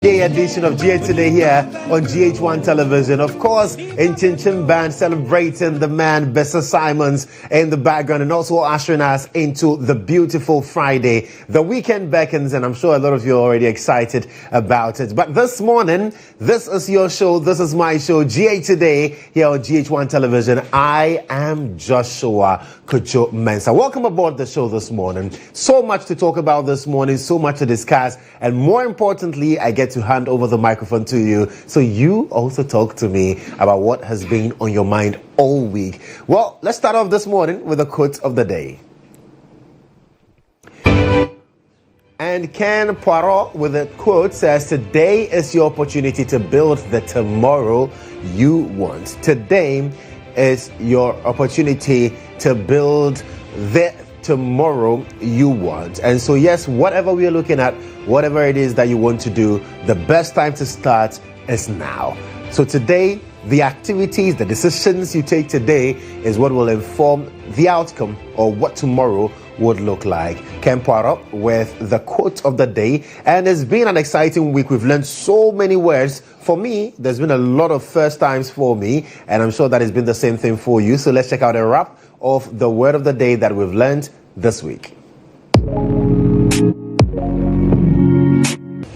Day edition of GH Today here on GHOne television. Of course, in Chin Chin Band celebrating the man Bessa Simons in the background and also ushering us into the beautiful Friday. The weekend beckons and I'm sure a lot of you are already excited about it. But this morning, this is your show, this is my show, GH Today here on GHOne television. I am Joshua Kodjo Mensah. Welcome aboard the show this morning. So much to talk about this morning, so much to discuss, and more importantly, I get to hand over the microphone to you so you also talk to me about what has been on your mind all week. Well, let's start off this morning with a quote of the day. And Ken Poirot with a quote says, "Today is your opportunity to build the tomorrow you want." Today is your opportunity to build the tomorrow you want. And so yes, whatever we are looking at, whatever it is that you want to do, the best time to start is now. So today, the activities, the decisions you take today is what will inform the outcome or what tomorrow would look like. Ken Poirot with the quote of the day. And it's been an exciting week. We've learned so many words. For me, there's been a lot of first times for me, and I'm sure that has been the same thing for you. So let's check out a wrap of the word of the day that we've learned this week.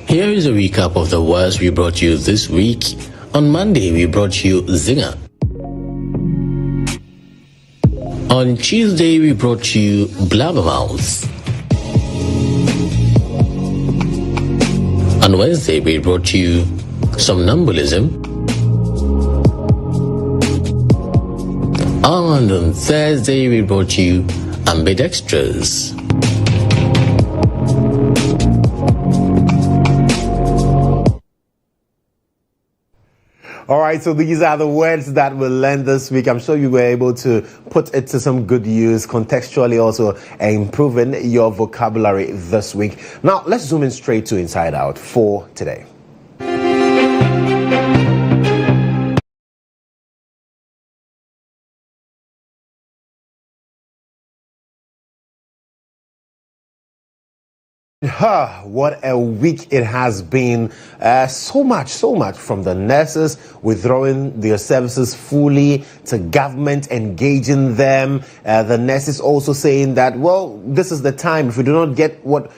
Here is a recap of the words we brought you this week. On Monday, we brought you zinger. On Tuesday, we brought you blabbermouth. On Wednesday, we brought you somnambulism. And on Thursday, we brought you ambidextrous. All right, so these are the words that we'll learn this week. I'm sure you were able to put it to some good use, contextually also improving your vocabulary this week. Now, let's zoom in straight to Inside Out for today. What a week it has been. So much from the nurses withdrawing their services fully to government engaging them. The nurses also saying that, well, this is the time. If we do not get what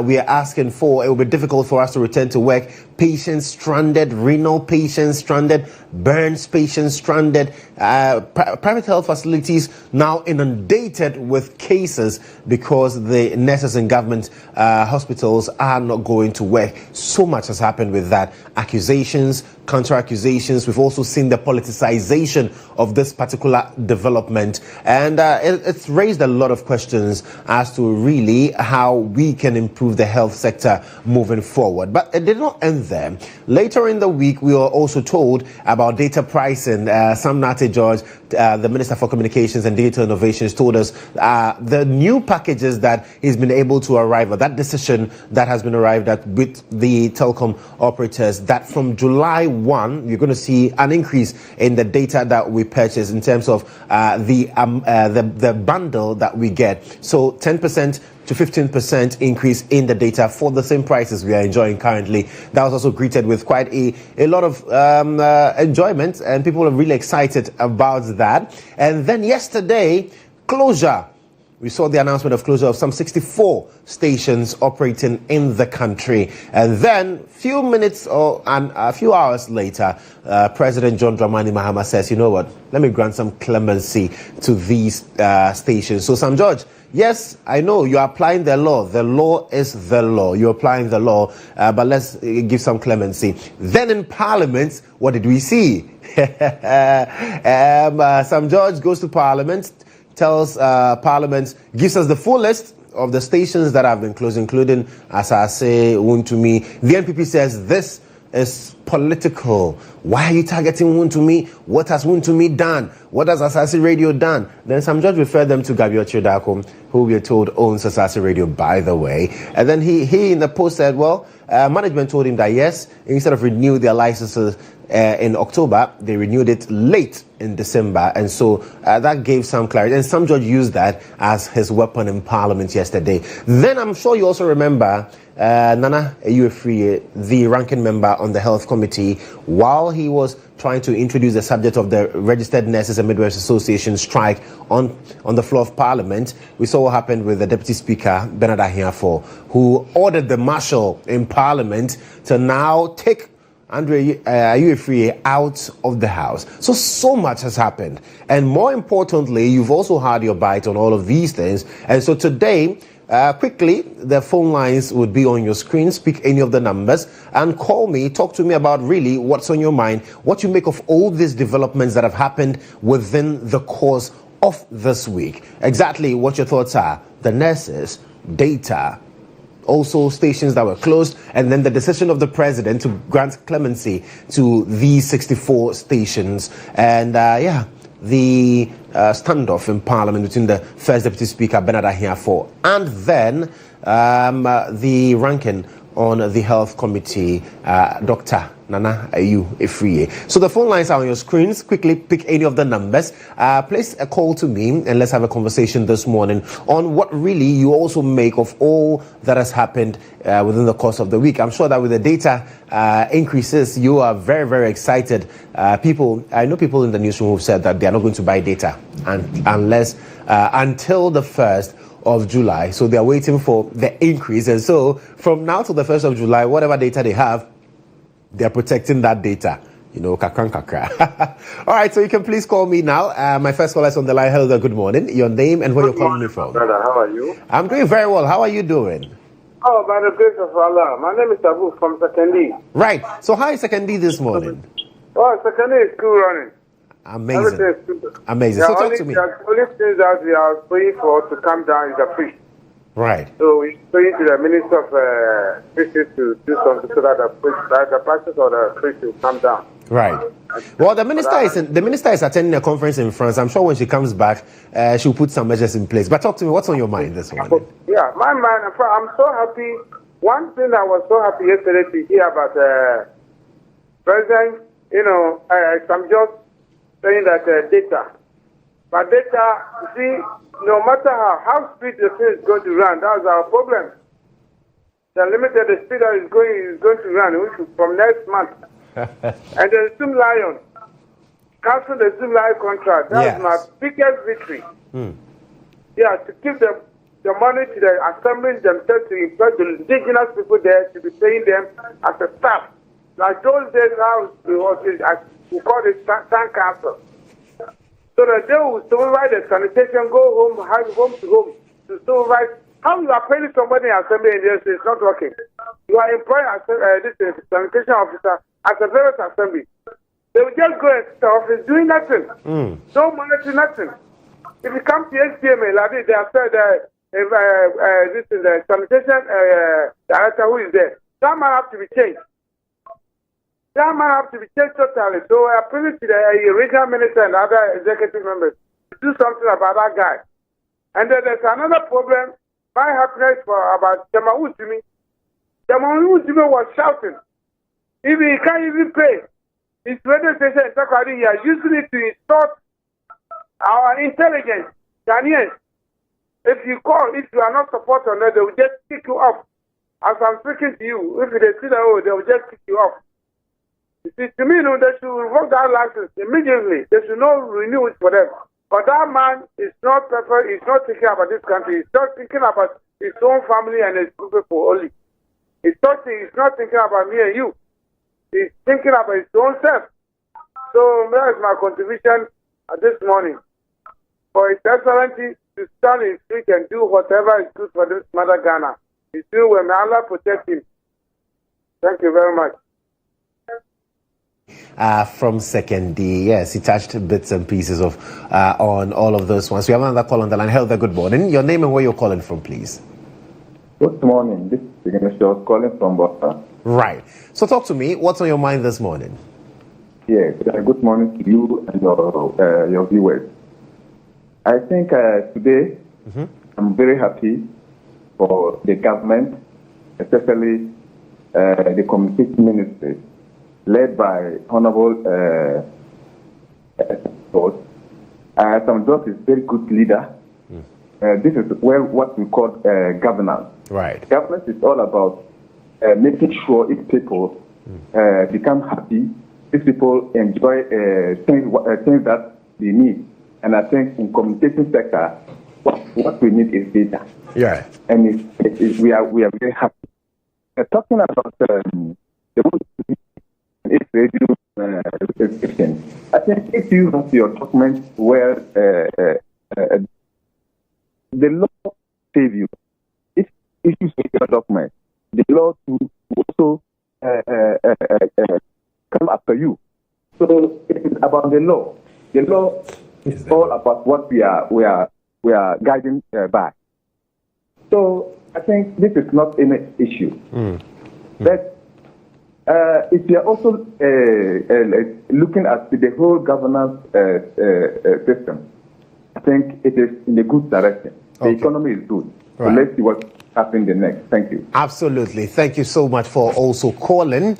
we are asking for, it will be difficult for us to return to work. Patients stranded, renal patients stranded, burns patients stranded, private health facilities now inundated with cases because the nurses in government hospitals are not going to work. So much has happened with that. Accusations, counter-accusations. We've also seen the politicization of this particular development. And it's raised a lot of questions as to really how we can improve the health sector moving forward. But it did not end there. Later in the week, we were also told about data pricing. Sam Nate George, the Minister for Communications and Digital Innovations, told us the new packages that he's been able to arrive at, that decision that has been arrived at with the telecom operators, that from July 1, you're going to see an increase in the data that we purchase in terms of the bundle that we get. So 10% to 15% increase in the data for the same prices we are enjoying currently. That was also greeted with quite a lot of enjoyment, and people are really excited about that. And then yesterday, closure. We saw the announcement of closure of some 64 stations operating in the country. And then few minutes and a few hours later, President John Dramani Mahama says, you know what, let me grant some clemency to these stations. So Sam George, yes, I know you're applying the law. The law is the law. You're applying the law, but let's give some clemency. Then in Parliament, what did we see? Sam George goes to Parliament, tells Parliament, gives us the full list of the stations that have been closed, including Asase, Wontumi. The NPP says this is political. Why are you targeting Wontumi? What has Wontumi done? What has Asase Radio done? Then Sam George referred them to Darko, who we are told owns Asase Radio, by the way. And then he in the post said, well, management told him that yes, instead of renew their licenses in October, they renewed it late in December, and so that gave some clarity. And Sam George used that as his weapon in Parliament yesterday. Then I'm sure you also remember Nana Ayufree, the ranking member on the Health Committee, while he was trying to introduce the subject of the Registered Nurses and Midwives Association strike on the floor of Parliament, we saw what happened with the Deputy Speaker, Bernard Ahiafo, who ordered the Marshal in Parliament to now take Andre Ayufree out of the House. So much has happened. And more importantly, you've also had your bite on all of these things. And so today, quickly, the phone lines would be on your screen. Speak any of the numbers and call me. Talk to me about really what's on your mind, what you make of all these developments that have happened within the course of this week. Exactly what your thoughts are. The nurses, data, also stations that were closed, and then the decision of the president to grant clemency to these 64 stations. And the standoff in Parliament between the First Deputy Speaker, Bernard Ahiafo, and then the ranking on the Health Committee, Dr. Nana Ayufree. So the phone lines are on your screens. Quickly pick any of the numbers. Place a call to me and let's have a conversation this morning on what really you also make of all that has happened within the course of the week. I'm sure that with the data increases, you are very, very excited. I know people in the newsroom who've said that they are not going to buy data unless until the 1st of July. So they are waiting for the increase. And so from now to the 1st of July, whatever data they have, they're protecting that data. Kakra. All right, so you can please call me now. My first caller is on the line. Hello, good morning. Your name and where you're calling me from. Brother, how are you? I'm doing very well. How are you doing? Oh, by the grace of Allah. My name is Awudu from Sekendi. Right. So how is Sekendi this morning? Oh, Sekendi is still running. Amazing. Amazing. So talk to me. The only things that we are praying for to come down is the priest. Right. So we're praying to the Minister of Justice to do something so that the practice of the priest will come down. Right. Well, the minister is attending a conference in France. I'm sure when she comes back, she'll put some measures in place. But talk to me. What's on your mind this morning? Yeah, my mind. I'm so happy. One thing I was so happy yesterday to hear about President. I'm just saying that data. But data, see, no matter how speed the thing is going to run, that's our problem. The speed that is going to run, which is from next month. And the Zoom Lion, cancel the Zoom Lion contract. That's my biggest victory. Yeah, to give the money to the assemblies themselves to employ the indigenous people there to be paying them as a staff. Like those days how we call it town council. So that they will supervise the sanitation, go home to home to supervise. How you are paying somebody in assembly and it's not working? You are employing this sanitation officer at the various assembly. They will just go into the office doing nothing. No money, nothing. If you come to HTML, like this, they have said this is the sanitation director who is there. That man have to be changed. That man have to be changed totally. So I appeal to the regional minister and other executive members to do something about that guy. And then there's another problem. My happiness about Wontumi. Wontumi was shouting. If he can't even pay his radio station in Takwadi, he is using it to insult our intelligence, Ghanaians. If you are not supporting on that, they will just kick you off. As I'm speaking to you, if they see that, they will just kick you off. You see, to me, they should revoke that license immediately. They should not renew it for them. But that man is not perfect. He's not thinking about this country. He's not thinking about his own family and his people only. He's not thinking about me and you. He's thinking about his own self. So that is my contribution this morning. For His Excellency to stand in his feet and do whatever is good for this mother Ghana. He's doing well. May Allah protect him. Thank you very much. From Sekendi, yes, he touched bits and pieces of on all of those ones. We have another call on the line. Hello, good morning. Your name and where you're calling from, please. Good morning. This is Ignacio calling from Boston. Right. So talk to me. What's on your mind this morning? Yes. Good morning to you and your viewers. I think today I'm very happy for the government, especially the communication ministry, led by Honorable Sam Jones is a very good leader. This is what we call governance. Right. Government is all about making sure its people become happy, its people enjoy things that they need. And I think in communication sector, what we need is data. Yeah. And we are very happy. Talking about the radio station, I think if you have your documents where the law save you, if you see your document, the law to also come after you. So it is about the law. The law is all about what we are guiding by. So I think this is not any issue. But if you are also looking at the whole governance system, I think it is in a good direction. The economy is good. Right. So let's see what happens next. Thank you. Absolutely. Thank you so much for also calling.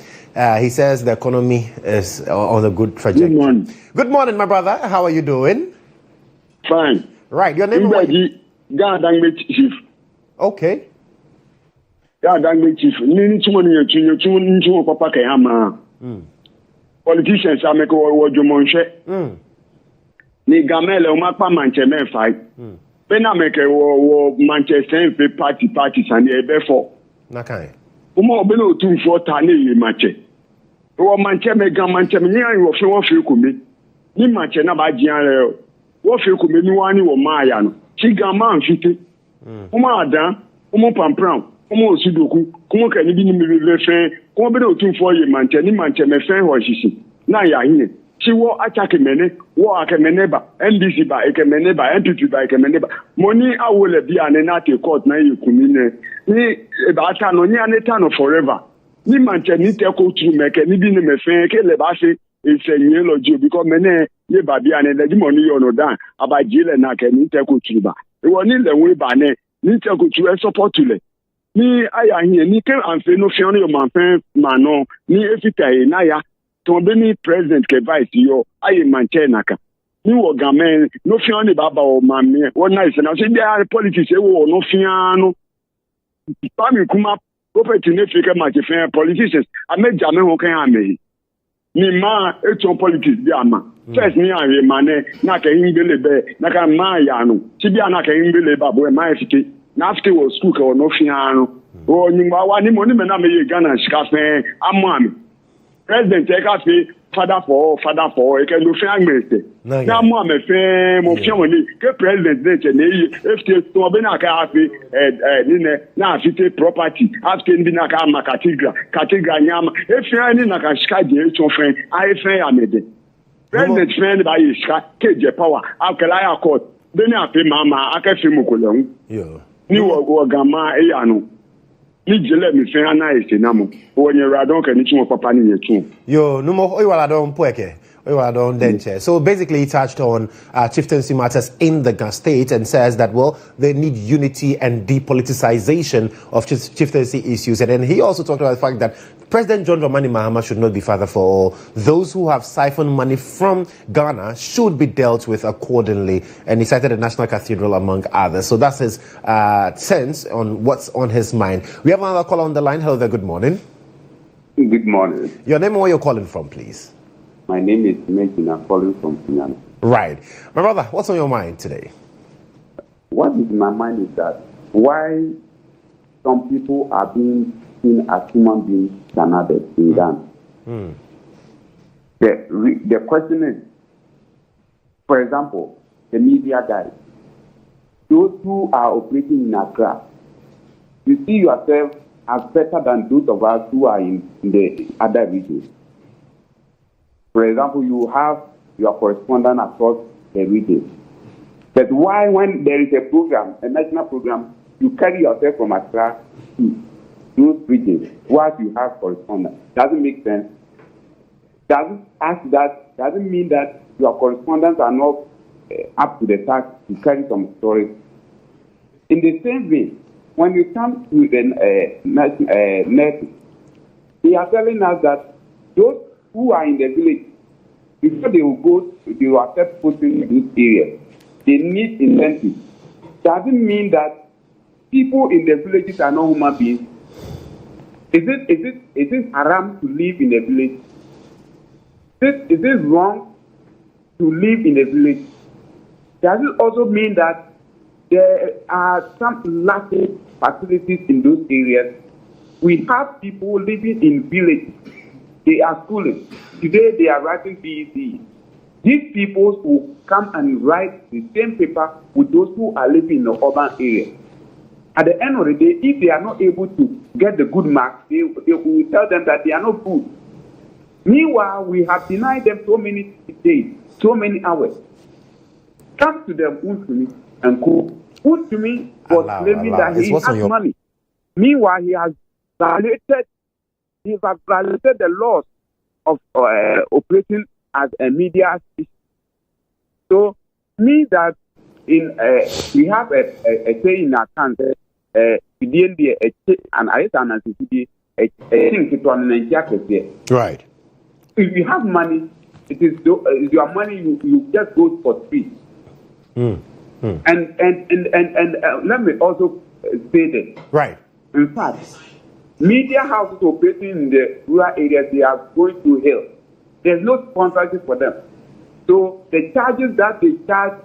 He says the economy is on a good trajectory. Good morning. Good morning, my brother. How are you doing? Fine. Right. Your name is... Chief. Okay. Chief. Politicians are making what you mentioned. Ni gamele umapa mancheme fight. Pena make wo Manchester party and ebefo. Nakai. Umo beno 2-4 tani ye matche. Wo mancheme gamancheme ni wo fi kumi. Ni matche na ba jian le. Wo fi kumi ni wani wo maya no. Chi gama anfite. Umo adan, umo pampram, umo osudoku, kumo kani bi ni mi le fe. Kumo beno 2-4 ye matche ni matche me fe ho sisi. Na ya hine. She war attack mene, war akameneba, NDC ba ekameneba, NPP ba ekameneba. Money I will be an enate court na you kumine. Ni eba no ni aneta forever. Ni manche ni te ko tu meke ni bi ni me fe ke le ba se ensenye lojo because mene ye ba bi an le di money yo no dan aba jile na ke ni te ko tu ba. E woni le we ba ne ni te ko tu e support le. Ni aya hin ni ke anfe no fi on yo manfen mano ni efita na ya Tombeni president ke vice yo aye manchena ka ni wo gamen no fian ni baba o mame wo nice na so dey politics e wo no fian no pami kuma property ne fike ma ke fian politicians ameja me ho kan ame ni ma eton politics bi ama first ni aye mane na ka himbele be na ka ma ya no ti bi na ka himbele ba bo ma fike na after wo school ka no fian no wo ni wa ni mo ni me na me ye Ghana shika fe amami President take us father for e can no fian mete na mo me fe mo fian woni ke president dey ne if te to be na ka afi ni ne na afite property after bi na ka ma cathedral nyama e fian ni na ka shika je e chon fe ai fe ya mede president fe ba yi shika keje power akela ya court be na afi mama akafi mu kolon yo ni wo gama e ya no ni jele mi fe ana ese na mo wonye radon ka ni tun papa ni yetu yo no mo oiwala don poeke oiwala don denche. So basically he touched on chieftaincy matters in the Ghana state and says that well they need unity and depoliticization of chieftaincy issues, and then he also talked about the fact that President John Dramani Mahama should not be father for all. Those who have siphoned money from Ghana should be dealt with accordingly. And he cited the National Cathedral among others. So that's his sense on what's on his mind. We have another caller on the line. Hello there, good morning. Good morning. Your name and where you're calling from, please. My name is Mensah. I'm calling from Finland. Right. My brother, what's on your mind today? What is in my mind is that why some people are being seen as human beings than others in Ghana. The question is, for example, the media guys, those who are operating in Accra, you see yourself as better than those of us who are in the other regions. For example, you have your correspondent across the regions. But why, when there is a program, a national program, you carry yourself from Accra to those regions, whilst you have correspondence? Doesn't make sense. Doesn't mean that your correspondents are not up to the task to carry some stories. In the same way, when you come to the nurses, they are telling us that those who are in the village, before they will accept posting in this area, they need incentives. Doesn't mean that people in the villages are not human beings? Is it haram to live in a village? Is it wrong to live in a village? Does it also mean that there are some lacking facilities in those areas? We have people living in villages. They are schooling. Today they are writing BEC. These people will come and write the same paper with those who are living in the urban area. At the end of the day, if they are not able to get the good marks, they will tell them that they are not good. Meanwhile, we have denied them so many days, so many hours. Come to them, Wontumi and Co. Wontumi was claiming that he has money. Meanwhile, he has violated the laws of operating as a media station. So, me that we have a say in our country, right. If you have money, it is your money. You just go for free. And let me also say that. Right. In fact, media houses operating in the rural areas, they are going to hell. There's no sponsorship for them. So the charges that they charge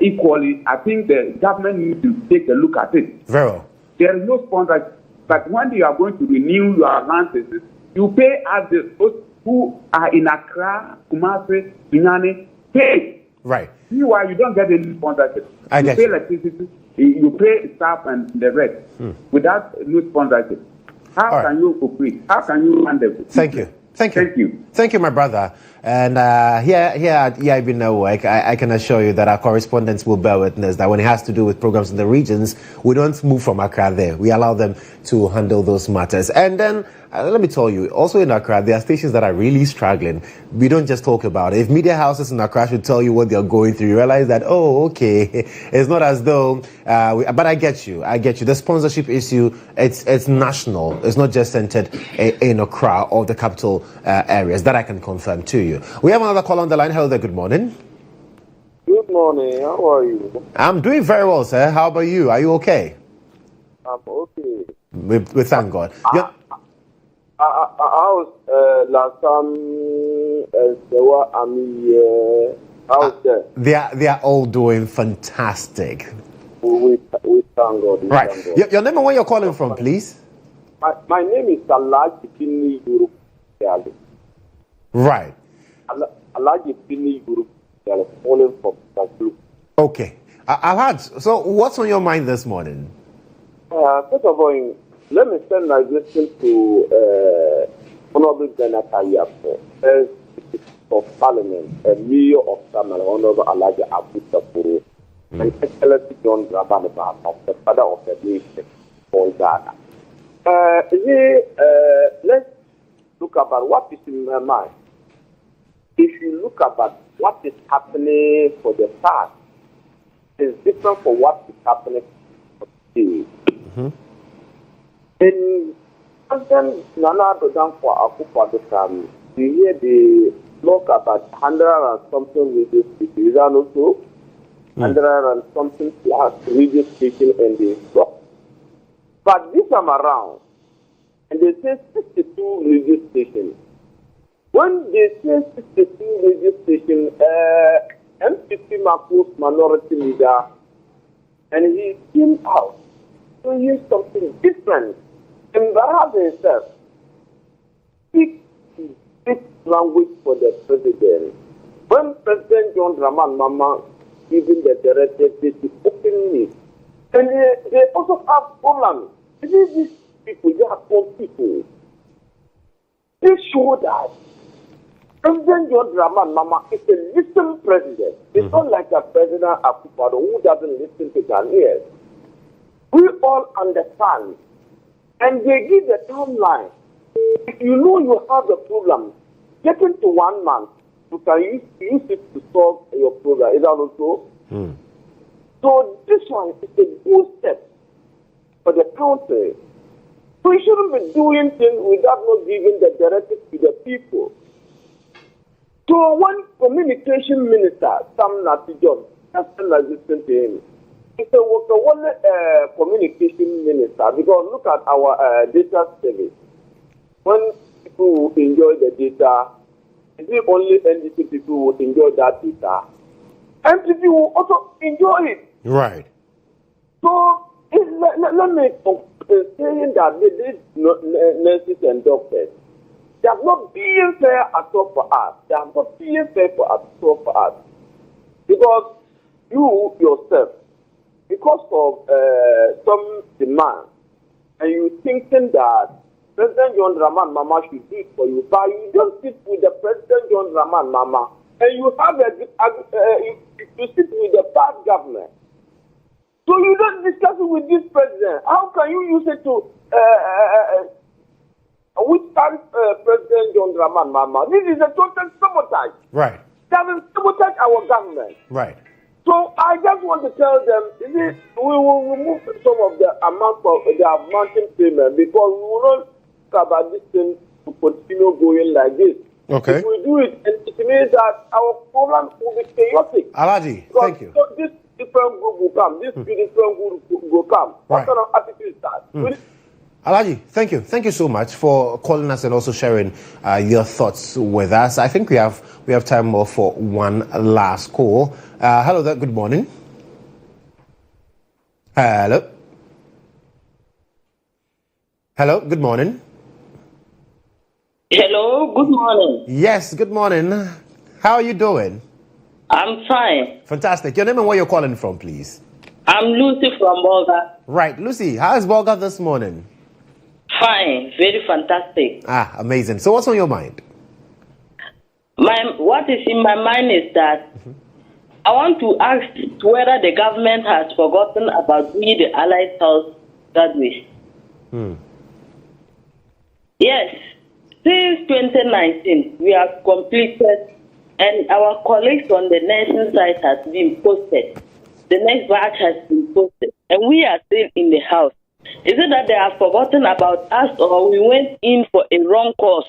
equally, I think the government needs to take a look at it. Very well. There is no sponsorship. But when you are going to renew your licenses, you pay as those who are in Accra, Kumasi, Sunyani, pay. Right. Meanwhile, you don't get any sponsorship. I you get pay you. electricity, you pay staff and the rest without no sponsorship. How can you operate? How can you run the business? Thank you. Thank you, my brother. And here at EIB Network, I can assure you that our correspondents will bear witness that when it has to do with programs in the regions, we don't move from Accra there. We allow them to handle those matters. And then, let me tell you, also in Accra, there are stations that are really struggling. We don't just talk about it. If media houses in Accra should tell you what they're going through, you realize that, oh, okay, it's not as though, but I get you. The sponsorship issue, it's national. It's not just centered in Accra or the capital areas. That I can confirm to you. We have another call on the line. Hello there, good morning. Good morning, how are you? I'm doing very well, sir. How about you? Are you okay? I'm okay. We thank God. I was last time, I was there. They are all doing fantastic. We thank God. Right. Thank God. Your name and where you're calling from, please? My name is Alhassan NDC. Right. Alhaji Pini Guru, calling from Darko. Okay. Alhaj, so what's on your mind this morning? First of all, let me send my blessing to Honorable Benataya First of Parliament, a Mayor of Samal, Honorable Alhaji Awudu, and Excellency GHOne, the father of the nation, for Ghana. Let's look about what is in my mind. If you look about what is happening for the past, it's different from what is happening today. In President Nana Dodan for Akufo-Addo, you hear the talk about 100 and something radio stations. Is that not so? 100 and something plus radio station and they stop. But this time around, and they say 62 radio stations. When they say 62 radio stations, MPP Maku's minority leader, and he came out to use something different, embarrass himself, speak big language for the president. When President John Dramani Mahama giving the directive to open me, and they also have problems. These people, they are poor people. They show that President John Dramani Mahama is a listening president. It's not like a President Akufo-Addo who doesn't listen to Ghanaians. We all understand. And they give the timeline. If you know you have a problem, get into 1 month. You can use it to solve your problem. Is that also? So this one is a good step for the country. We shouldn't be doing things without not giving the directive to the people. So one communication minister, Sam Natijon, just listen to him. it's a one communication minister, because look at our data service. When people enjoy the data, is it only NDC people will enjoy that data? MPP will also enjoy it. Right. So let me saying that these nurses and doctors, they are not being fair at all for us. They are not being fair at all for us. Because you yourself, because of some demand, and you thinking that President John Dramani Mahama should do it for you, but you don't sit with the President John Dramani Mahama, and you have you sit with the past government. So you don't discuss it with this president. How can you use it to withstand President John Dramani Mahama? This is a total sabotage. Right. That will sabotage our government. Right. So I just want to tell them, we will remove some of the amount of the mountain payment, because we will not talk about this thing to continue going like this. Okay. If we do it, and it means that our program will be chaotic. Alhaji, thank you. So this different group will come. This different group will come. What kind of attitude is that? Alhaji, thank you. Thank you so much for calling us and also sharing your thoughts with us. I think we have time more for one last call. Hello there. Good morning. Hello. Hello. Good morning. Hello. Good morning. Yes. Good morning. How are you doing? I'm fine. Fantastic. Your name and where you're calling from, please. I'm Lucy from Bolga. Right. Lucy, how is Bolga this morning? Fine. Very fantastic. Amazing. So what's on your mind? What is in my mind is that I want to ask whether the government has forgotten about we, the Allied Health graduates. Yes. Since 2019, we have completed, and our colleagues on the nursing side has been posted. The next batch has been posted, and we are still in the house. Is it that they have forgotten about us, or we went in for a wrong course?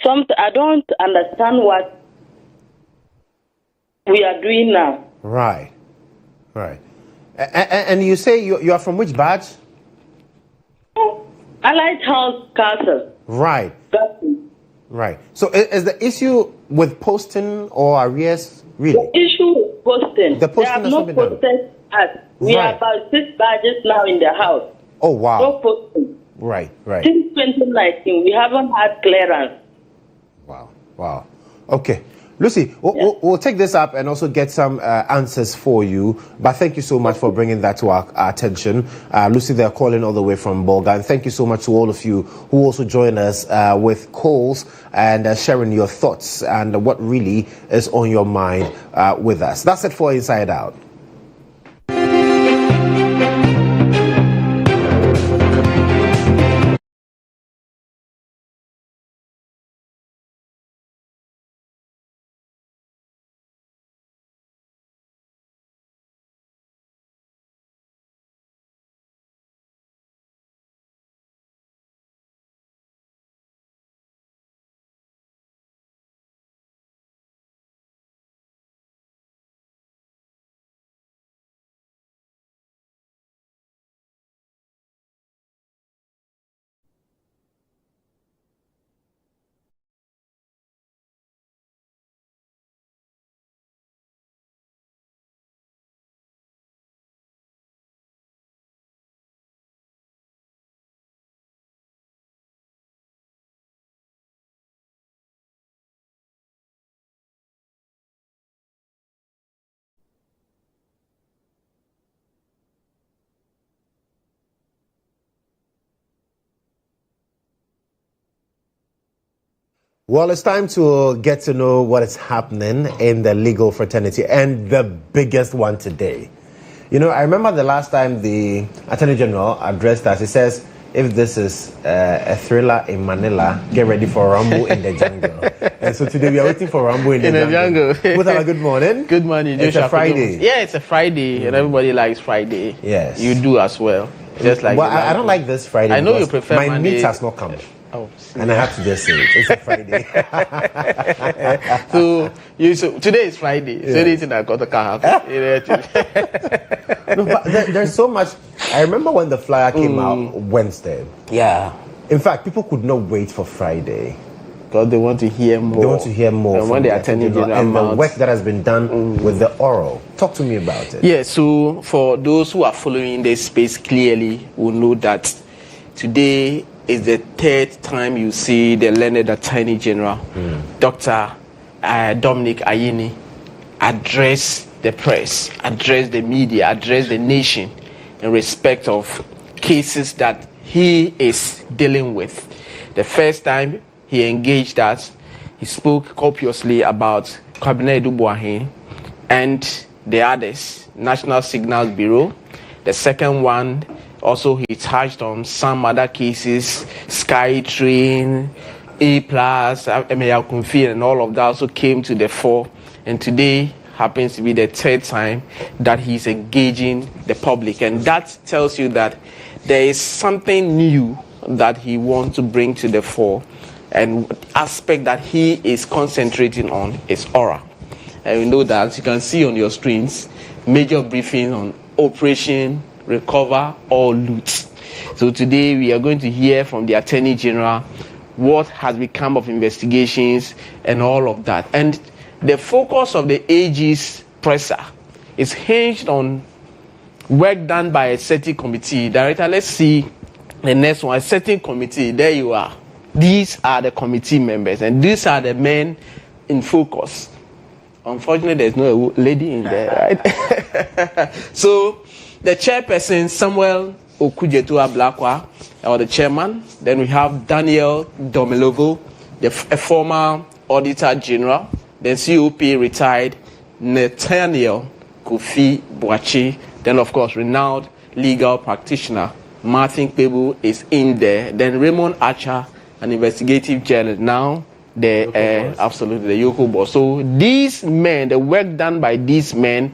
I don't understand what we are doing now. Right. And you say you are from which batch? Allied Health Council. Right. Right. So is the issue with posting or arrears really? The issue with posting. The posting they have has not not been posted us. We are about 6 badges now in the house. Oh, wow. No posting. Right. Since 2019, we haven't had clearance. Wow. Okay. Lucy, we'll take this up and also get some answers for you. But thank you so much for bringing that to our attention. Lucy, they're calling all the way from Bolga. And thank you so much to all of you who also join us with calls and sharing your thoughts and what really is on your mind with us. That's it for Inside Out. Well, it's time to get to know what is happening in the legal fraternity, and the biggest one today. You know, I remember the last time the Attorney General addressed us. He says, if this is a thriller in Manila, get ready for Rambo in the jungle. And so today we are waiting for Rambo in the jungle. Mutala, good morning. Good morning. It's a Friday. Yeah, it's a Friday, and everybody likes Friday. Yes. You do as well. Just like I don't like this Friday. I know you prefer my Monday. meat has not come. Oh, and I have to just say it. It's a Friday. so today is Friday. So anything I got to happen. No, but there's so much. I remember when the flyer came out Wednesday. Yeah. In fact, people could not wait for Friday. Because they want to hear more. They want to hear more. And when the Attorney General and the work that has been done with the oral. Talk to me about it. Yeah, so for those who are following this space clearly will know that today is the third time you see the learned Attorney General, Dr. Dominic Ayine, address the press, address the media, address the nation in respect of cases that he is dealing with. The first time he engaged us, he spoke copiously about Cabinet Dubois and the others, National Signals Bureau. The second one, also he touched on some other cases, SkyTrain, A+, and all of that also came to the fore. And today happens to be the third time that he's engaging the public. And that tells you that there is something new that he wants to bring to the fore. And aspect that he is concentrating on is aura. And we know that, you can see on your screens, major briefing on Operation Recover or Loot. So today we are going to hear from the Attorney General what has become of investigations and all of that. And the focus of the AG's presser is hinged on work done by a certain committee. Director, let's see the next one. A certain committee, there you are. These are the committee members, and these are the men in focus. Unfortunately, there's no lady in there, right? So, the chairperson, Samuel Okujetua Blakwa, or the chairman. Then we have Daniel Domelovo, a former Auditor General. Then COP retired Nathaniel Kofi Boachi. Then, of course, renowned legal practitioner Martin Pebu is in there. Then Raymond Archer, an investigative journalist. Now, absolutely the Yoko boss. So these men, the work done by these men,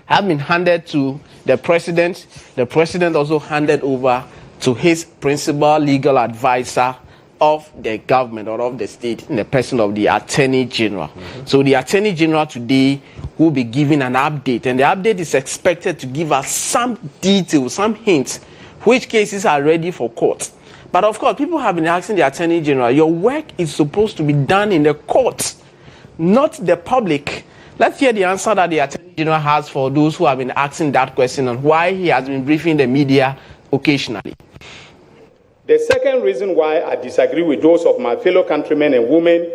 have been handed to the president. The president also handed over to his principal legal advisor of the government or of the state in the person of the Attorney General. So the Attorney General today will be giving an update, and the update is expected to give us some details, some hints, which cases are ready for court. But of course, people have been asking the Attorney General, your work is supposed to be done in the courts, not the public. Let's hear the answer that the Attorney General has for those who have been asking that question and why he has been briefing the media occasionally. The second reason why I disagree with those of my fellow countrymen and women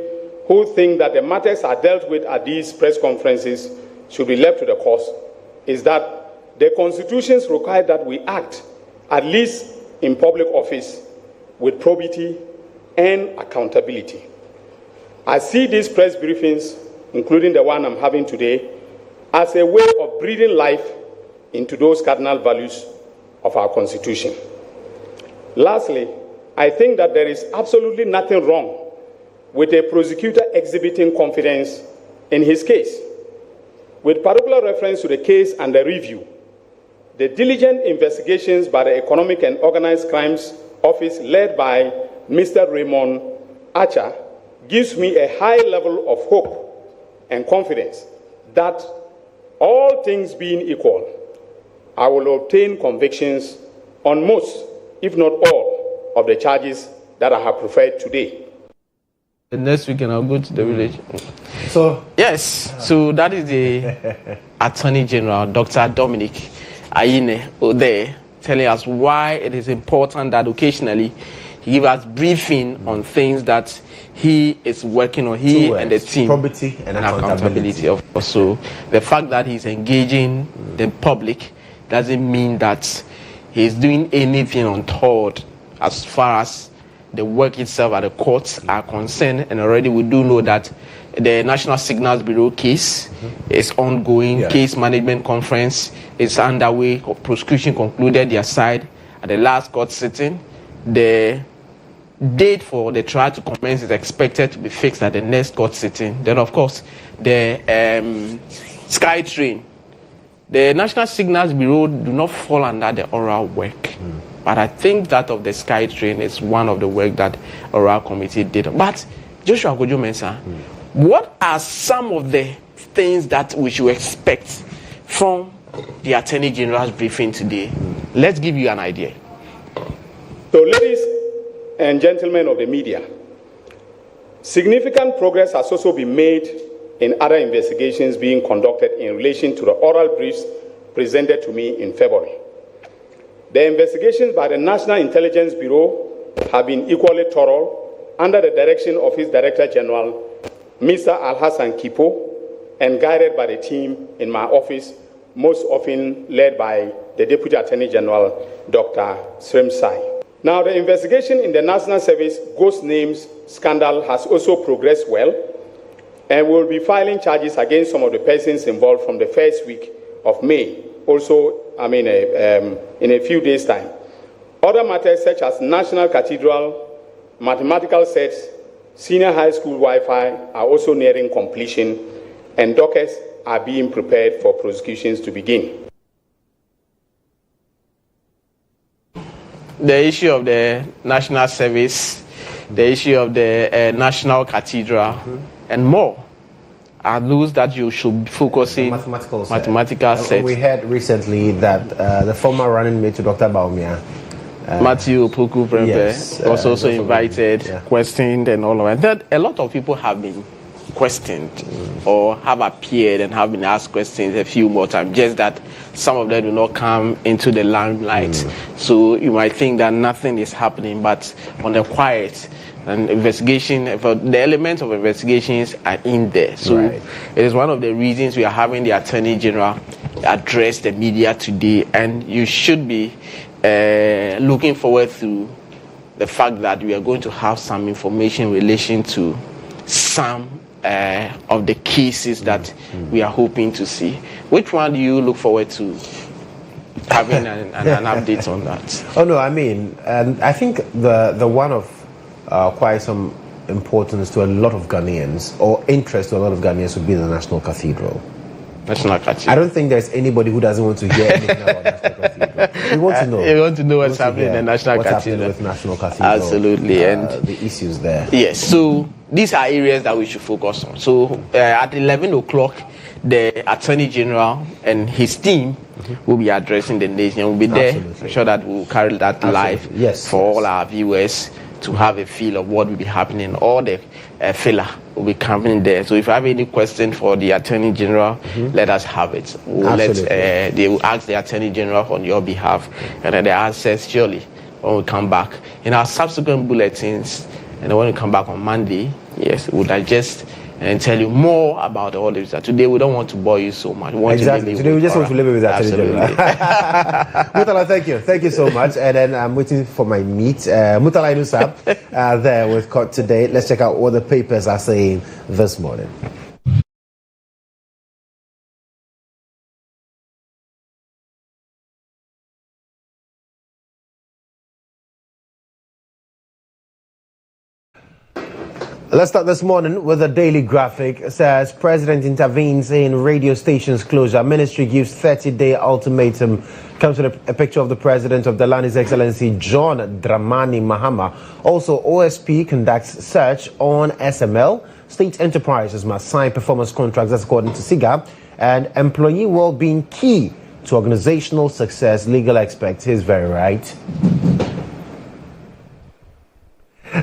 who think that the matters are dealt with at these press conferences should be left to the courts is that the constitutions require that we act, at least in public office, with probity and accountability. I see these press briefings, including the one I'm having today, as a way of breathing life into those cardinal values of our Constitution. Lastly, I think that there is absolutely nothing wrong with a prosecutor exhibiting confidence in his case. With particular reference to the case under review, the diligent investigations by the Economic and Organized Crimes Office led by Mr. Raymond Archer gives me a high level of hope and confidence that, all things being equal, I will obtain convictions on most, if not all, of the charges that I have preferred today. The next weekend I'll go to the village. So yes, so that is the Attorney General, Dr. Dominic Ayine, there, telling us why it is important that occasionally he gives us briefing on things that he is working on, he and the team. Probity and accountability. Of course. So the fact that he's engaging the public doesn't mean that he's doing anything untoward as far as the work itself at the courts are concerned. And already we do know that the National Signals Bureau case is ongoing. Yeah. Case management conference is underway. Prosecution concluded their side at the last court sitting. The date for the trial to commence is expected to be fixed at the next court sitting. Then, of course, the SkyTrain, the National Signals Bureau do not fall under the oral work. But I think that of the Sky Train is one of the work that our committee did. But Joshua Kodjo Mensah, what are some of the things that we should expect from the Attorney General's briefing today? Let's give you an idea. So, ladies and gentlemen of the media, significant progress has also been made in other investigations being conducted in relation to the oral briefs presented to me in February. The investigations by the National Intelligence Bureau have been equally thorough under the direction of his Director General, Mr. Alhassan and guided by the team in my office, most often led by the Deputy Attorney General, Dr. Srimsai. Now, the investigation in the National Service Ghost Names scandal has also progressed well, and we'll be filing charges against some of the persons involved from the first week of May. Also, in a few days' time. Other matters such as National Cathedral, mathematical sets, senior high school Wi-Fi are also nearing completion, and dockets are being prepared for prosecutions to begin. The issue of the National Service, the issue of the National Cathedral, and more are those that you should be focusing on. Mathematical set. We heard recently that the former running mate to Dr. Baumia, Matthew Puku Prempe, was also invited, questioned, and all of that. A lot of people have been questioned or have appeared and have been asked questions a few more times, just that some of them do not come into the limelight. So you might think that nothing is happening, but on the quiet, and investigation, the elements of investigations are in there. So it is one of the reasons we are having the Attorney General address the media today, and you should be looking forward to the fact that we are going to have some information in relation to some of the cases that we are hoping to see. Which one do you look forward to having an update on that? Oh no, I mean, I think the one of quite some importance to a lot of Ghanaians, or interest to a lot of Ghanaians, would be the National Cathedral. National Cathedral. I don't think there's anybody who doesn't want to hear anything about National Cathedral. We want to know. You want to know what's happening in the National Cathedral. What's happening with National Cathedral. Absolutely. And the issues there. Yes, so these are areas that we should focus on. So at 11 o'clock, the Attorney General and his team will be addressing the nation. We'll be there. I'm sure that we'll carry that live for all our viewers to have a feel of what will be happening. All the filler will be coming there. So if you have any question for the Attorney General, let us have it. They will ask the Attorney General on your behalf, and then the answers surely when we come back in our subsequent bulletins. And then when we come back on Monday, we'll digest and tell you more about all this. Today we don't want to bore you so much. Today we just want to leave it with that. Mutala, thank you so much. And then I'm waiting for my meet. Mutala Inusa there with Court today. Let's check out what the papers are saying this morning. Let's start this morning with a Daily Graphic. It says, President intervenes in radio stations closure. Ministry gives 30-day ultimatum. Comes with a picture of the President of the land, His Excellency GHOne Dramani Mahama. Also, OSP conducts search on SML. State enterprises must sign performance contracts, that's according to SIGA. And employee well-being key to organizational success, legal experts. He's very right.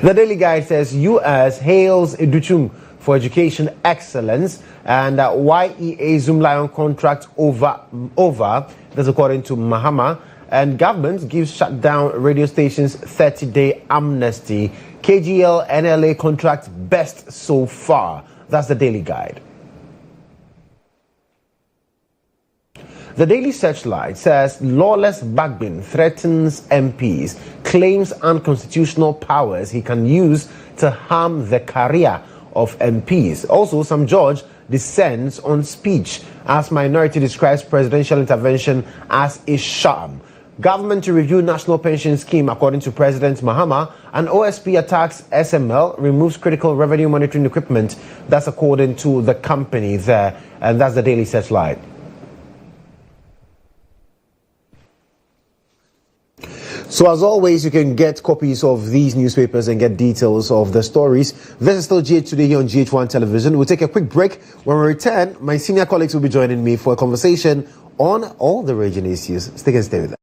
The Daily Guide says U.S. hails Iduchum for education excellence, and YEA Zoom Lion contract over. That's according to Mahama. And government gives shutdown radio stations 30-day amnesty. KGL NLA contract best so far. That's the Daily Guide. The Daily Searchlight says lawless Bagbin threatens MPs, claims unconstitutional powers he can use to harm the career of MPs. Also, some judge dissents on speech as minority describes presidential intervention as a sham. Government to review national pension scheme according to President Mahama, and OSP attacks SML, removes critical revenue monitoring equipment. That's according to the company there, and that's the Daily Searchlight. So as always, you can get copies of these newspapers and get details of the stories. This is still GH Today here on GHOne Television. We'll take a quick break. When we return, my senior colleagues will be joining me for a conversation on all the raging issues. Stay with us.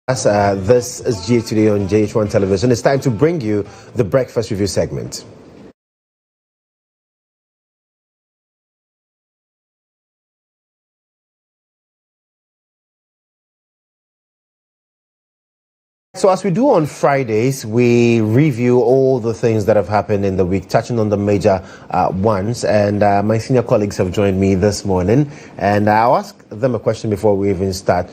This is GA Today on GHOne Television. It's time to bring you the Breakfast Review segment. So as we do on Fridays, we review all the things that have happened in the week, touching on the major ones. And my senior colleagues have joined me this morning. And I'll ask them a question before we even start.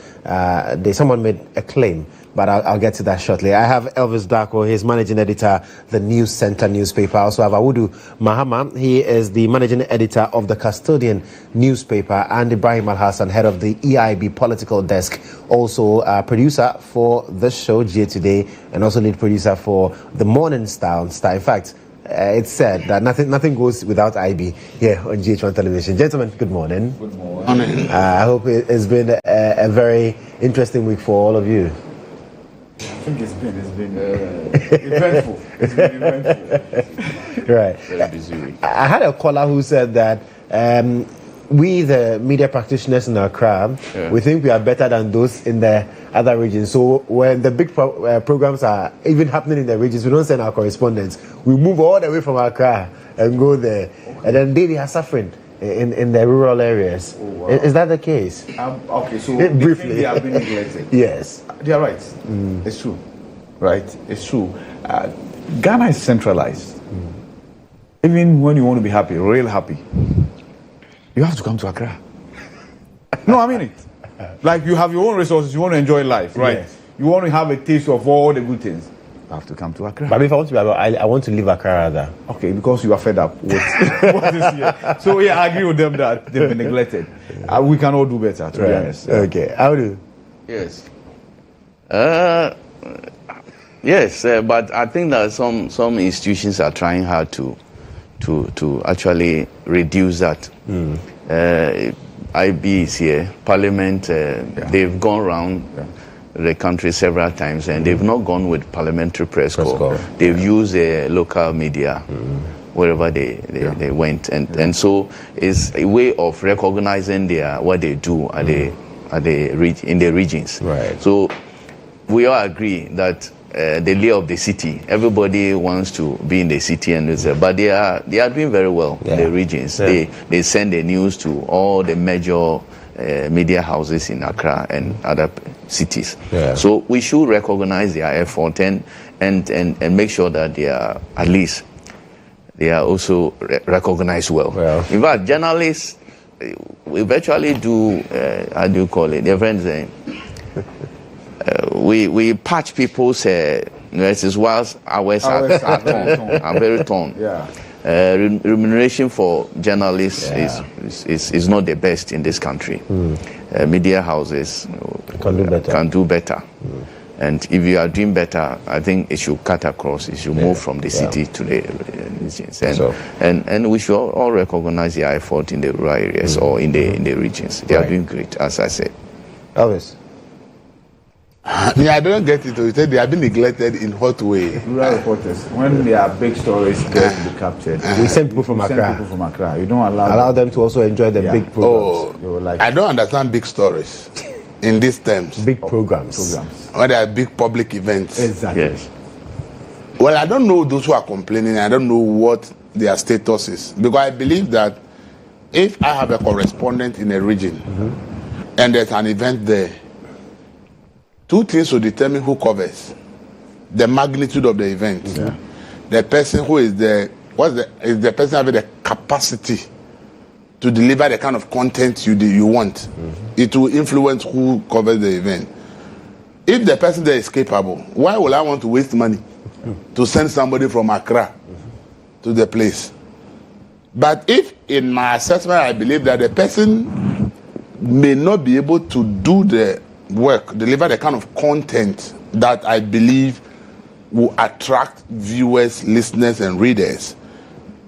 Someone made a claim, but I'll get to that shortly. I have Elvis Darko, he's managing editor, the NewsCenta newspaper. I also have Awudu Mahama, he is the managing editor of the Custodian newspaper, and Ibrahim Alhassan, head of the EIB political desk, also producer for this show, GA Today, and also lead producer for the Morning Star on Star. In fact, it's said that nothing goes without IB here on GHOne Television. Gentlemen, good morning. Good morning. I hope it's been a very interesting week for all of you. I think it's been eventful. It's been eventful. Right. Very busy week. I had a caller who said that we, the media practitioners in Accra, we think we are better than those in the other regions. So when the big programs are even happening in the regions, we don't send our correspondents. We move all the way from Accra and go there. Okay. And then they are suffering in the rural areas. Oh, wow. Is that the case? Okay, so briefly, they have been neglected. Yes. They are right. It's true. Right? It's true. Ghana is centralized. Even when you want to be happy, real happy, you have to come to Accra. No, I mean it. Like, you have your own resources, you want to enjoy life, right? Yes. You want to have a taste of all the good things. You have to come to Accra. But if I want to be, I want to leave Accra rather. Okay, because you are fed up with what is here. So I agree with them that they've been neglected. We can all do better, to be honest. Okay, Awudu. Yes. Yes, but I think that some institutions are trying hard to actually reduce that. IB is here, Parliament, they've gone around the country several times, and they've not gone with parliamentary press corps. They've used local media wherever they went, and so it's a way of recognizing what they do in the regions. Right. So we all agree that the layer of the city, everybody wants to be in the city, but they are doing very well in the regions. They send the news to all the major media houses in Accra and other cities. So we should recognize their effort and make sure that they are, at least they are also recognized well. In fact, journalists, we virtually do how do you call it, we patch people's nurses whilst ours are very torn. Remuneration for journalists is not the best in this country. Media houses can do better. And if you are doing better, I think it should cut across. It should move from the city to the regions. And we should all recognize their effort in the rural areas or in the regions. They are doing great, as I said. Elvis. I don't get it. You said they have been neglected in what way? Rural reporters, when there are big stories going to be captured, we send people from Accra. You don't allow them to also enjoy the big programs. I don't understand big stories in these terms. Big programs. When there are big public events. Exactly. Yes. Well, I don't know those who are complaining. I don't know what their status is. Because I believe that if I have a correspondent in a region and there's an event there, two things will determine who covers: the magnitude of the event, the person who is there. Is the person having the capacity to deliver the kind of content you want? It will influence who covers the event. If the person there is capable, why will I want to waste money to send somebody from Accra to the place? But if in my assessment I believe that the person may not be able to do the work, deliver the kind of content that I believe will attract viewers, listeners, and readers,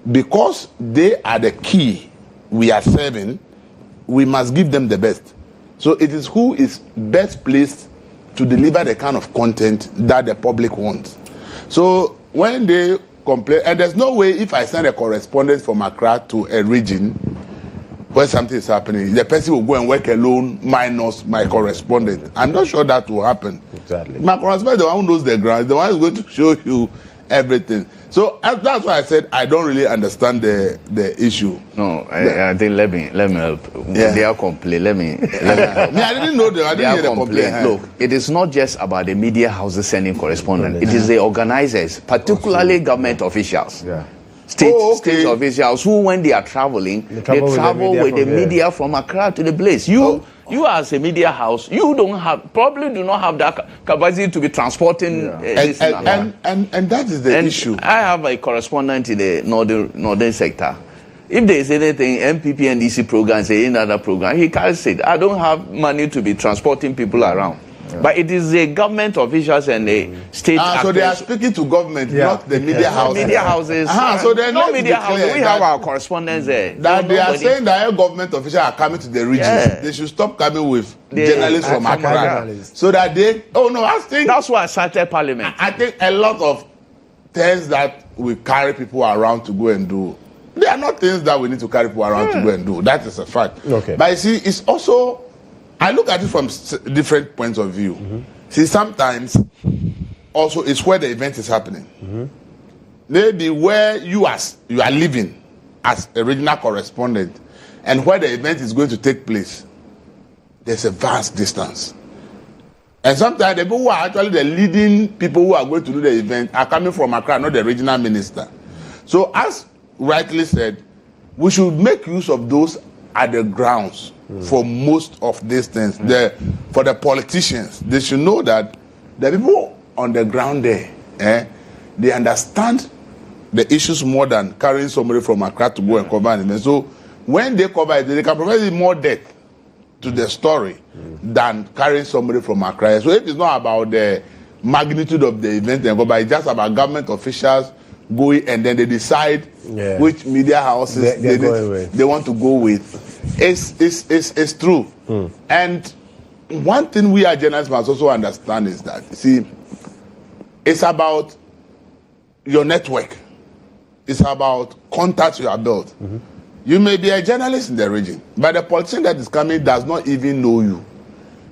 because they are the key we are serving, we must give them the best. So it is who is best placed to deliver the kind of content that the public wants. So when they complain, and there's no way if I send a correspondent from Accra to a region when something is happening, the person will go and work alone minus my correspondent. I'm not sure that will happen. Exactly. My correspondent, the one who knows the ground, the one who is going to show you everything. So that's why I said I don't really understand the issue. No, I think let me help. Yeah. They are complain. Let me help. I didn't know that. I didn't hear the complaint. Look, it is not just about the media houses sending correspondents. It is the organizers, particularly government officials. Yeah. State officials who, when they are traveling, they travel with the media from Accra to the place. You as a media house, you probably do not have that capacity to be transporting this. And that is the issue. I have a correspondent in the northern sector. If there is anything, MPP NDC program, say any other program, he can't say, I don't have money to be transporting people around. Yeah. But it is the government officials and the state actors. So they are speaking to government, not the media houses. Media houses. So they're no media houses. We have our correspondents there. That they are saying that all government officials are coming to the region. Yeah. They should stop coming with journalists from Accra. So that they... I think... That's why I started Parliament. I think a lot of things that we carry people around to go and do, they are not things that we need to carry people around to go and do. That is a fact. Okay. But you see, it's also... I look at it from different points of view. See, sometimes also it's where the event is happening. Maybe where you are living as a regional correspondent and where the event is going to take place, there's a vast distance. And sometimes the people who are actually the leading people who are going to do the event are coming from Accra, not the regional minister. So as rightly said, we should make use of those at the grounds for most of these things. For the politicians, they should know that the people on the ground there, they understand the issues more than carrying somebody from Accra to go and cover an event. So when they cover it, they can provide more depth to the story than carrying somebody from Accra. So it is not about the magnitude of the event, but it's just about government officials going and then they decide which media houses they want to go with. It's true. And one thing we as journalists must also understand is that, see, it's about your network. It's about contacts you have built. You may be a journalist in the region, but the politician that is coming does not even know you.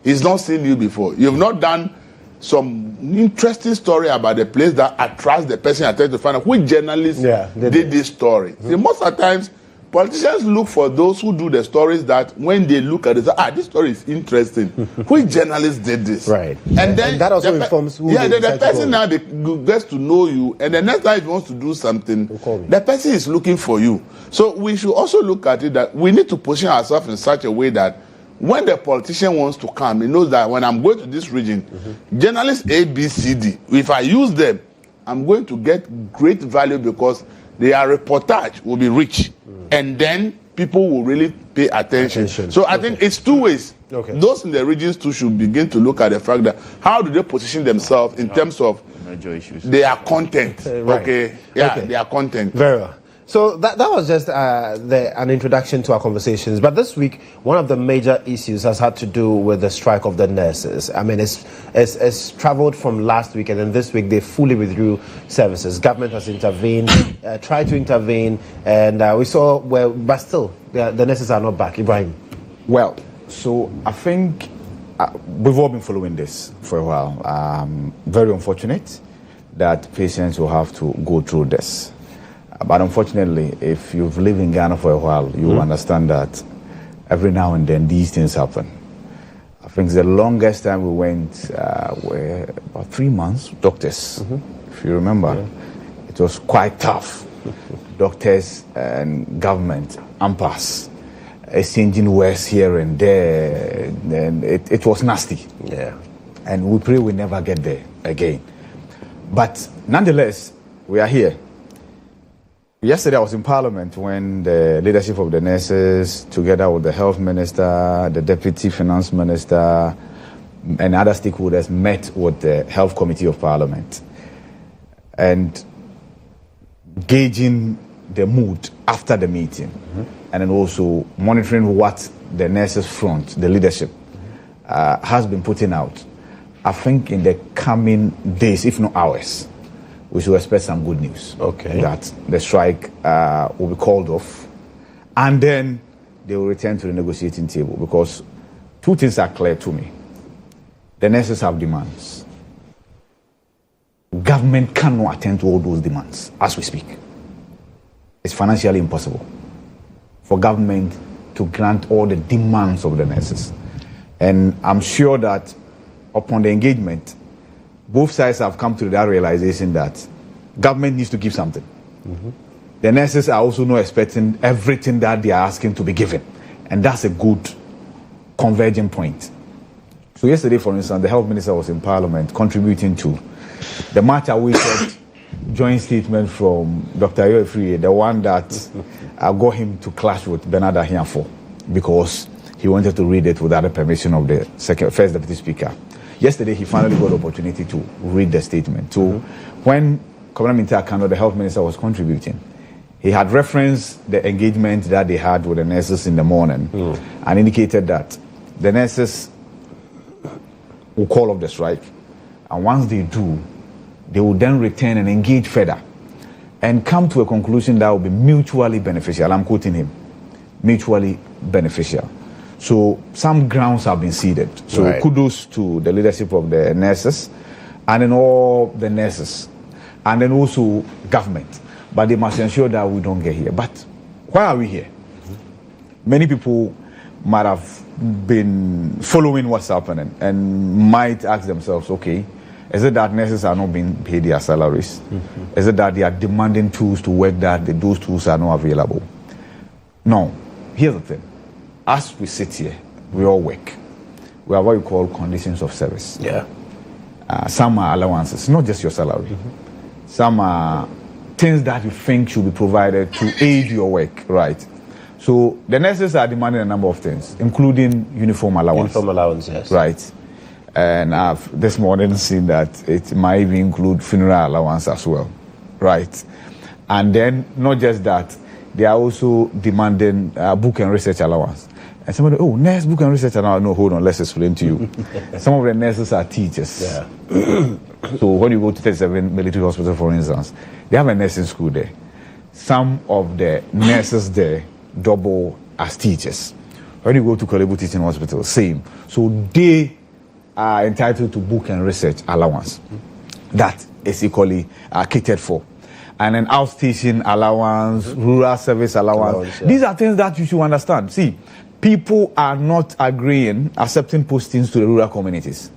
He's not seen you before. You've not done some interesting story about the place that attracts the person you're trying to find out which journalist did this story. See, most of the times, politicians look for those who do the stories that when they look at it, this story is interesting. Which journalist did this? Right. And then that also informs who the person now gets to know you, and the next time if he wants to do something, the person is looking for you. So we should also look at it that we need to position ourselves in such a way that when the politician wants to come, he knows that when I'm going to this region, journalists A, B, C, D, if I use them, I'm going to get great value because their reportage will be rich. And then people will really pay attention. So I think it's two ways. Those in the regions too should begin to look at the fact that how do they position themselves in terms of their content. Their content. Very well. So that was just an introduction to our conversations. But this week, one of the major issues has had to do with the strike of the nurses. I mean, it's traveled from last week, and then this week they fully withdrew services. Government has intervened, tried to intervene, and we saw but still, the nurses are not back. Ibrahim. Well, so I think we've all been following this for a while. Very unfortunate that patients will have to go through this. But unfortunately, if you've lived in Ghana for a while, you will understand that every now and then these things happen. I think the longest time we went were about 3 months, doctors, if you remember. It was quite tough. Doctors and government, AMPAS, exchanging words here and there, and it was nasty. And we pray we never get there again. But nonetheless, we are here. Yesterday I was in Parliament when the leadership of the nurses, together with the health minister, the deputy finance minister, and other stakeholders met with the health committee of Parliament and gauging the mood after the meeting and then also monitoring what the nurses front, the leadership, has been putting out. I think in the coming days, if not hours, we should expect some good news. That the strike will be called off. And then they will return to the negotiating table, because two things are clear to me. The nurses have demands. Government cannot attend to all those demands as we speak. It's financially impossible for government to grant all the demands of the nurses. And I'm sure that upon the engagement, both sides have come to that realization that government needs to give something. The nurses are also not expecting everything that they are asking to be given. And that's a good converging point. So yesterday, for instance, the health minister was in parliament contributing to the much awaited joint statement from Dr. Yoefri, the one that got him to clash with Bernard Ahiafo, because he wanted to read it without the permission of the first deputy speaker. Yesterday, he finally got the opportunity to read the statement. So when Commander Minta, the health minister, was contributing, he had referenced the engagement that they had with the nurses in the morning and indicated that the nurses will call off the strike. And once they do, they will then return and engage further and come to a conclusion that will be mutually beneficial. I'm quoting him, mutually beneficial. So some grounds have been seeded. So kudos to the leadership of the nurses and then all the nurses and then also government. But they must ensure that we don't get here. But why are we here? Many people might have been following what's happening and might ask themselves, okay, is it that nurses are not being paid their salaries? Is it that they are demanding tools to work that those tools are not available? No. Here's the thing. As we sit here, we all work. We have what we call conditions of service. Some are allowances, not just your salary. Some are things that you think should be provided to aid your work, right? So the nurses are demanding a number of things, including uniform allowance. Uniform allowance, yes. Right. And I've this morning seen that it might even include funeral allowance as well, right? And then not just that, they are also demanding book and research allowance. And somebody, oh, nurse, book and research allowance. No, hold on, let's explain to you. Some of the nurses are teachers. So when you go to 37 military hospital, for instance, they have a nursing school there. Some of the nurses there double as teachers. When you go to Kolebu Teaching Hospital, same. So they are entitled to book and research allowance. That is equally catered for. And an outstation allowance, rural service allowance. These are things that you should understand. See, people are not accepting postings to the rural communities.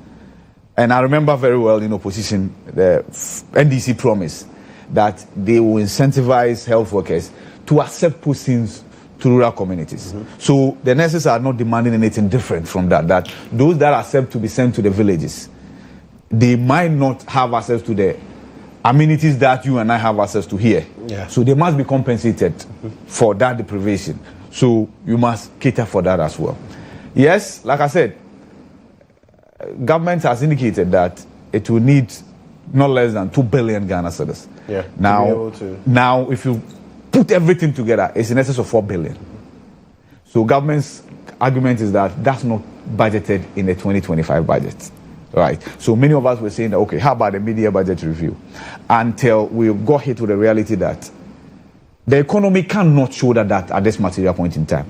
And I remember very well in opposition, the NDC promised that they will incentivize health workers to accept postings to rural communities. So the nurses are not demanding anything different from that. That those that accept to be sent to the villages, they might not have access to the amenities that you and I have access to here. So they must be compensated for that deprivation. So you must cater for that as well. Yes, like I said, government has indicated that it will need not less than 2 billion Ghana cedis. Now, if you put everything together, it's in excess of 4 billion. So government's argument is that that's not budgeted in the 2025 budget. Right. So many of us were saying that, okay, how about the mid-year budget review? Until we got hit with the reality that the economy cannot shoulder that at this material point in time.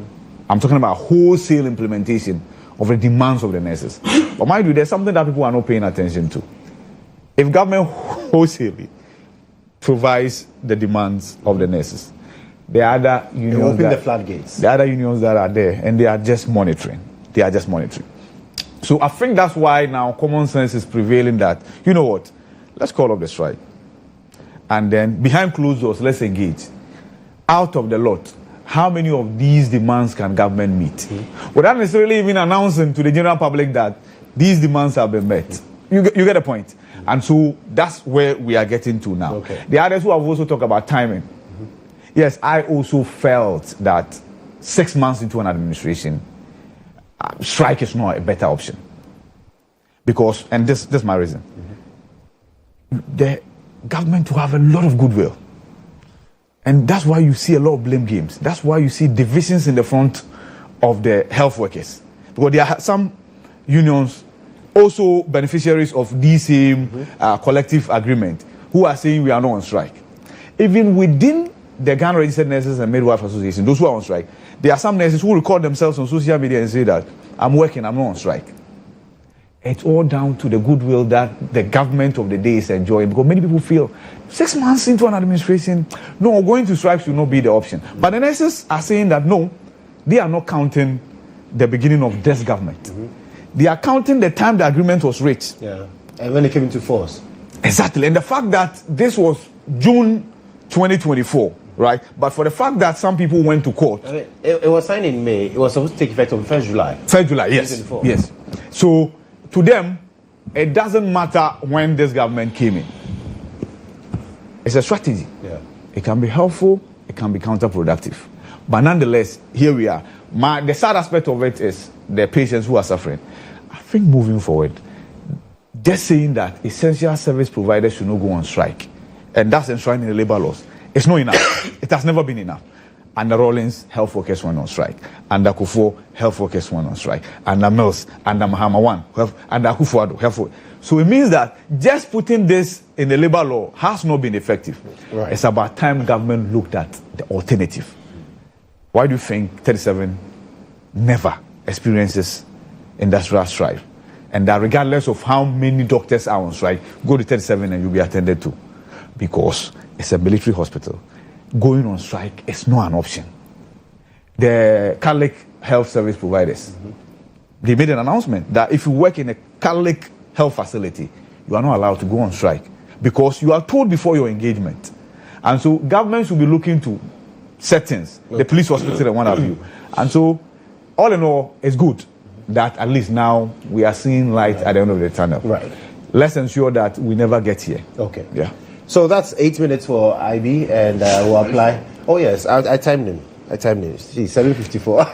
I'm talking about wholesale implementation of the demands of the nurses. But mind you, there's something that people are not paying attention to. If government wholesale provides the demands of the nurses, the other unions, open the floodgates. The other unions that are there, and they are just monitoring. So I think that's why now common sense is prevailing that, you know what, let's call off the strike. And then behind closed doors, let's engage. Out of the lot, how many of these demands can government meet? Without necessarily even announcing to the general public that these demands have been met. You get the point? And so that's where we are getting to now. The others who have also talked about timing. Yes, I also felt that 6 months into an administration, strike is not a better option. Because, and this is my reason, the government will have a lot of goodwill. And that's why you see a lot of blame games. That's why you see divisions in the front of the health workers. Because there are some unions, also beneficiaries of this same collective agreement, who are saying we are not on strike. Even within the Ghana Registered Nurses and Midwives Association, those who are on strike, There are some nurses who record themselves on social media and say that, I'm working, I'm not on strike. It's all down to the goodwill that the government of the day is enjoying, because many people feel 6 months into an administration, no, going to strike should not be the option. But the nurses are saying that no, they are not counting the beginning of this government. They are counting the time the agreement was reached. Yeah. And when it came into force. Exactly. And the fact that this was June 2024, right? But for the fact that some people went to court. I mean, it was signed in May. It was supposed to take effect on 1st July. 1st July, yes. Yes. So to them, it doesn't matter when this government came in. It's a strategy. Yeah. It can be helpful, it can be counterproductive. But nonetheless, here we are. The sad aspect of it is the patients who are suffering. I think moving forward, just saying that essential service providers should not go on strike, and that's enshrined in the labor laws, it's not enough. It has never been enough. Under Rawlings, health workers went on strike. Under Kufuor, health workers went on strike. Under Mills, under Mahama under Kufuor, health workers. So it means that just putting this in the labor law has not been effective. Right. It's about time government looked at the alternative. Why do you think 37 never experiences industrial strife? And that regardless of how many doctors are on strike, go to 37 and you'll be attended to. Because it's a military hospital. Going on strike is not an option. The Catholic health service providers, they made an announcement that if you work in a Catholic health facility, you are not allowed to go on strike because you are told before your engagement. And so governments will be looking to settings, the police hospital and what have you. And so, all in all, it's good that at least now we are seeing light at the end of the tunnel. Right. Let's ensure that we never get here. Okay. Yeah. So that's 8 minutes for IB, and we'll apply. Oh yes, I timed him. See, 7:54.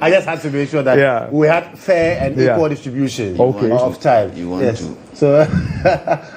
I just had to make sure that we had fair and equal distribution of time. You want to? So,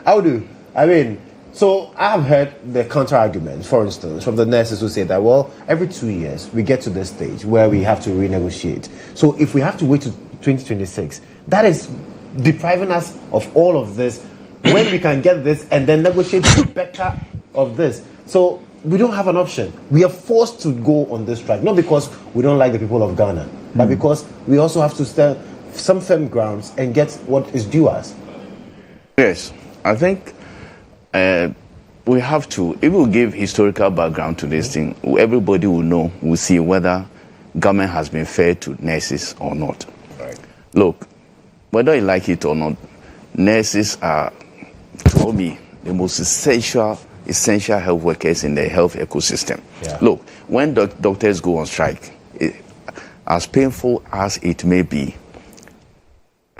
Awudu, I mean, so I have heard the counter argument, for instance, from the nurses who say that, well, every 2 years we get to this stage where we have to renegotiate. So if we have to wait to 2026, that is depriving us of all of this when we can get this and then negotiate better of this. So we don't have an option. We are forced to go on this strike, not because we don't like the people of Ghana, but because we also have to stand some firm grounds and get what is due us. Yes, I think we have to, if we give historical background to this thing, everybody will know, will see whether government has been fair to nurses or not. Right. Look, whether you like it or not, nurses are, for me, the most essential health workers in the health ecosystem. Yeah. Look, when doctors go on strike, as painful as it may be,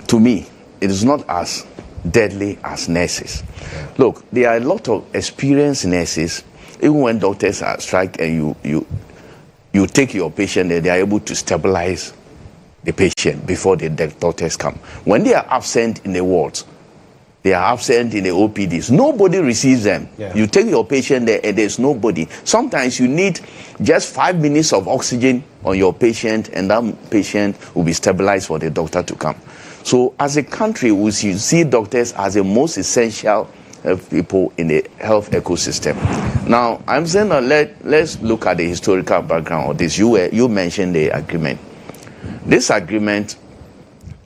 to me, it is not as deadly as nurses. Yeah. Look, there are a lot of experienced nurses, even when doctors are strike and you take your patient there, they are able to stabilize the patient before the doctors come. When they are absent in the wards, they are absent in the OPDs. Nobody receives them. Yeah. You take your patient there and there's nobody. Sometimes you need just 5 minutes of oxygen on your patient and that patient will be stabilized for the doctor to come. So as a country, we should see doctors as the most essential people in the health ecosystem. Now, I'm saying that let's look at the historical background of this. You mentioned the agreement. This agreement,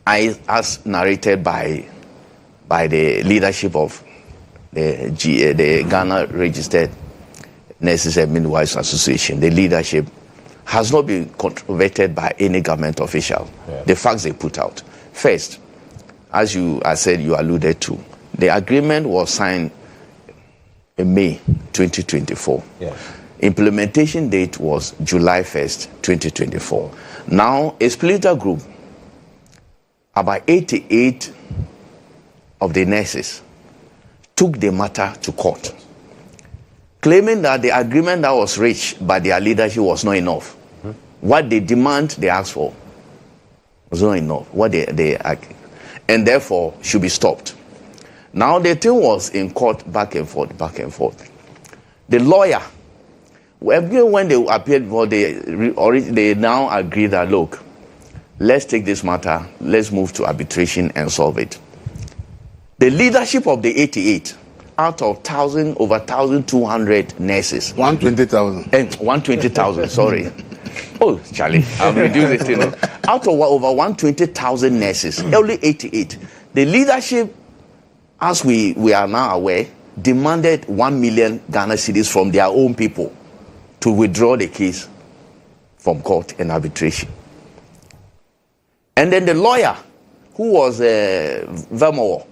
as narrated by the leadership of the Ghana Registered Nurses and Midwives Association, the leadership has not been controverted by any government official. Yeah. The facts they put out. First, as I said, you alluded to, the agreement was signed in May 2024. Yeah. Implementation date was July 1st, 2024. Now, a splinter group, about 88 of the nurses, took the matter to court, claiming that the agreement that was reached by their leadership was not enough. What they asked for was not enough. And therefore should be stopped. Now the thing was in court, back and forth. The lawyer, when they appeared for they now agree that, look, let's take this matter, let's move to arbitration and solve it. The leadership of the 88 out of over 1,200 nurses. 120,000. And 120,000, sorry. Oh, Charlie, I'll reduce it. Out of over 120,000 nurses, only 88. The leadership, as we are now aware, demanded 1 million Ghana cedis from their own people to withdraw the case from court and arbitration. And then the lawyer, who was Vermoor,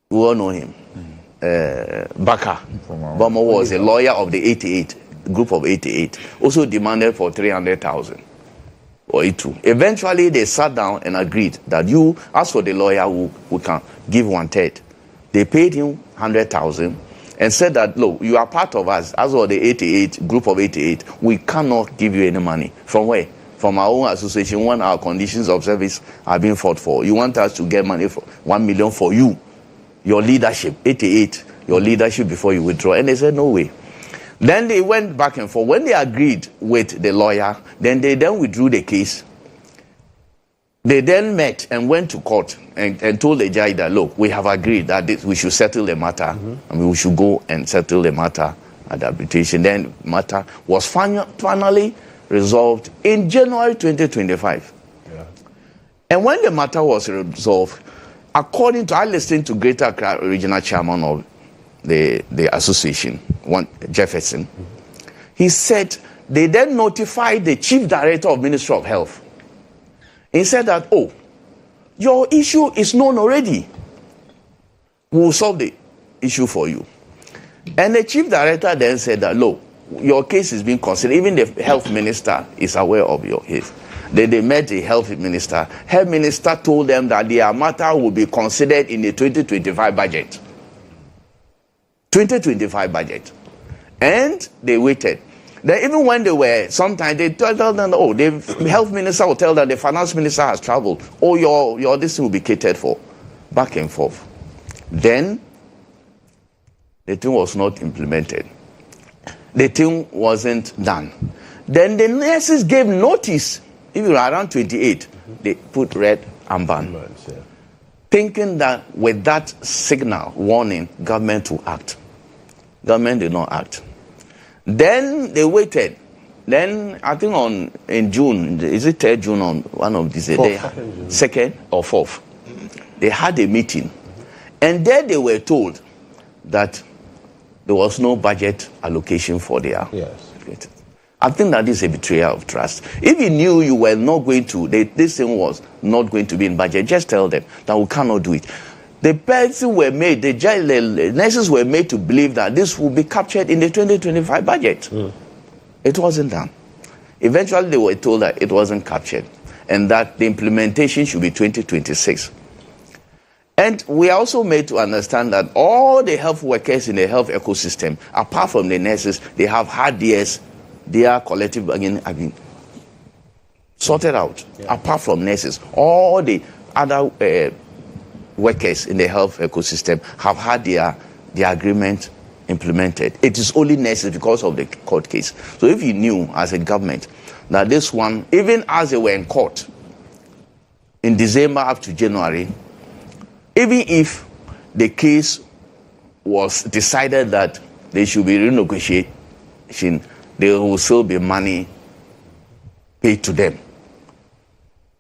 we all know him, Baka. Vermoor was a lawyer of the 88, group of 88, also demanded for 300,000 or it. Eventually, they sat down and agreed that you, as for the lawyer, who can give 1/3. They paid him 100,000 and said that, look, you are part of us, as for the 88, group of 88, we cannot give you any money. From where? From our own association, when our conditions of service are being fought for. You want us to get money for 1 million for you, your leadership, 88, your leadership before you withdraw. And they said, no way. Then they went back and forth. When they agreed with the lawyer, then they withdrew the case. They then met and went to court and told the judge that, look, we have agreed that we should settle the matter. And we should go and settle the matter at the arbitration. Then the matter was finally resolved in January 2025. Yeah. And when the matter was resolved, according to, I listened to Greater Accra Regional Chairman of the association, Jefferson, he said they then notified the Chief Director of Ministry of Health. He said that, oh, your issue is known already. We will solve the issue for you. And the Chief Director then said that, look, your case is being considered. Even the Health Minister is aware of your case. They met the Health Minister. Health Minister told them that their matter will be considered in the 2025 budget. 2025 budget. And they waited. Then even when they were, sometimes they tell them, oh, the Health Minister will tell them the Finance Minister has traveled. Oh, your this will be catered for. Back and forth. Then, the thing was not implemented. The thing wasn't done. Then the nurses gave notice, even around 28, they put red armband, thinking that with that signal, warning, government will act. Government did not act. Then they waited. Then I think in June, is it 3rd June on one of these days? 2nd or 4th. They had a meeting. And there they were told that there was no budget allocation for their. Yes. I think that is a betrayal of trust. If you knew you were not going to, this thing was not going to be in budget, just tell them that we cannot do it. The person were made, the nurses were made to believe that this will be captured in the 2025 budget. It wasn't done. Eventually, they were told that it wasn't captured and that the implementation should be 2026. And we are also made to understand that all the health workers in the health ecosystem, apart from the nurses, they have had their collective bargaining sorted out. Yeah. Apart from nurses, all the other workers in the health ecosystem have had their agreement implemented. It is only nurses because of the court case. So if you knew as a government that this one, even as they were in court in December up to January, even if the case was decided that there should be renegotiation, there will still be money paid to them.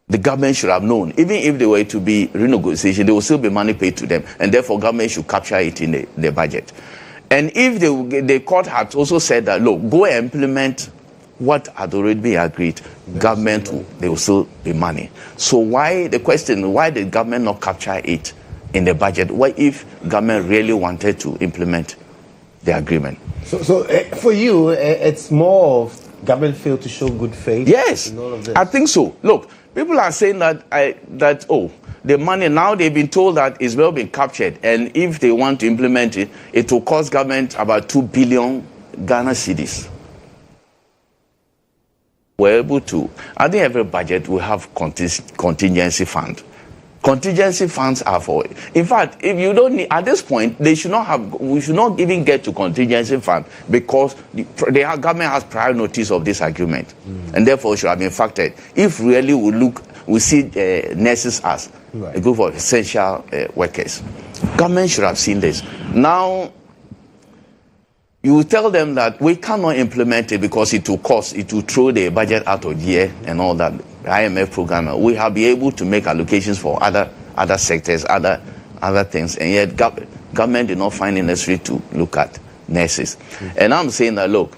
The government should have known, even if there were to be renegotiation, there will still be money paid to them, and therefore government should capture it in the budget. And if the court had also said that, look, go and implement what had already been agreed, government, there will still be money. So why did government not capture it in the budget? What if government really wanted to implement the agreement? So for you, it's more of government failed to show good faith? Yes, in all of this? I think so. Look, people are saying that the money, now they've been told that it's well been captured, and if they want to implement it, it will cost government about 2 billion Ghana cedis. We're able to, I think every budget will have contingency fund. Contingency funds are for it. In fact, if you don't need, at this point, we should not even get to contingency fund because the government has prior notice of this agreement, and therefore should have been factored. If really we we see nurses as a group of essential workers. Government should have seen this. Now, you will tell them that we cannot implement it because it will cost, it will throw the budget out of gear and all that. The IMF program, we have been able to make allocations for other sectors, other things, and yet government did not find it necessary to look at nurses. And I'm saying that, look,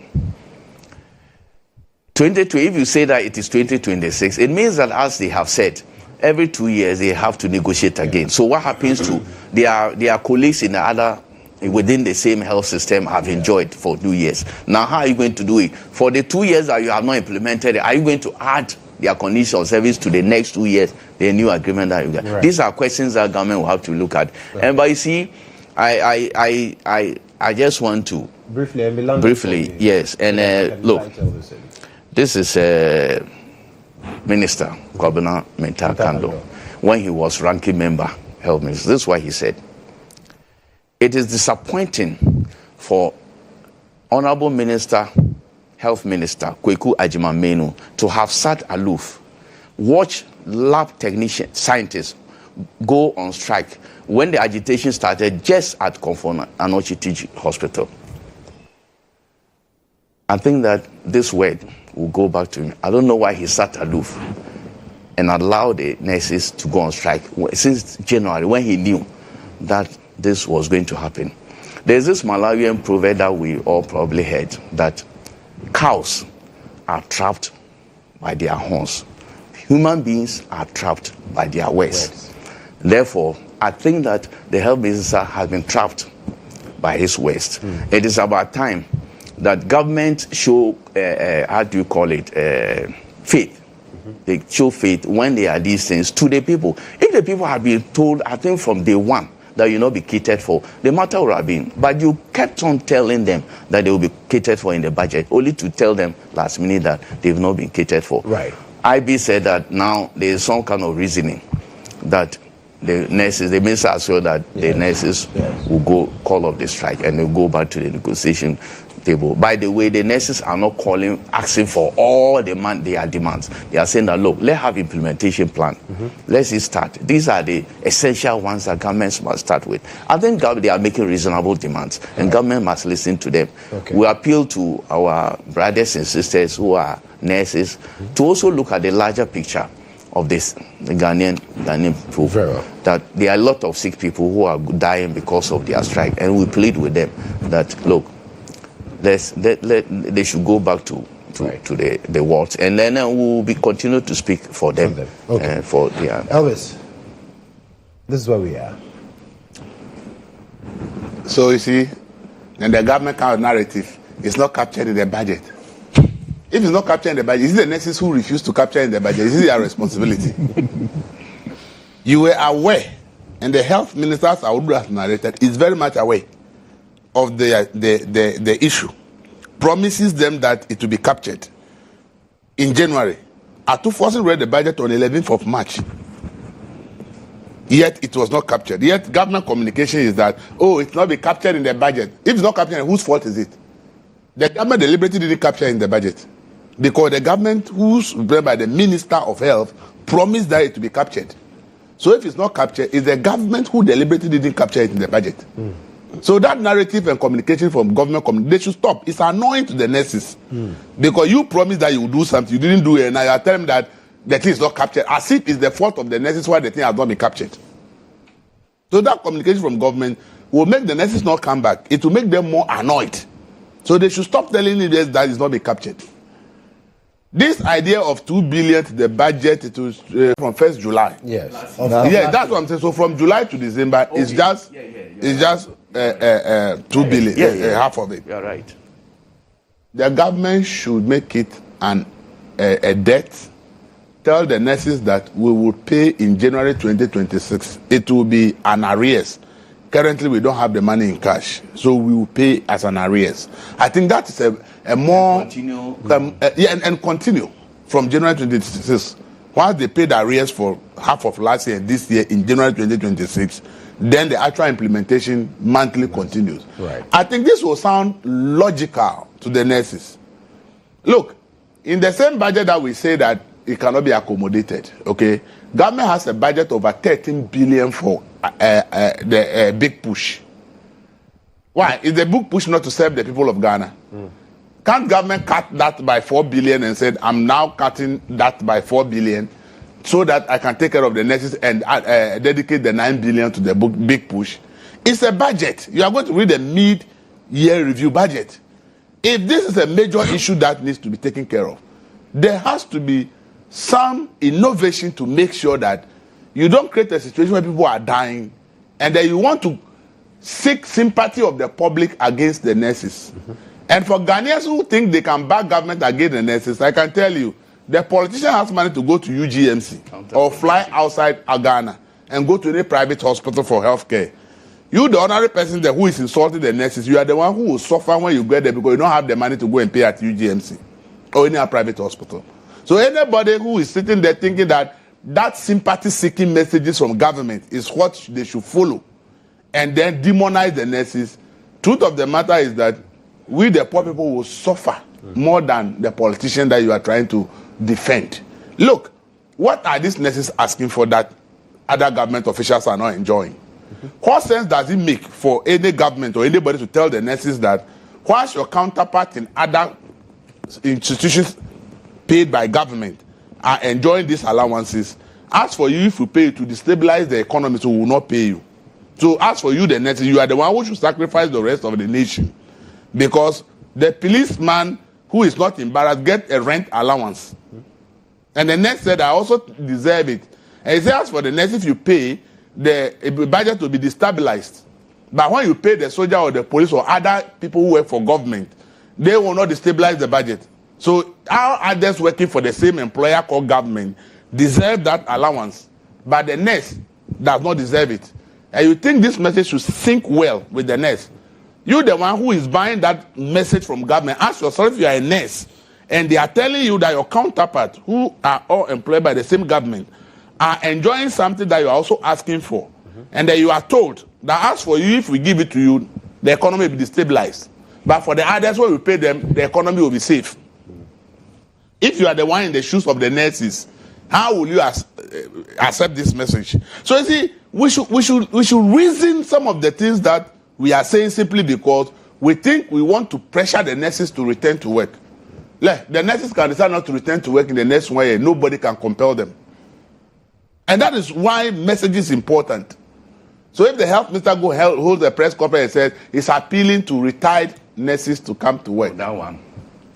2020, if you say that it is 2026, it means that, as they have said, every 2 years they have to negotiate again. So what happens to their colleagues in the other, within the same health system, have enjoyed for 2 years? Now, how are you going to do it? For the 2 years that you have not implemented, are you going to add their condition of service to the next 2 years, the new agreement that you get? Right. These are questions that government will have to look at. Right. And but you see, I just want to briefly, yes. And look, this is Minister Kwabena Mensah Kando, when he was ranking member, health minister. This is what he said. It is disappointing for Honorable Minister, Health Minister Kweku Agyeman-Manu to have sat aloof, watch lab technicians, scientists go on strike when the agitation started just at Komfo Anokye Teaching Hospital. I think that this word will go back to him. I don't know why he sat aloof and allowed the nurses to go on strike since January, when he knew that this was going to happen. There's this Malawian proverb that we all probably heard, that cows are trapped by their horns. Human beings are trapped by their words. Therefore, I think that the health minister has been trapped by his words. It is about time that government show, how do you call it, faith. They show faith when they are these things to the people. If the people had been told, I think from day one, that you not be catered for, the matter would have been. But you kept on telling them that they will be catered for in the budget, only to tell them last minute that they've not been catered for. Right. IB said that now there is some kind of reasoning that the nurses, the minister as well, that the nurses will go call off the strike and they'll go back to the negotiation table. By the way, the nurses are not asking for all their demands. They are saying that, look, let's have implementation plan. Let's start. These are the essential ones that governments must start with. I think they are making reasonable demands, and government must listen to them. We appeal to our brothers and sisters who are nurses to also look at the larger picture of this, the Ghanaian people, that there are a lot of sick people who are dying because of their strike, and we plead with them that, look, they should go back to the wards, and then we'll be continue to speak for them. Elvis, this is where we are. So you see, and the government kind of narrative is not captured in the budget. If it's not captured in the budget, is it the nurses who refuse to capture in the budget? Is it their responsibility? You were aware, and the health ministers Awudu has narrated is very much aware of the issue, promises them that it will be captured in January. Atufosin read the budget on 11th of March. Yet it was not captured. Yet government communication is that, oh, it's not be captured in the budget. If it's not captured, whose fault is it? The government deliberately didn't capture in the budget, because the government, who's led by the Minister of Health, promised that it to be captured. So if it's not captured, it's the government who deliberately didn't capture it in the budget. So that narrative and communication from government, they should stop. It's annoying to the nurses, because you promised that you will do something, you didn't do it, and now you are telling them that the thing is not captured, as if it's the fault of the nurses why the thing has not been captured. So that communication from government will make the nurses not come back. It will make them more annoyed. So they should stop telling us that it's not been captured. This idea of 2 billion, the budget, it was from 1st July. Yes. That's what I'm saying. So from July to December, it's just 2 billion, half of it. You're right. The government should make it a debt. Tell the nurses that we will pay in January 2026. It will be an arrears. Currently, we don't have the money in cash, so we will pay as an arrears. I think that is a more... Continue. And continue from January 2026. Once they pay the arrears for half of last year and this year in January 2026, then the actual implementation monthly continues. Right. I think this will sound logical to the nurses. Look, in the same budget that we say that it cannot be accommodated. Okay, government has a budget over 13 billion for the big push. Why is the big push not to serve the people of Ghana? Can't government cut that by 4 billion and said, I'm now cutting that by 4 billion so that I can take care of the nurses and dedicate the 9 billion to the big push? It's a budget. You are going to read the mid-year review budget. If this is a major issue that needs to be taken care of, there has to be some innovation to make sure that you don't create a situation where people are dying and then you want to seek sympathy of the public against the nurses. And for Ghanaians who think they can back government against the nurses, I can tell you, the politician has money to go to UGMC or fly outside Ghana and go to any private hospital for health care. You, the ordinary person there who is insulting the nurses, you are the one who will suffer when you get there because you don't have the money to go and pay at UGMC or any private hospital. So anybody who is sitting there thinking that sympathy-seeking messages from government is what they should follow and then demonize the nurses, truth of the matter is that we, the poor people, will suffer more than the politician that you are trying to defend. Look, what are these nurses asking for that other government officials are not enjoying? What sense does it make for any government or anybody to tell the nurses that whilst your counterpart in other institutions paid by government are enjoying these allowances, as for you, if you pay to destabilize the economy, so we will not pay you. So as for you, the nurses, you are the one who should sacrifice the rest of the nation. Because the policeman who is not embarrassed gets a rent allowance. And the nurse said, I also deserve it. And he said, as for the nurse, if you pay, the budget will be destabilized. But when you pay the soldier or the police or other people who work for government, they will not destabilize the budget. So our others working for the same employer called government deserve that allowance, but the nurse does not deserve it. And you think this message should sync well with the nurse? You, the one who is buying that message from government, ask yourself if you are a nurse and they are telling you that your counterparts, who are all employed by the same government, are enjoying something that you are also asking for, and that you are told that as for you, if we give it to you, the economy will be destabilized. But for the others, when we pay them, the economy will be safe. If you are the one in the shoes of the nurses, how will you accept this message? So you see, we should reason some of the things that we are saying simply because we think we want to pressure the nurses to return to work. The nurses can decide not to return to work in the next 1 year. Nobody can compel them. And that is why message is important. So if the health minister holds a press conference and says he's appealing to retired nurses to come to work. That one.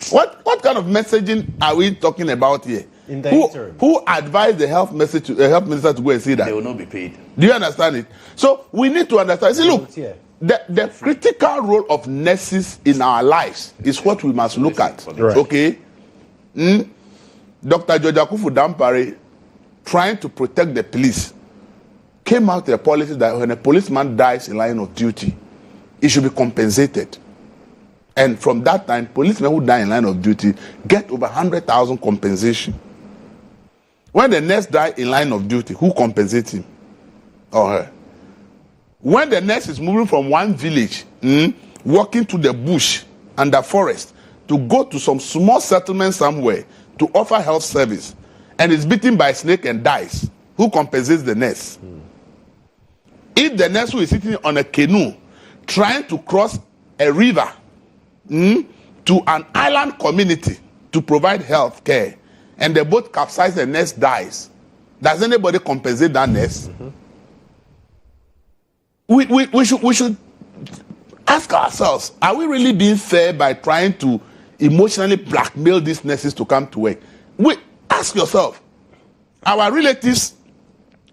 What kind of messaging are we talking about here? In the interim. Who advised the health minister to go and see that? They will not be paid. Do you understand it? So we need to understand. See, look, the critical role of nurses in our lives is what we must look at. Right. Okay? Dr. George Akufu Dampare, trying to protect the police, came out with a policy that when a policeman dies in line of duty, he should be compensated. And from that time, policemen who die in line of duty get over 100,000 compensation. When the nurse dies in line of duty, who compensates him or her? When the nurse is moving from one village, walking to the bush and the forest to go to some small settlement somewhere to offer health service, and is bitten by a snake and dies, who compensates the nurse? If the nurse who is sitting on a canoe trying to cross a river to an island community to provide health care, and the boat capsizes and the nurse dies, does anybody compensate that nurse? We should ask ourselves, are we really being fair by trying to emotionally blackmail these nurses to come to work? Ask yourself, our relatives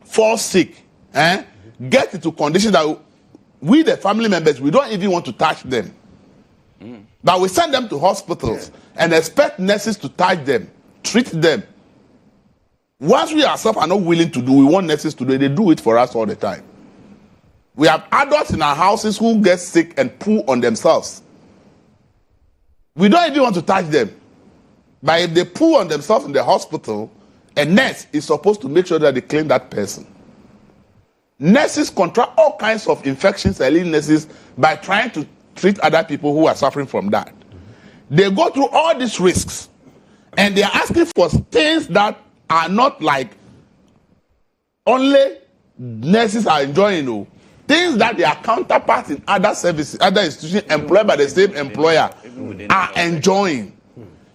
fall sick, get into conditions that we, the family members, we don't even want to touch them. But we send them to hospitals and expect nurses to touch them, treat them. Once we ourselves are not willing to do, we want nurses to do it, they do it for us all the time. We have adults in our houses who get sick and poo on themselves. We don't even want to touch them. But if they poo on themselves in the hospital, a nurse is supposed to make sure that they clean that person. Nurses contract all kinds of infections and illnesses by trying to treat other people who are suffering from that. They go through all these risks. And they are asking for things that are not like only nurses are enjoying, no. Things that their counterparts in other services, other institutions employed by the same employer are enjoying.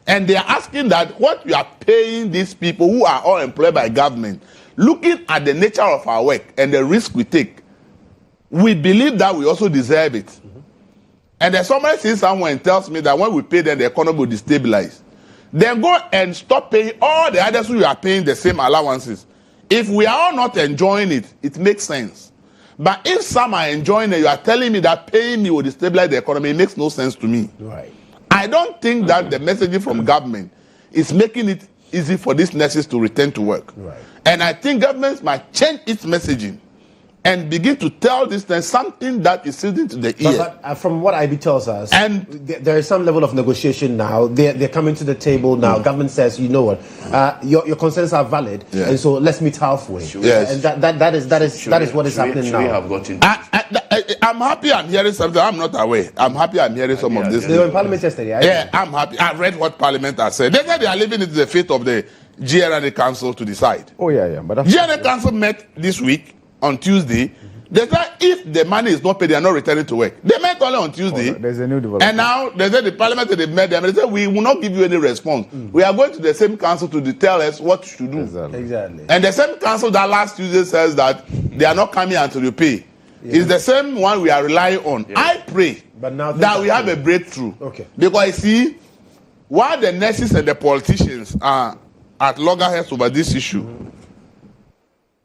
And they are asking that what you are paying these people who are all employed by government, looking at the nature of our work and the risk we take, we believe that we also deserve it. And then somebody sees someone and tells me that when we pay them, the economy will destabilize. Then go and stop paying all the others who are paying the same allowances. If we are all not enjoying it, it makes sense. But if some are enjoying it, you are telling me that paying me will destabilize the economy. It makes no sense to me. Right. I don't think that the messaging from government is making it easy for these nurses to return to work. Right. And I think governments might change its messaging and begin to tell this thing something that is sitting to the ear. But from what IB tells us, and there is some level of negotiation now. They're coming to the table now. Government says, you know what, your concerns are valid, and so let's meet halfway. Yes. And that is what is happening now. I'm happy I'm hearing something. I'm not aware. I'm happy I'm hearing some of this. They were in Parliament yesterday. Yeah, I'm happy. I read what Parliament has said. They said they are leaving it to the fate of the GHOne Council to decide. Oh, yeah. But GHOne Council met this week on Tuesday. They said if the money is not paid, they are not returning to work. They met only on Tuesday. There's a new development. And now they said the Parliament, they met them. They said we will not give you any response. We are going to the same council to tell us what to do. Exactly. And the same council that last Tuesday says that they are not coming until you pay. It's the same one we are relying on. I pray that we have a breakthrough. Okay. Because you see, while the nurses and the politicians are at loggerheads over this issue,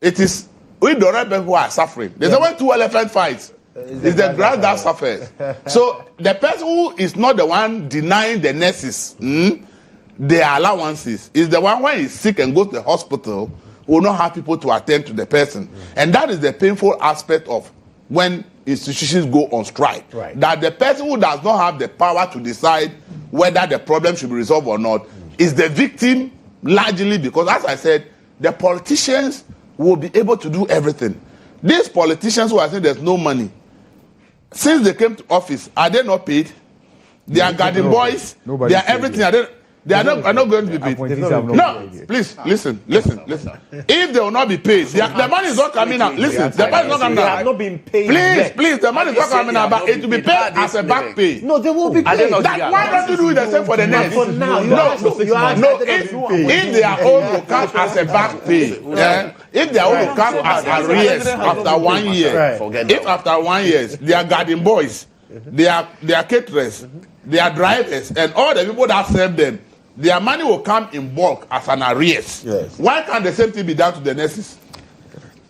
it is we the right people who are suffering. There's only two elephant fights. It's the grass that suffers. So the person who is not the one denying the nurses their allowances is the one when he's sick and goes to the hospital who will not have people to attend to the person. And that is the painful aspect of when institutions go on strike. Right. That the person who does not have the power to decide whether the problem should be resolved or not is the victim largely because, as I said, the politicians will be able to do everything. These politicians who are saying there's no money, since they came to office, are they not paid? They are guardian boys. They are everything. They are not going to be paid. No, please, listen. If they will not be paid, the money is not coming out. Listen, the money is not coming out. They have not been paid. Please, the money is not coming out, but it will be paid as a back pay. No, they will be paid. Why don't you do the same for the next? For now, if they are all to come as a back pay, if they are all to come as arrears after 1 year, if after 1 year they are guardian boys, they are caterers, they are drivers, and all the people that serve them, their money will come in bulk as an arrears. Yes. Why can't the same thing be done to the nurses?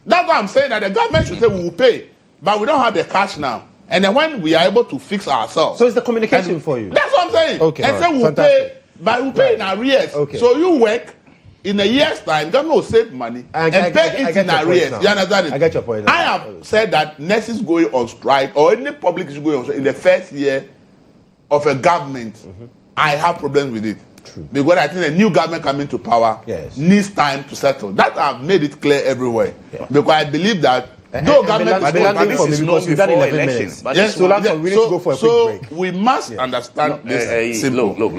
That's why I'm saying that the government should say we will pay, but we don't have the cash now. And then when we are able to fix ourselves. So it's the communication for you. That's what I'm saying. Okay. And say we'll pay, but we'll pay in arrears. Okay. So you work in a year's time, government will save money and pay it in arrears. You understand it? I get your point. I have said that nurses going on strike or any public is going on strike in the first year of a government, I have problems with it. True. Because I think the new government coming to power needs time to settle. That I've made it clear everywhere. Yeah. Because I believe that no government is because we've done 11 minutes. Yes, so we need to go for a quick break. We must understand this simple. Look.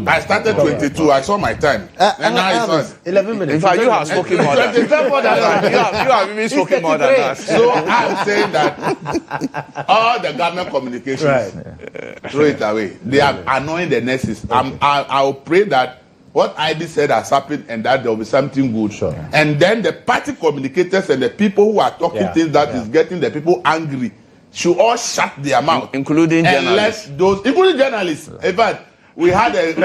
I started 22. I saw my time. And now it's 11 minutes. In fact, you have spoken more than you have even spoken more than us. So I'm saying that all the government communications, throw it away. They are annoying the nurses. I will pray that what IB said has happened and that there will be something good. Sure. And then the party communicators and the people who are talking things that is getting the people angry should all shut their mouth. Including journalists. Including journalists. In fact, we had it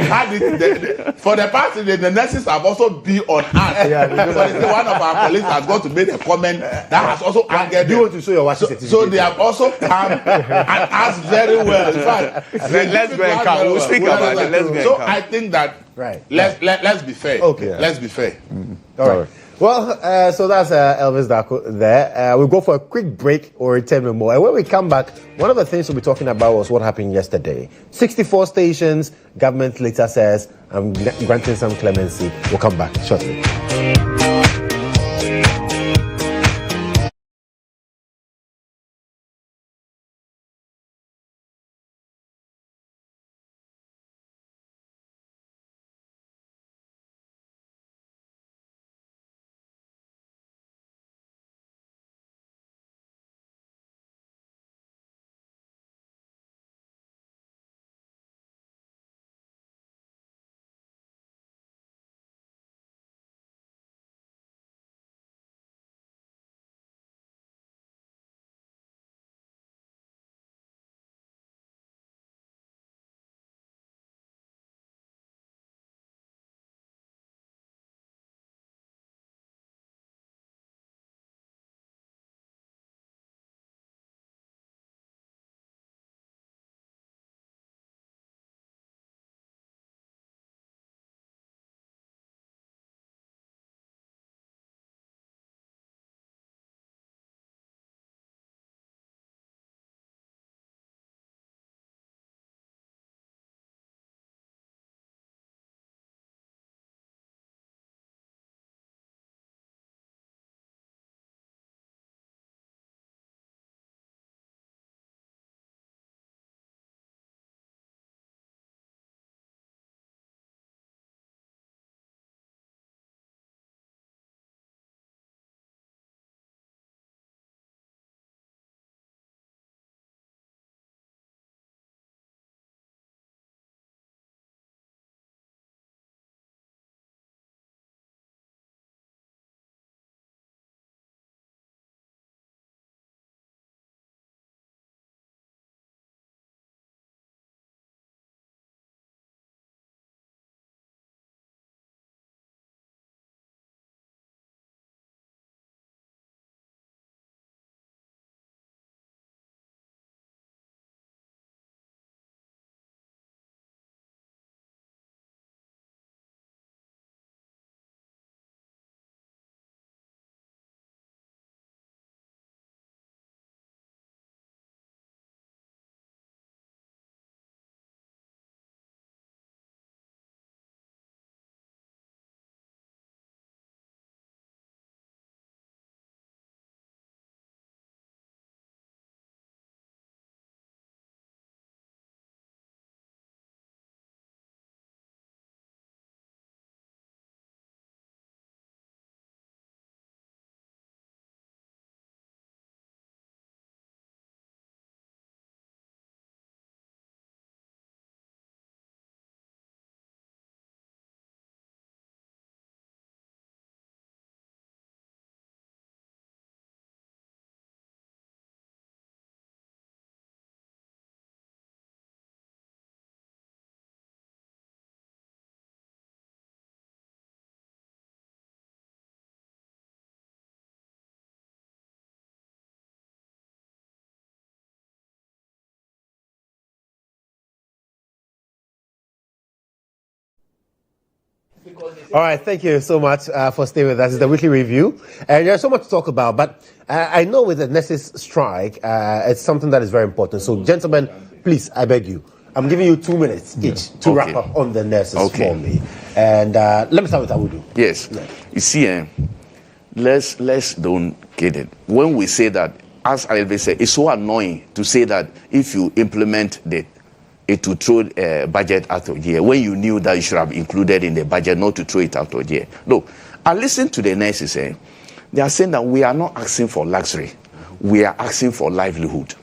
for the past the nurses have also been on us. So one of our colleagues has got to make a comment that has also angered them. You want to show your watch so they have also come and asked very well. In fact, let's go and come. We'll speak about it. Let's go. So I think that let's be fair. Okay. Let's be fair. All right. Well, so that's Elvis Darko there. We'll go for a quick break or return with more. And when we come back, one of the things we'll be talking about was what happened yesterday. 64 stations, government later says, I'm granting some clemency. We'll come back shortly. All right, thank you so much for staying with us. It's the weekly review, and there's so much to talk about. But I know with the nurses' strike, it's something that is very important. So, gentlemen, please, I beg you, I'm giving you 2 minutes each to wrap up on the nurses for me. And let me start with Awudu. Yes. You see, let's don't get it. When we say that, as Elvis said, it's so annoying to say that if you implement it to throw a budget out of here when you knew that you should have included in the budget, not to throw it out of here. Look, I listen to the nurses saying, they are saying that we are not asking for luxury, we are asking for livelihood.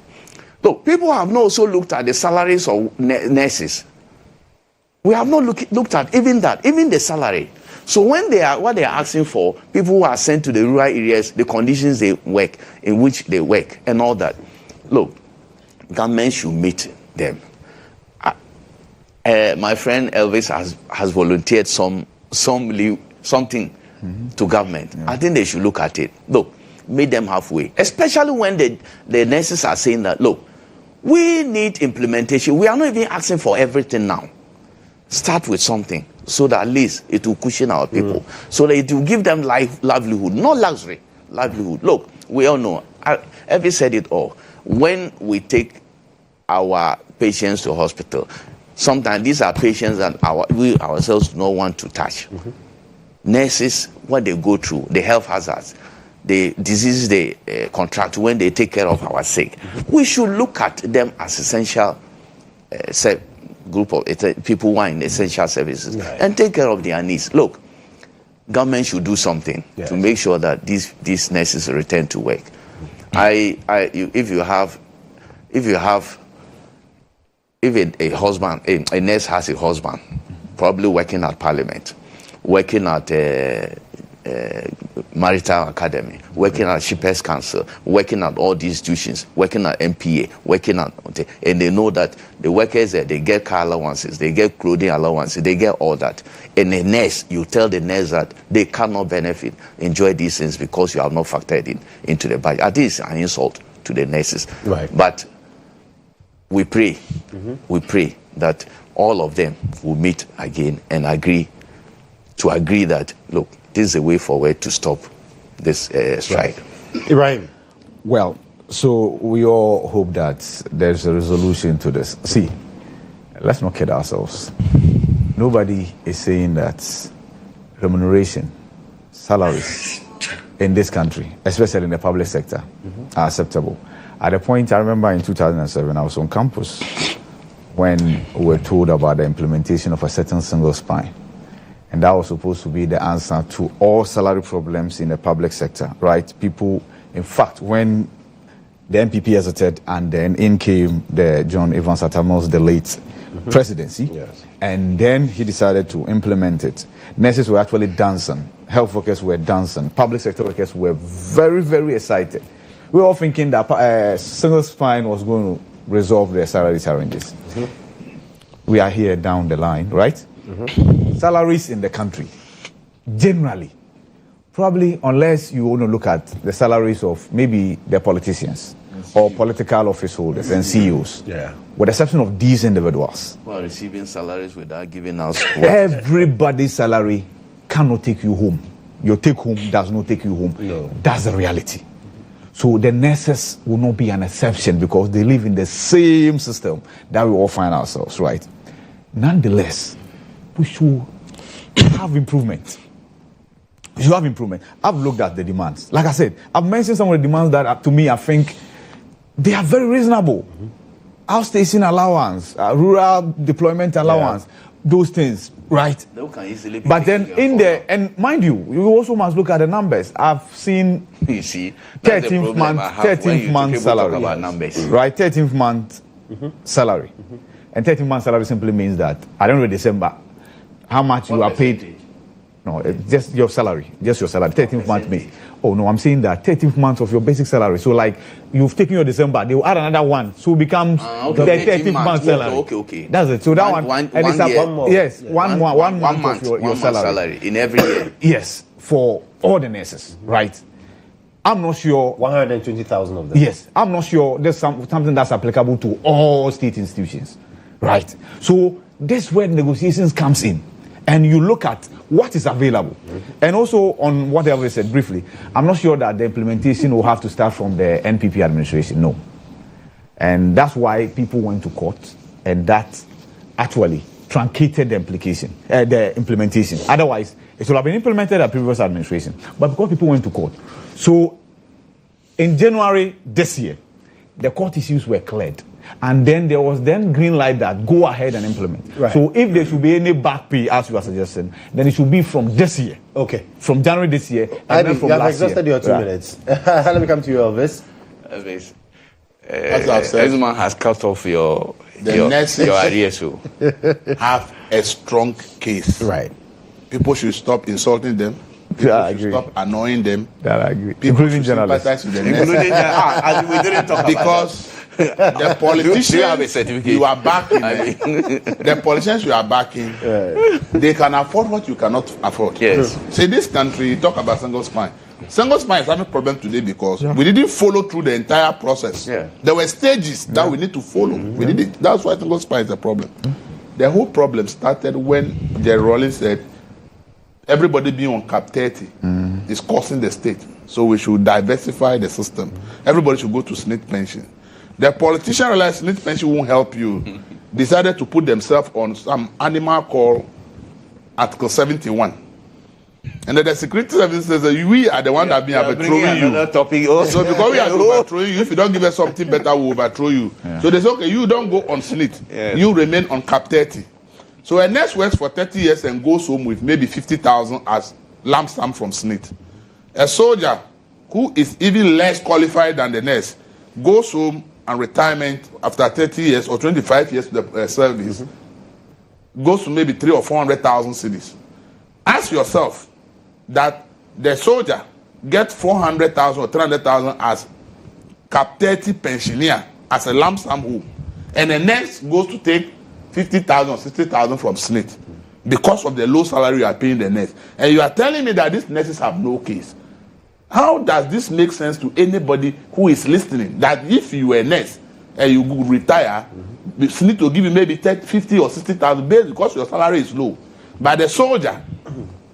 Look, people have not also looked at the salaries of nurses. We have not looked at even the salary. So when what they are asking for, people who are sent to the rural areas, the conditions they work, in which they work, and all that. Look, government should meet them. My friend Elvis has volunteered something to government. Yeah. I think they should look at it. Look, meet them halfway. Especially when the nurses are saying that, look, we need implementation. We are not even asking for everything now. Start with something so that at least it will cushion our people. So that it will give them livelihood, not luxury, livelihood. Look, we all know, Elvis said it all. When we take our patients to hospital, sometimes these are patients that we ourselves do not want to touch. Nurses, what they go through, the health hazards, the diseases they contract when they take care of our sick, we should look at them as essential group of people who are in essential services and take care of their needs. Look, government should do something to make sure that these nurses return to work. If a husband, a nurse has a husband, probably working at Parliament, working at Maritime Academy, working at Shippers Council, working at all these institutions, working at MPA, and they know that the workers there, they get car allowances, they get clothing allowances, they get all that. And a nurse, you tell the nurse that they cannot enjoy these things because you have not factored into the budget. I think it's an insult to the nurses. Right. But we pray that all of them will meet again and agree that, look, this is a way forward to stop this strike. Ibrahim. Well, so we all hope that there's a resolution to this. See, let's not kid ourselves. Nobody is saying that remuneration, salaries in this country, especially in the public sector, are acceptable. At a point, I remember in 2007, I was on campus when we were told about the implementation of a certain single spine. And that was supposed to be the answer to all salary problems in the public sector, right? People, in fact, when the NPP hesitated and then in came the John Evans Atamo's the late presidency, and then he decided to implement it. Nurses were actually dancing. Health workers were dancing. Public sector workers were very, very excited. We were all thinking that single spine was going to resolve their salary challenges. We are here down the line, right? Salaries in the country, generally, probably unless you want to look at the salaries of maybe the politicians or political office holders and CEOs, with the exception of these individuals. Who are receiving salaries without giving us everybody's salary cannot take you home. Your take home does not take you home. No. That's the reality. So the nurses will not be an exception because they live in the same system that we all find ourselves, right? Nonetheless, we should have improvement. We should have improvement. I've looked at the demands. Like I said, I've mentioned some of the demands that, to me, I think they are very reasonable. Outstation allowance, rural deployment allowance, those things, right? But then and mind you also must look at the numbers. I've seen 13th month salary, right? 13th month salary. And 13th month salary simply means that at the end of December, how much you are paid. No, just your salary. Just your salary. 13th month means. Oh, no, I'm saying that 13th month of your basic salary. So, like, you've taken your December, they will add another one. So, it becomes the 13th month salary. Okay. That's it. So, that one and it's one more. Yes, one month of your salary. In every year. Yes, for all the nurses, right? I'm not sure. 120,000 of them. Yes, I'm not sure there's something that's applicable to all state institutions, right? So, this is where negotiations comes in. and you look at what is available. And also on what Elvis said briefly, I'm not sure that the implementation will have to start from the NPP administration, no. And that's why people went to court, and that actually truncated the implementation. Otherwise, it would have been implemented at previous administration. But because people went to court, so in January this year, the court issues were cleared. And then there was then green light that go ahead and implement. Right. So if there should be any back pay, as you are suggesting, then it should be from this year. Okay. From January this year. And then from you have last exhausted year. your 2 minutes. Let me come to you, Elvis. Elvis. As I've said, this man has cut off your nurses ideas. have a strong case. Right. People should stop insulting them. People should stop annoying them. That I agree. People Including should journalists. sympathize with the nurses. As we didn't talk because the politicians do you have a certificate? You are backing. The politicians you are backing, they can afford what you cannot afford. Yes. See, this country, you talk about single spine. Single spine is having a problem today because we didn't follow through the entire process. Yeah. There were stages that we need to follow. We did it. That's why single spine is a problem. The whole problem started when Jerry Rawlings said everybody being on cap 30 is costing the state. So we should diversify the system. Everybody should go to SNIT pension. The politician realized SNIT pension won't help you. Decided to put themselves on some animal called Article 71. And then the security service says that we are the one that have been overthrowing you. Topic So because we are overthrowing you, if you don't give us something better, we'll overthrow you. So they say, okay, you don't go on SNIT. You remain on cap 30. So a nurse works for 30 years and goes home with maybe 50,000 as lump sum from SNIT. A soldier who is even less qualified than the nurse goes home and retirement after 30 years or 25 years to the service goes to maybe 300,000 or 400,000 cedis. Ask yourself that the soldier gets 400,000 or 300,000 as cap 30 pensioner as a lump sum home, and the nurse goes to take 50,000 or 60,000 from SNIT because of the low salary you are paying the nurse, and you are telling me that these nurses have no case. How does this make sense to anybody who is listening? That if you were a nurse and you retire, SNIT will give you maybe 50 or 60,000 because your salary is low. But the soldier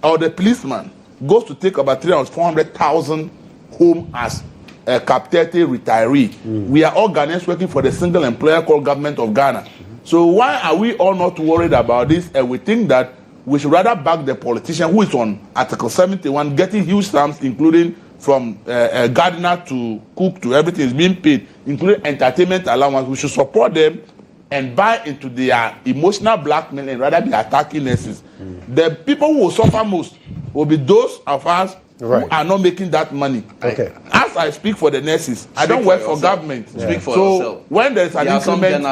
or the policeman goes to take about 300,000 or 400,000 home as a cap 30 retiree. We are all Ghanaians working for the single employer called Government of Ghana. So why are we all not worried about this? And we think that we should rather back the politician who is on Article 71, getting huge sums, including from gardener to cook to everything is being paid, including entertainment allowance. We should support them and buy into their emotional blackmail and rather be attacking nurses. The people who will suffer most will be those of us who are not making that money. Okay. As I speak for the nurses, I don't work for government. Speak for so yourself. When there's an increment,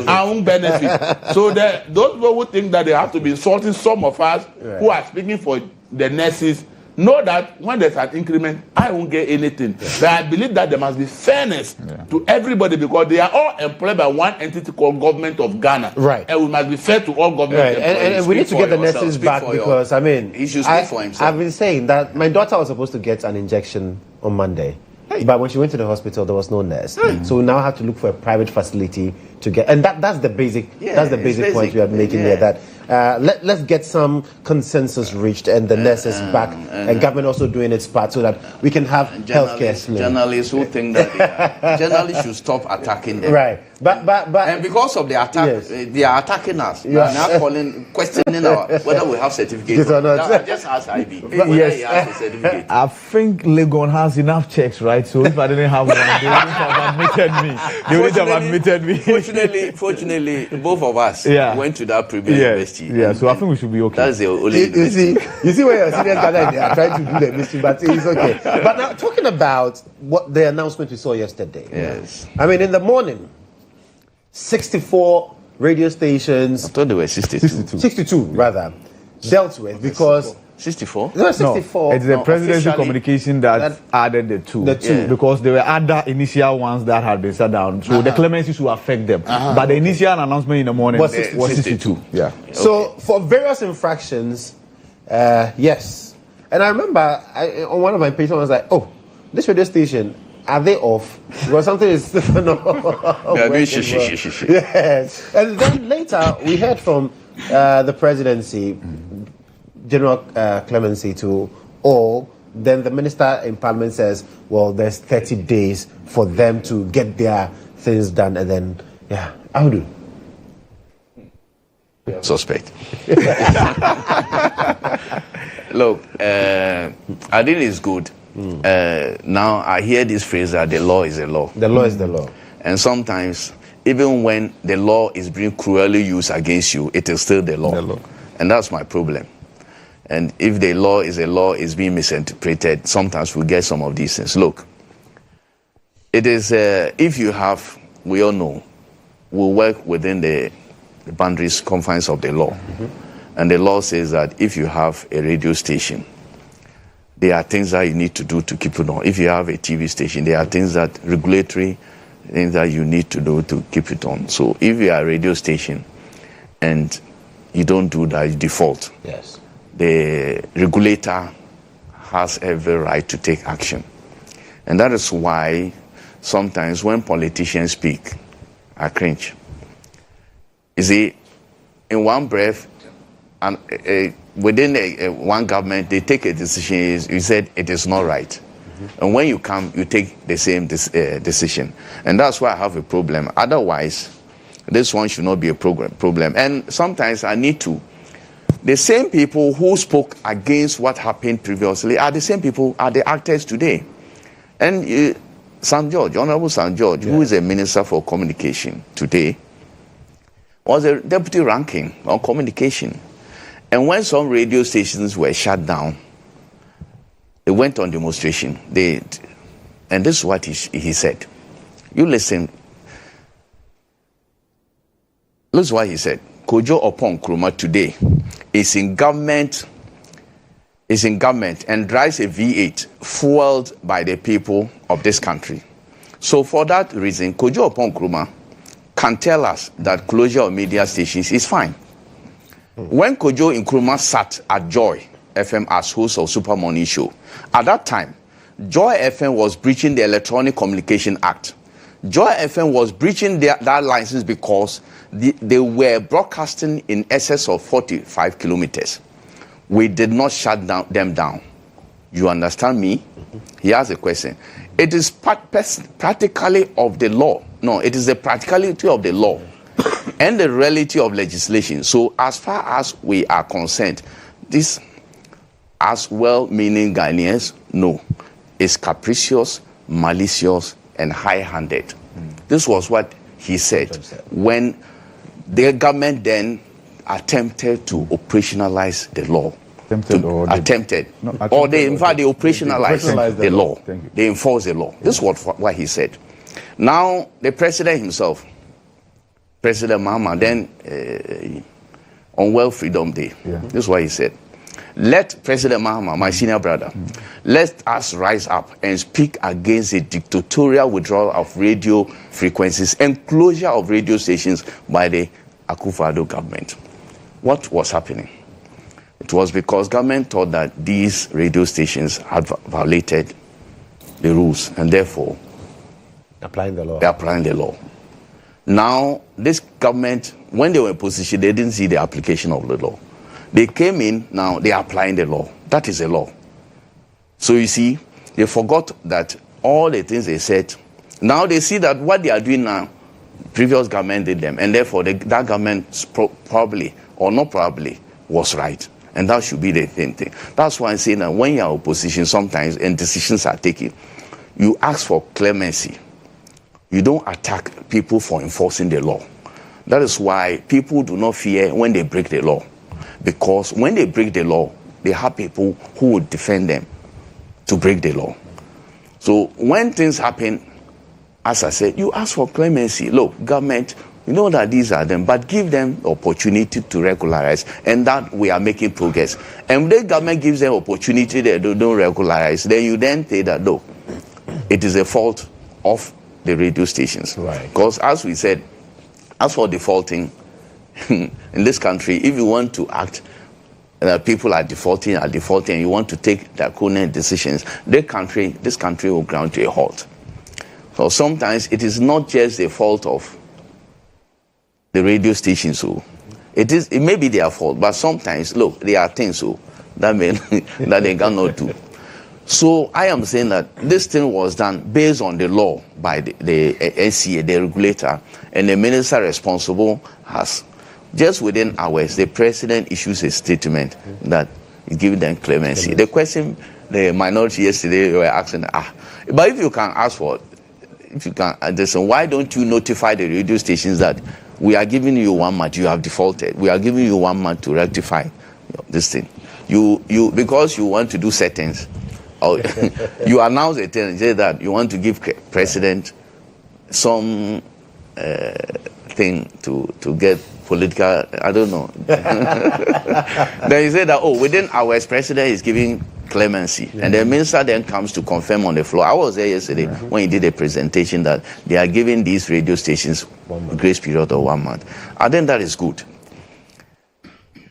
I won't benefit. So those people who think that they have to be insulting some of us who are speaking for the nurses, know that when there's an increment, I won't get anything. But I believe that there must be fairness to everybody because they are all employed by one entity called Government of Ghana. Right. And we must be fair to all government employees. And we need to get the nurses back because, I mean, he should speak for himself. I've been saying that my daughter was supposed to get an injection on Monday. But when she went to the hospital, there was no nurse. So we now have to look for a private facility to get, and that's the basic point we are making there. That let's get some consensus reached and the nurses back, and government also doing its part so that we can have healthcare. Journalists who think that journalists should stop attacking them. Right, but and because of the attack, they are attacking us. Now questioning whether we have certificates or not. Just ask IB. Yes, he has a certificate. I think GHOne has enough checks, right? So if I didn't have one, they wouldn't have admitted me. They wouldn't have admitted me. Fortunately, both of us went to that premier university. Yeah, so I think we should be okay. That's the only you see where your seniors are trying to do the mystery, but it's okay. But now, talking about what the announcement we saw yesterday. Yes. I mean, in the morning, 64 radio stations. I thought they were 62. 62, rather, dealt with because... 64? No, 64. No, it's the presidential communication that added the two. Because there were other initial ones that had been set down. So the clemency should affect them. But the initial announcement in the morning was 62. Yeah. So for various infractions, yes. And I remember on one of my pages I was like, oh, this radio station, are they off? Because something is yes. And then later we heard from the presidency, general clemency to all, then the minister in parliament says, well, there's 30 days for them to get their things done, and then, Awudu. Suspect. Look, I think it's good. Now I hear this phrase that the law is the law. The law is the law. And sometimes, even when the law is being cruelly used against you, it is still the law. And that's my problem. And if the law is being misinterpreted, sometimes we get some of these things. Look, it is, if you have, we all know, we work within the boundaries, confines of the law. And the law says that if you have a radio station, there are things that you need to do to keep it on. If you have a TV station, there are things that, regulatory things that you need to do to keep it on. So if you are a radio station and you don't do that, you default. Yes. The regulator has every right to take action. And that is why sometimes when politicians speak, I cringe. You see, in one breath, and within one government, they take a decision. You said it is not right. And when you come, you take the same decision. And that's why I have a problem. Otherwise, this one should not be a problem. And sometimes I need to. The same people who spoke against what happened previously are the same people, are the actors today. And St. George, Honorable St. George, who is a minister for communication today, was a deputy ranking on communication. And when some radio stations were shut down, they went on demonstration. And this is what he said. You listen. This is what he said. Kodjo upon Nkrumah today is in government and drives a V8 fueled by the people of this country. So for that reason, Kodjo upon Nkrumah can tell us that closure of media stations is fine. When Kodjo Nkrumah sat at Joy FM as host of Super Morning Show, at that time, Joy FM was breaching the Electronic Communication Act. Joy FM was breaching that license because they were broadcasting in excess of 45 kilometers. We did not shut them down. You understand me? He has a question. It is practically of the law. No, it is the practicality of the law and the reality of legislation. So as far as we are concerned, this, as well-meaning Ghanaians know, is capricious, malicious, and high-handed. This was what he said when the government then attempted to operationalize the law. They operationalized the law. They enforced the law. This was what he said. Now, the president himself, President Mahama, then on World Freedom Day, this is what he said. Let President Mahama, my senior brother, let us rise up and speak against the dictatorial withdrawal of radio frequencies and closure of radio stations by the Akufo-Addo government. What was happening? It was because government thought that these radio stations had violated the rules and therefore applying the law. They're applying the law. Now, this government, when they were in position, they didn't see the application of the law. They came in, now they are applying the law. That is the law. So you see, they forgot that all the things they said, now they see that what they are doing now, previous government did them, and therefore that government probably, or not probably, was right. And that should be the same thing. That's why I'm saying that when you are opposition sometimes and decisions are taken, you ask for clemency. You don't attack people for enforcing the law. That is why people do not fear when they break the law. Because when they break the law, they have people who will defend them to break the law. So when things happen, as I said, you ask for clemency. Look, government, you know that these are them, but give them opportunity to regularize, and that we are making progress. And when the government gives them opportunity they don't regularize, then you then say that, no, it is a fault of the radio stations. Right. Because as we said, as for defaulting, in this country, if you want to act, people are defaulting, and you want to take draconian decisions, this country will ground to a halt. So sometimes it is not just the fault of the radio stations, so It may be their fault, but sometimes, look, there are things that that they cannot do. So I am saying that this thing was done based on the law by the NCA, the regulator, and the minister responsible has, just within hours, the president issues a statement that is giving them clemency. The question the minority yesterday were asking, but if you can ask for, if you can, why don't you notify the radio stations that we are giving you 1 month, you have defaulted. We are giving you 1 month to rectify this thing. You because you want to do settings, or you announce a thing and say that you want to give president some thing to get political, I don't know. Then you say that, within hours, president is giving clemency. And the minister then comes to confirm on the floor. I was there yesterday when he did a presentation that they are giving these radio stations a grace period of 1 month. I think that is good.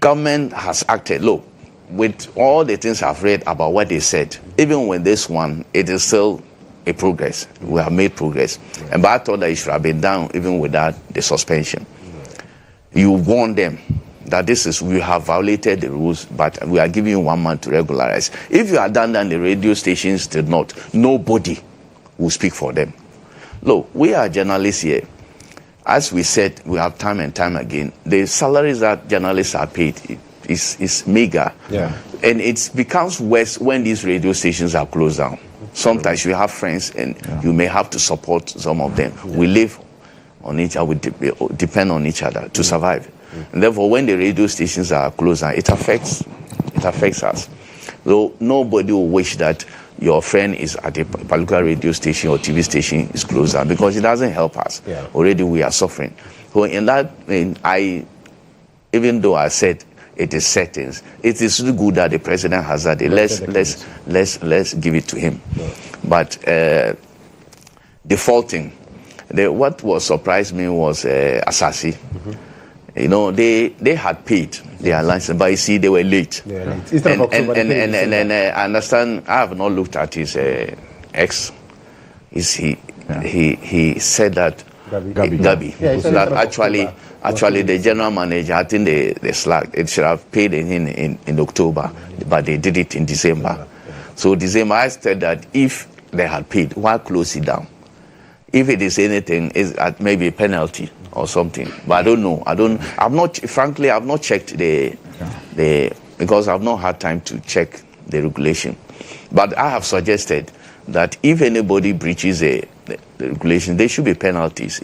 Government has acted. Look, with all the things I've read about what they said, even with this one, it is still a progress. We have made progress. But I thought that it should have been done even without the suspension. You warn them that we have violated the rules, but we are giving you 1 month to regularize. If you had done that and the radio stations did not, nobody will speak for them. Look, we are journalists here. As we said, we have time and time again, the salaries that journalists are paid is meager. Yeah. And it becomes worse when these radio stations are closed down. Sometimes you have friends and you may have to support some of them. Yeah. We live on each other, we depend on each other to survive. And therefore, when the radio stations are closed down, it affects us. Though nobody will wish that your friend is at a particular radio station or TV station is closed down, because it doesn't help us. Yeah. Already we are suffering. So in that, even though I said it is settings, it is good that the president has that. Let's give it to him. Yeah. But defaulting, what was surprised me was Asasi. You know, they had paid their license, but you see, they were late. Yeah, and I understand. I have not looked at his ex. He said that Gabi. Yeah, that actually the general manager, I think they slacked. It should have paid in October, but they did it in December. So December, I said that if they had paid, why close it down? If it is anything, it's at maybe a penalty or something. But I don't know. I've not checked because I've not had time to check the regulation. But I have suggested that if anybody breaches the regulation, there should be penalties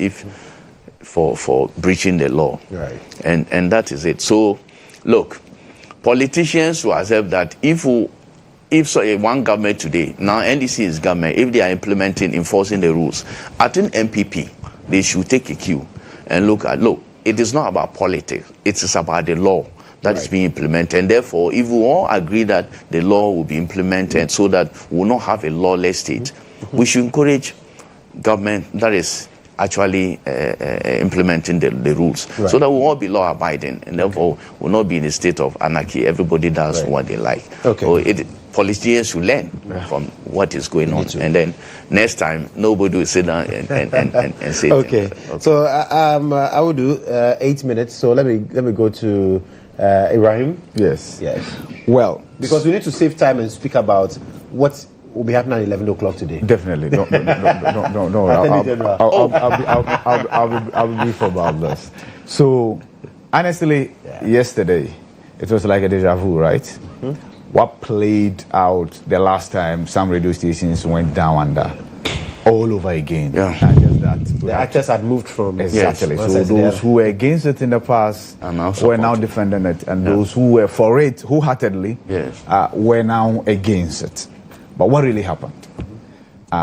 for breaching the law. Right. And that is it. So, look, politicians will accept that if one government today, now NDC is government, if they are enforcing the rules, I think MPP, they should take a cue and look, it is not about politics, it is about the law that is being implemented. And therefore, if we all agree that the law will be implemented so that we will not have a lawless state, we should encourage government that is actually implementing the rules, so that we will all be law abiding, and therefore will not be in a state of anarchy. Everybody does what they like. Okay. So politicians should learn from what is going on, and then next time nobody will sit down and say. Okay. So Awudu, 8 minutes. So let me go to Ibrahim. Yes. Well, because we need to save time and speak about what will be happening at 11 o'clock today. Definitely. No. I'll be brief about this. So, honestly, yesterday, it was like a deja vu, right? Mm-hmm. What played out the last time some radio stations went down under all over again. Yeah. And just that. The actors had moved from... Exactly. Yes. So those who were against it in the past were now defending it. And those who were for it wholeheartedly were now against it. But what really happened?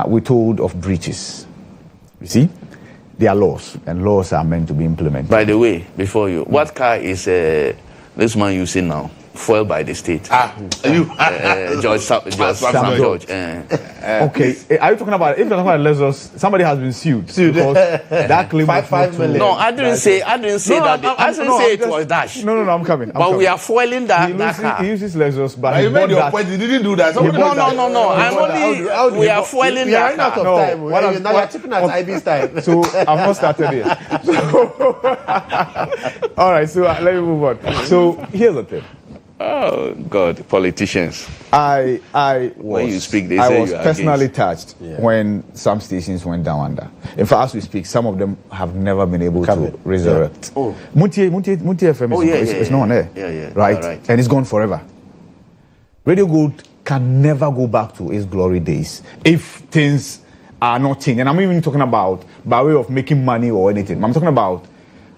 We told of breaches. You see? They are laws, and laws are meant to be implemented. By the way, before you, what car is this man using now? fueled by the state. George. Okay, are you talking about? If you're talking about Lexus, somebody has been sued because that claim was 5 million. No, I didn't say that. I didn't say it was Dash. No, I'm coming. We are fueling that car. He uses Lexus, but you made your point. He didn't do that. No. We are fueling that car. Now you're chipping at IB's time. So I've not started yet. All right, so let me move on. So here's the thing. Oh God, politicians. I was, when you speak, they I say was you are personally touched when some stations went down under. In fact, as we speak, some of them have never been able to resurrect. Oh. Muntie FM is not on air. Right? And it's gone forever. Radio Gold can never go back to its glory days if things are not changed. And I'm even talking about by way of making money or anything. I'm talking about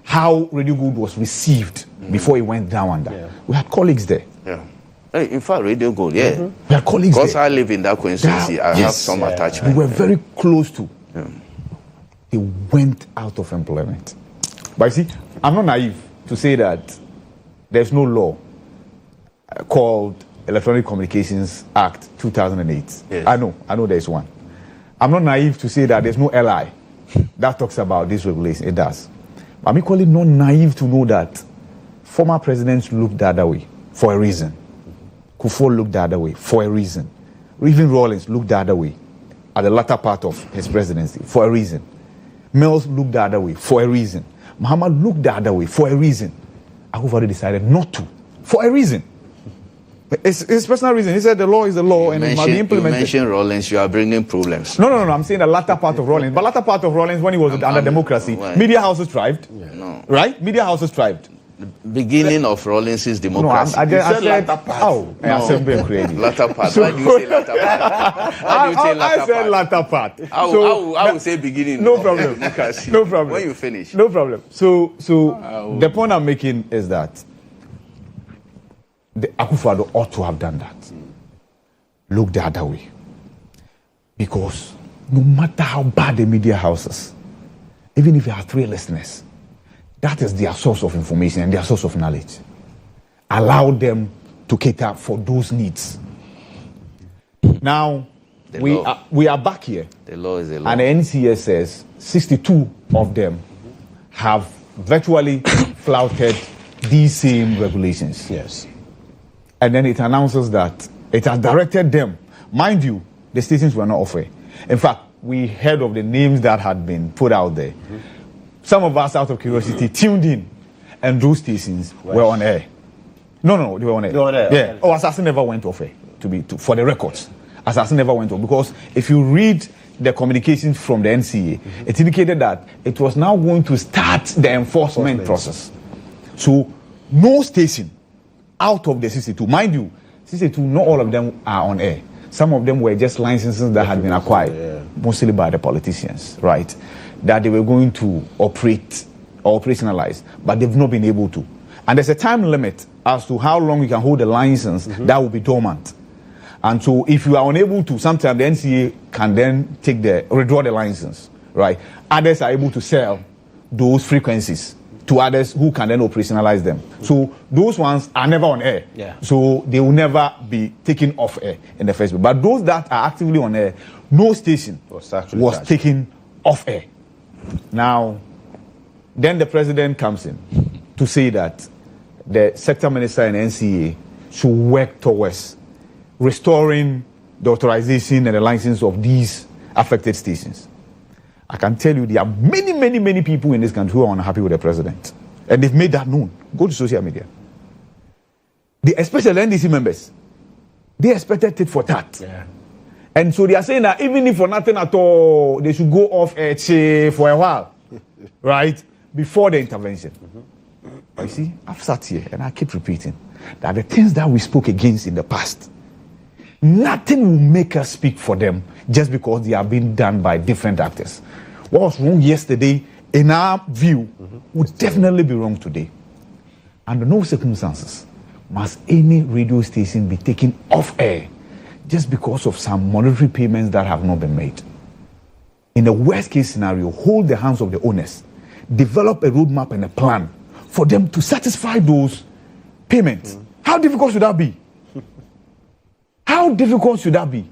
how Radio Gold was received before it went down under. We had colleagues there. Hey, in fact, Radio Gold, we had colleagues there. Because I live in that constituency, I have some attachment. We were very close to. They went out of employment. But you see, I'm not naive to say that there's no law called Electronic Communications Act 2008. I know there's one. I'm not naive to say that there's no LI that talks about this regulation. It does. I'm equally not naive to know that former presidents looked the other way for a reason. Kufuor looked the other way for a reason. Even Rawlings looked the other way at the latter part of his presidency for a reason. Mills looked the other way for a reason. Mahama looked the other way for a reason. Akufo-Addo decided not to for a reason. It's his personal reason. He said the law is the law and it must be implemented. You mentioned Rawlings, you are bringing problems. No. I'm saying the latter part of Rawlings. But latter part of Rawlings, when he was under democracy, media houses thrived. Right? Media houses thrived. The beginning of Rawlings' democracy. No, I said latter part. Oh, latter part. Why do you say latter part? I said latter part. I will say beginning. No problem. No problem. When you finish. No problem. So the point I'm making is that the Akufo-Addo ought to have done that. Look the other way. Because no matter how bad the media houses, even if you have 3 listeners, that is their source of information and their source of knowledge. Allow them to cater for those needs. Now, we are back here. The law is the law. And the NCA says 62 of them have virtually flouted these same regulations. Yes. And then it announces that it has directed them. Mind you, the stations were not offering. In fact, we heard of the names that had been put out there. Some of us, out of curiosity, tuned in, and those stations were on air. No, they were on air. They were on air. Yeah. Oh, Assassin never went off air, for the records. Assassin never went off, because if you read the communications from the NCA, it indicated that it was now going to start the enforcement process. So, no station out of the 62, mind you, 62, not all of them are on air. Some of them were just licenses that had been acquired, mostly by the politicians, right? That they were going to operate or operationalize, but they've not been able to. And there's a time limit as to how long you can hold a license that will be dormant. And so if you are unable to, sometimes the NCA can then withdraw the license, right? Others are able to sell those frequencies to others who can then operationalize them. So those ones are never on air. So they will never be taken off air in the first place. But those that are actively on air, no station was taken off air. Now, then the president comes in to say that the sector minister and NCA should work towards restoring the authorization and the license of these affected stations. I can tell you there are many people in this country who are unhappy with the president. And they've made that known. Go to social media. Especially NDC members, they expected it for that. And so they are saying that even if for nothing at all, they should go off for a while, right? Before the intervention. But you see, I've sat here and I keep repeating that the things that we spoke against in the past, nothing will make us speak for them just because they are being done by different actors. What was wrong yesterday, in our view, would definitely be wrong today. Under no circumstances must any radio station be taken off air just because of some monetary payments that have not been made. In the worst case scenario, hold the hands of the owners, develop a roadmap and a plan for them to satisfy those payments How difficult should that be? How difficult should that be?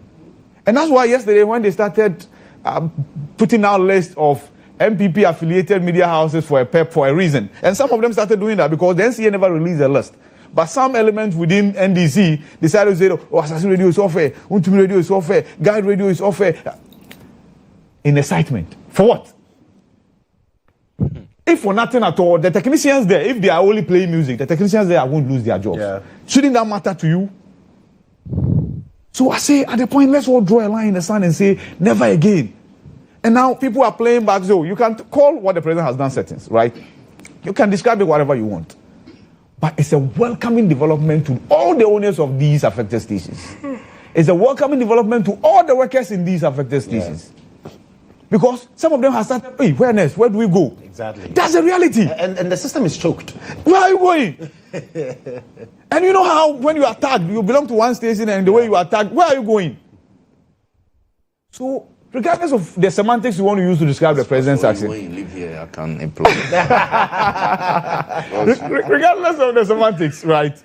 And that's why yesterday when they started putting out a list of MPP affiliated media houses for a reason, and some of them started doing that because the NCA never released a list. But some elements within NDC decided to say, oh, Assassin Radio is off air, Wontumi Radio is off air, Guide Radio is off air. In excitement. For what? If for nothing at all, the technicians there, if they are only playing music, the technicians there won't lose their jobs. Yeah. Shouldn't that matter to you? So I say, at the point, let's all draw a line in the sand and say, never again. And now people are playing back. So you can call what the president has done settings, right? You can describe it whatever you want. But it's a welcoming development to all the owners of these affected stations. It's a welcoming development to all the workers in these affected stations. Yeah. Because some of them have started, hey, where next? Where do we go? Exactly. That's the reality. And the system is choked. Where are you going? And you know how when you are tagged, you belong to one station and the way you are tagged, where are you going? So, regardless of the semantics you want to use to describe the president's action. When you live here, I can employ you. Regardless of the semantics, right?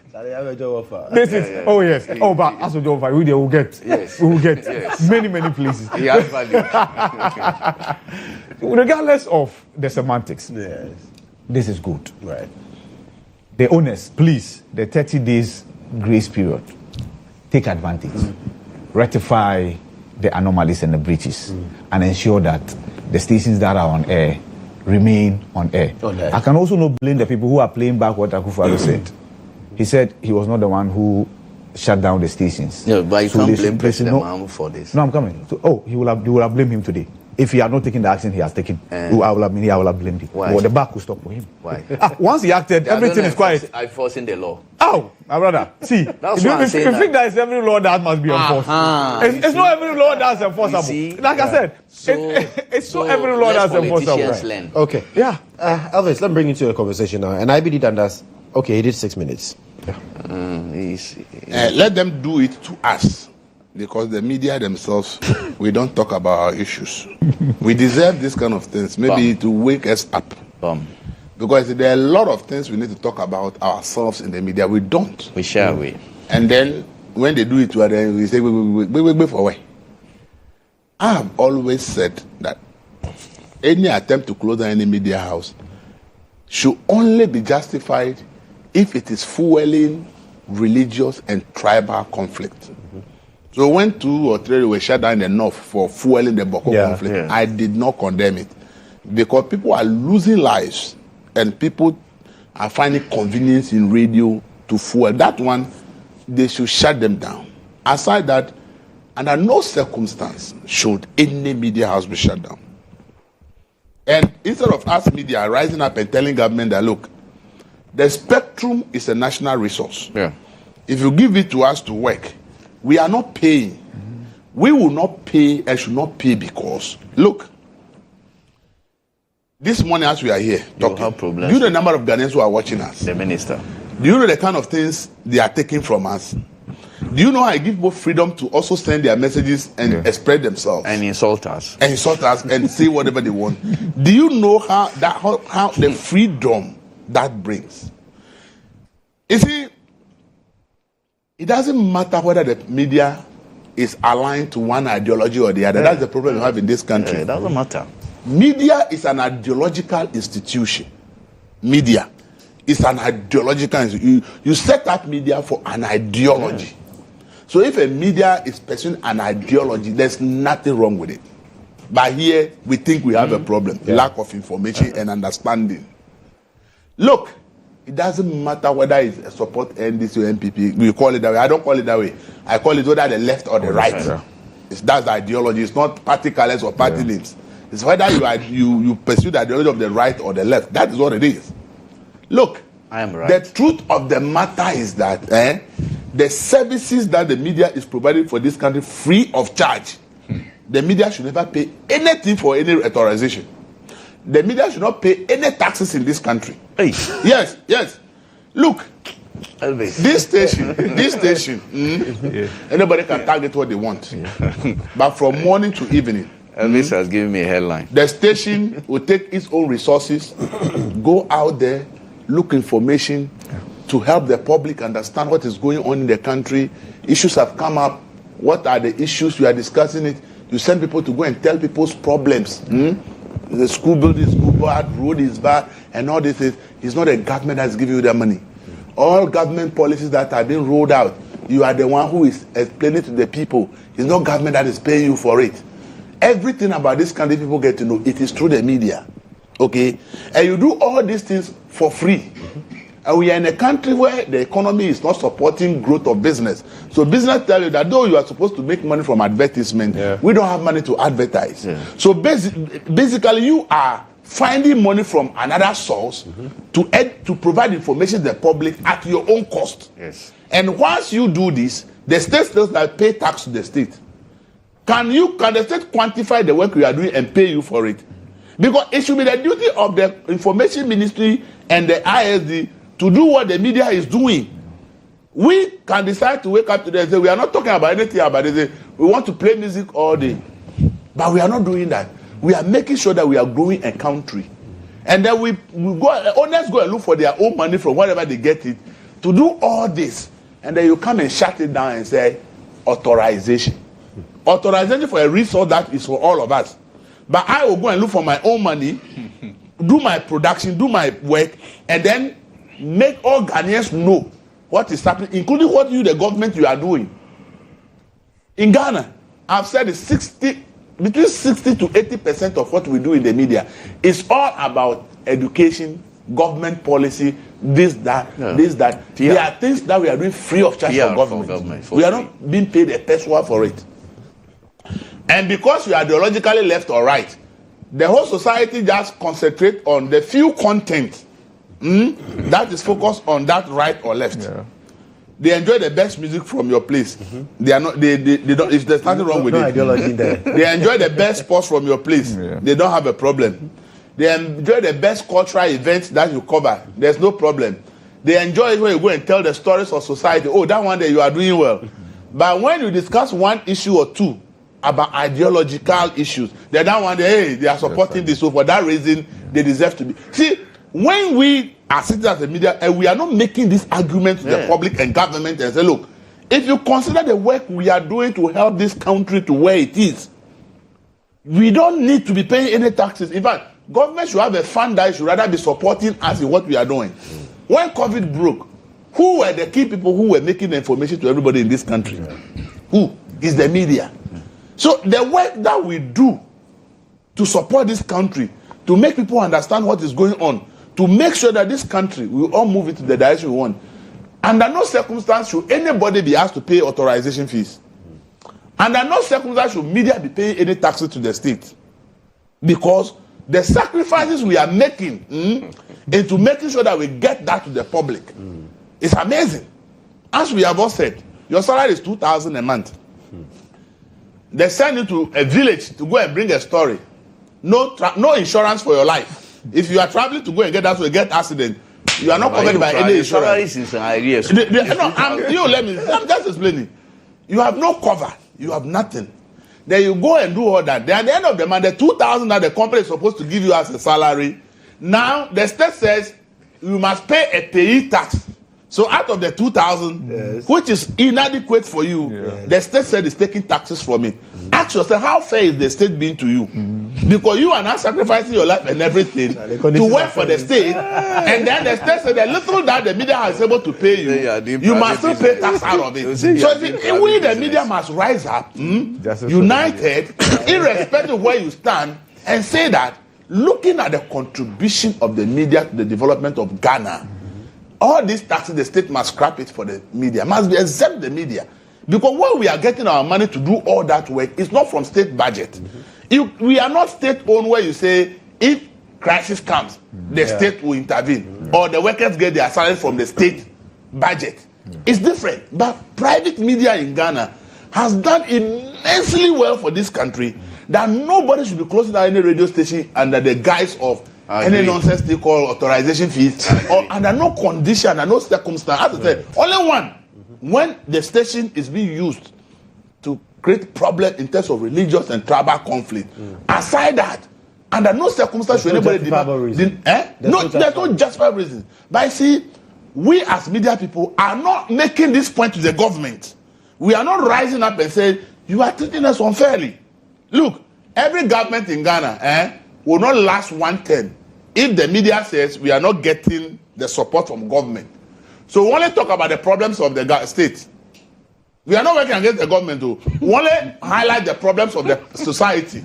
This is, oh yes. Oh, but as a job, we will get. Yes. We will get many places. Yes, value. Regardless of the semantics, this is good. Right. The owners, please, the 30 days grace period, take advantage, rectify the anomalies and the breaches, and ensure that the stations that are on air remain on air. I can also not blame the people who are playing back what Akufo-Addo said. He said he was not the one who shut down the stations. Yeah, but you can't blame President Mahama for this. No, I'm coming. So, he will have blamed him today. If he had not taken the action he has taken, I will have blamed him. Why? Well, the back will stop for him. Why? Once he acted, everything is quiet. I'm enforcing the law. Oh, my brother. See, That's if you think that it's every law that must be enforced, it's not every law that's enforceable. Like I said, it's not every law that's enforceable. Right. Okay. Yeah. Elvis, let me bring you to a conversation now. And IBD Dandas, okay, he did 6 minutes. Let them do it to us. Because the media themselves, we don't talk about our issues. We deserve this kind of things, maybe to wake us up. Because there are a lot of things we need to talk about ourselves in the media. We don't. We share away. And then when they do it to others, we say, wait for why. I have always said that any attempt to close down any media house should only be justified if it is fueling religious and tribal conflict. So when 2 or 3 were shut down in the north for fueling the Boko conflict, I did not condemn it. Because people are losing lives and people are finding convenience in radio to fuel. That one, they should shut them down. Aside that, under no circumstance should any media house be shut down. And instead of us media rising up and telling government that, look, the spectrum is a national resource. If you give it to us to work, we are not paying. We will not pay and should not pay because, look, this morning as we are here talking, do you know the number of Ghanaians who are watching us? The minister. Do you know the kind of things they are taking from us? Do you know I give both freedom to also send their messages and express themselves? And insult us. And insult us and say whatever they want. Do you know how the freedom that brings? You see, it doesn't matter whether the media is aligned to one ideology or the other. That's the problem we have in this country. It doesn't matter. Media is an ideological institution. Media is an ideological institution. You set up media for an ideology. So if a media is pursuing an ideology, there's nothing wrong with it. But here, we think we have a problem. Lack of information and understanding. Look, it doesn't matter whether it's support NDC or MPP. We call it that way. I don't call it that way. I call it whether the left or the right. That's the ideology. It's not party colors or party names. It's whether you pursue the ideology of the right or the left. That is what it is. Look, I am right. The truth of the matter is that the services that the media is providing for this country free of charge, the media should never pay anything for any authorization. The media should not pay any taxes in this country. Hey. Yes. Look, Elvis. This station, anybody can target what they want. But from morning to evening, Elvis has given me a headline. The station will take its own resources, go out there, look information, to help the public understand what is going on in the country. Issues have come up. What are the issues? You are discussing it. You send people to go and tell people's problems. The school building is bad, road is bad, and all this is. It's not a government that's giving you the money. All government policies that are being rolled out, you are the one who is explaining to the people. It's not government that is paying you for it. Everything about this country, people get to know. It is through the media. Okay? And you do all these things for free. And we are in a country where the economy is not supporting growth of business. So business tell you that though you are supposed to make money from advertisement, we don't have money to advertise. So basically you are finding money from another source to provide information to the public at your own cost. And once you do this, the state still like pay tax to the state. Can the state quantify the work you are doing and pay you for it? Because it should be the duty of the information ministry and the ISD to do what the media is doing. We can decide to wake up today and say we are not talking about anything about it. We want to play music all day. But we are not doing that. We are making sure that we are growing a country. And then we go, owners go and look for their own money from wherever they get it to do all this. And then you come and shut it down and say authorization. Authorization for a resource that is for all of us. But I will go and look for my own money, do my production, do my work, and then make all Ghanaians know what is happening, including what you, the government, you are doing. In Ghana, I've said it's between 60 to 80% of what we do in the media is all about education, government policy, this, that. There are things that we are doing free of charge for government. We are not being paid a peso for it. And because we are ideologically left or right, the whole society just concentrates on the few content that is focused on that right or left. They enjoy the best music from your place. They are not. They don't. If there's nothing wrong with it, ideology there. They enjoy the best sports from your place. They don't have a problem. They enjoy the best cultural events that you cover. There's no problem. They enjoy it when you go and tell the stories of society. Oh, that one day you are doing well. But when you discuss one issue or two about ideological issues, they don't want hey, they are supporting this. So for that reason, they deserve to be. See, when we are sitting as a media and we are not making this argument to the public and government and say, look, if you consider the work we are doing to help this country to where it is, we don't need to be paying any taxes. In fact, government should have a fund that should rather be supporting us in what we are doing. When COVID broke, who were the key people who were making the information to everybody in this country? Who? Is the media. So the work that we do to support this country, to make people understand what is going on, to make sure that this country will all move into the direction we want. Under no circumstance should anybody be asked to pay authorization fees. Under no circumstance should media be paying any taxes to the state. Because the sacrifices we are making into making sure that we get that to the public is amazing. As we have all said, your salary is 2,000 a month. They send you to a village to go and bring a story. No insurance for your life. If you are traveling to go and get that, to get accident, you are not covered by any insurance. I'm just explaining. You have no cover. You have nothing. Then you go and do all that. Then at the end of the month, the 2,000 that the company is supposed to give you as a salary, now the state says you must pay a payee tax. So out of the 2,000, which is inadequate for you, the state said it's taking taxes from it. Ask yourself, how fair is the state being to you? Because you are not sacrificing your life and everything to work for the state, and then the state said the little that the media is able to pay you, you must still pay tax out of it. So we, the media, must rise up, united, irrespective of where you stand, and say that looking at the contribution of the media to the development of Ghana, all these taxes, the state must scrap it for the media, must be exempt the media. Because where we are getting our money to do all that work is not from state budget. We are not state-owned where you say, if crisis comes, the state will intervene. Or the workers get their salary from the state budget. It's different. But private media in Ghana has done immensely well for this country that nobody should be closing down any radio station under the guise of any nonsense they call authorization fees, or under no condition, under no circumstance. As I said, only one. When the station is being used to create problems in terms of religious and tribal conflict. Aside that, under no circumstance should anybody demand. No, there's no justifiable reason. But I see, we as media people are not making this point to the government. We are not rising up and saying, you are treating us unfairly. Look, every government in Ghana will not last 1 term if the media says we are not getting the support from government. So we only talk about the problems of the state. We are not working against the government, though. We only highlight the problems of the society.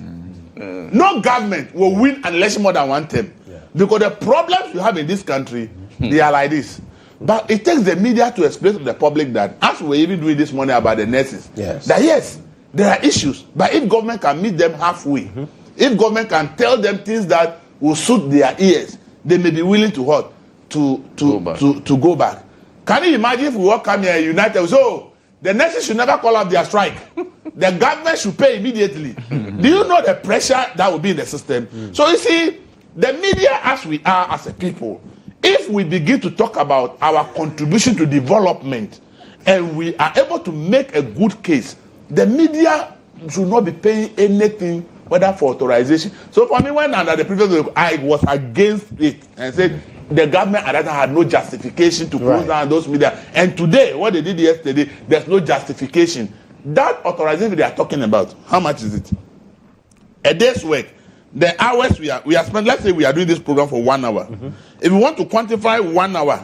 No government will win an election more than 1 term. Because the problems we have in this country, they are like this. But it takes the media to explain to the public that, as we're even doing this morning about the nurses, that yes, there are issues, but if government can meet them halfway, if government can tell them things that will suit their ears, they may be willing to what? To go back. Can you imagine if we all come here united? So the nurses should never call out their strike. The government should pay immediately. Do you know the pressure that will be in the system? So you see, the media, as we are as a people, if we begin to talk about our contribution to development and we are able to make a good case, the media should not be paying anything, whether for authorization. So for me, when under the previous, I was against it and said the government at that time had no justification to close down those media. And today, what they did yesterday, there's no justification. That authorization they are talking about, how much is it? A day's work. The hours we are spent, let's say we are doing this program for 1 hour. If we want to quantify 1 hour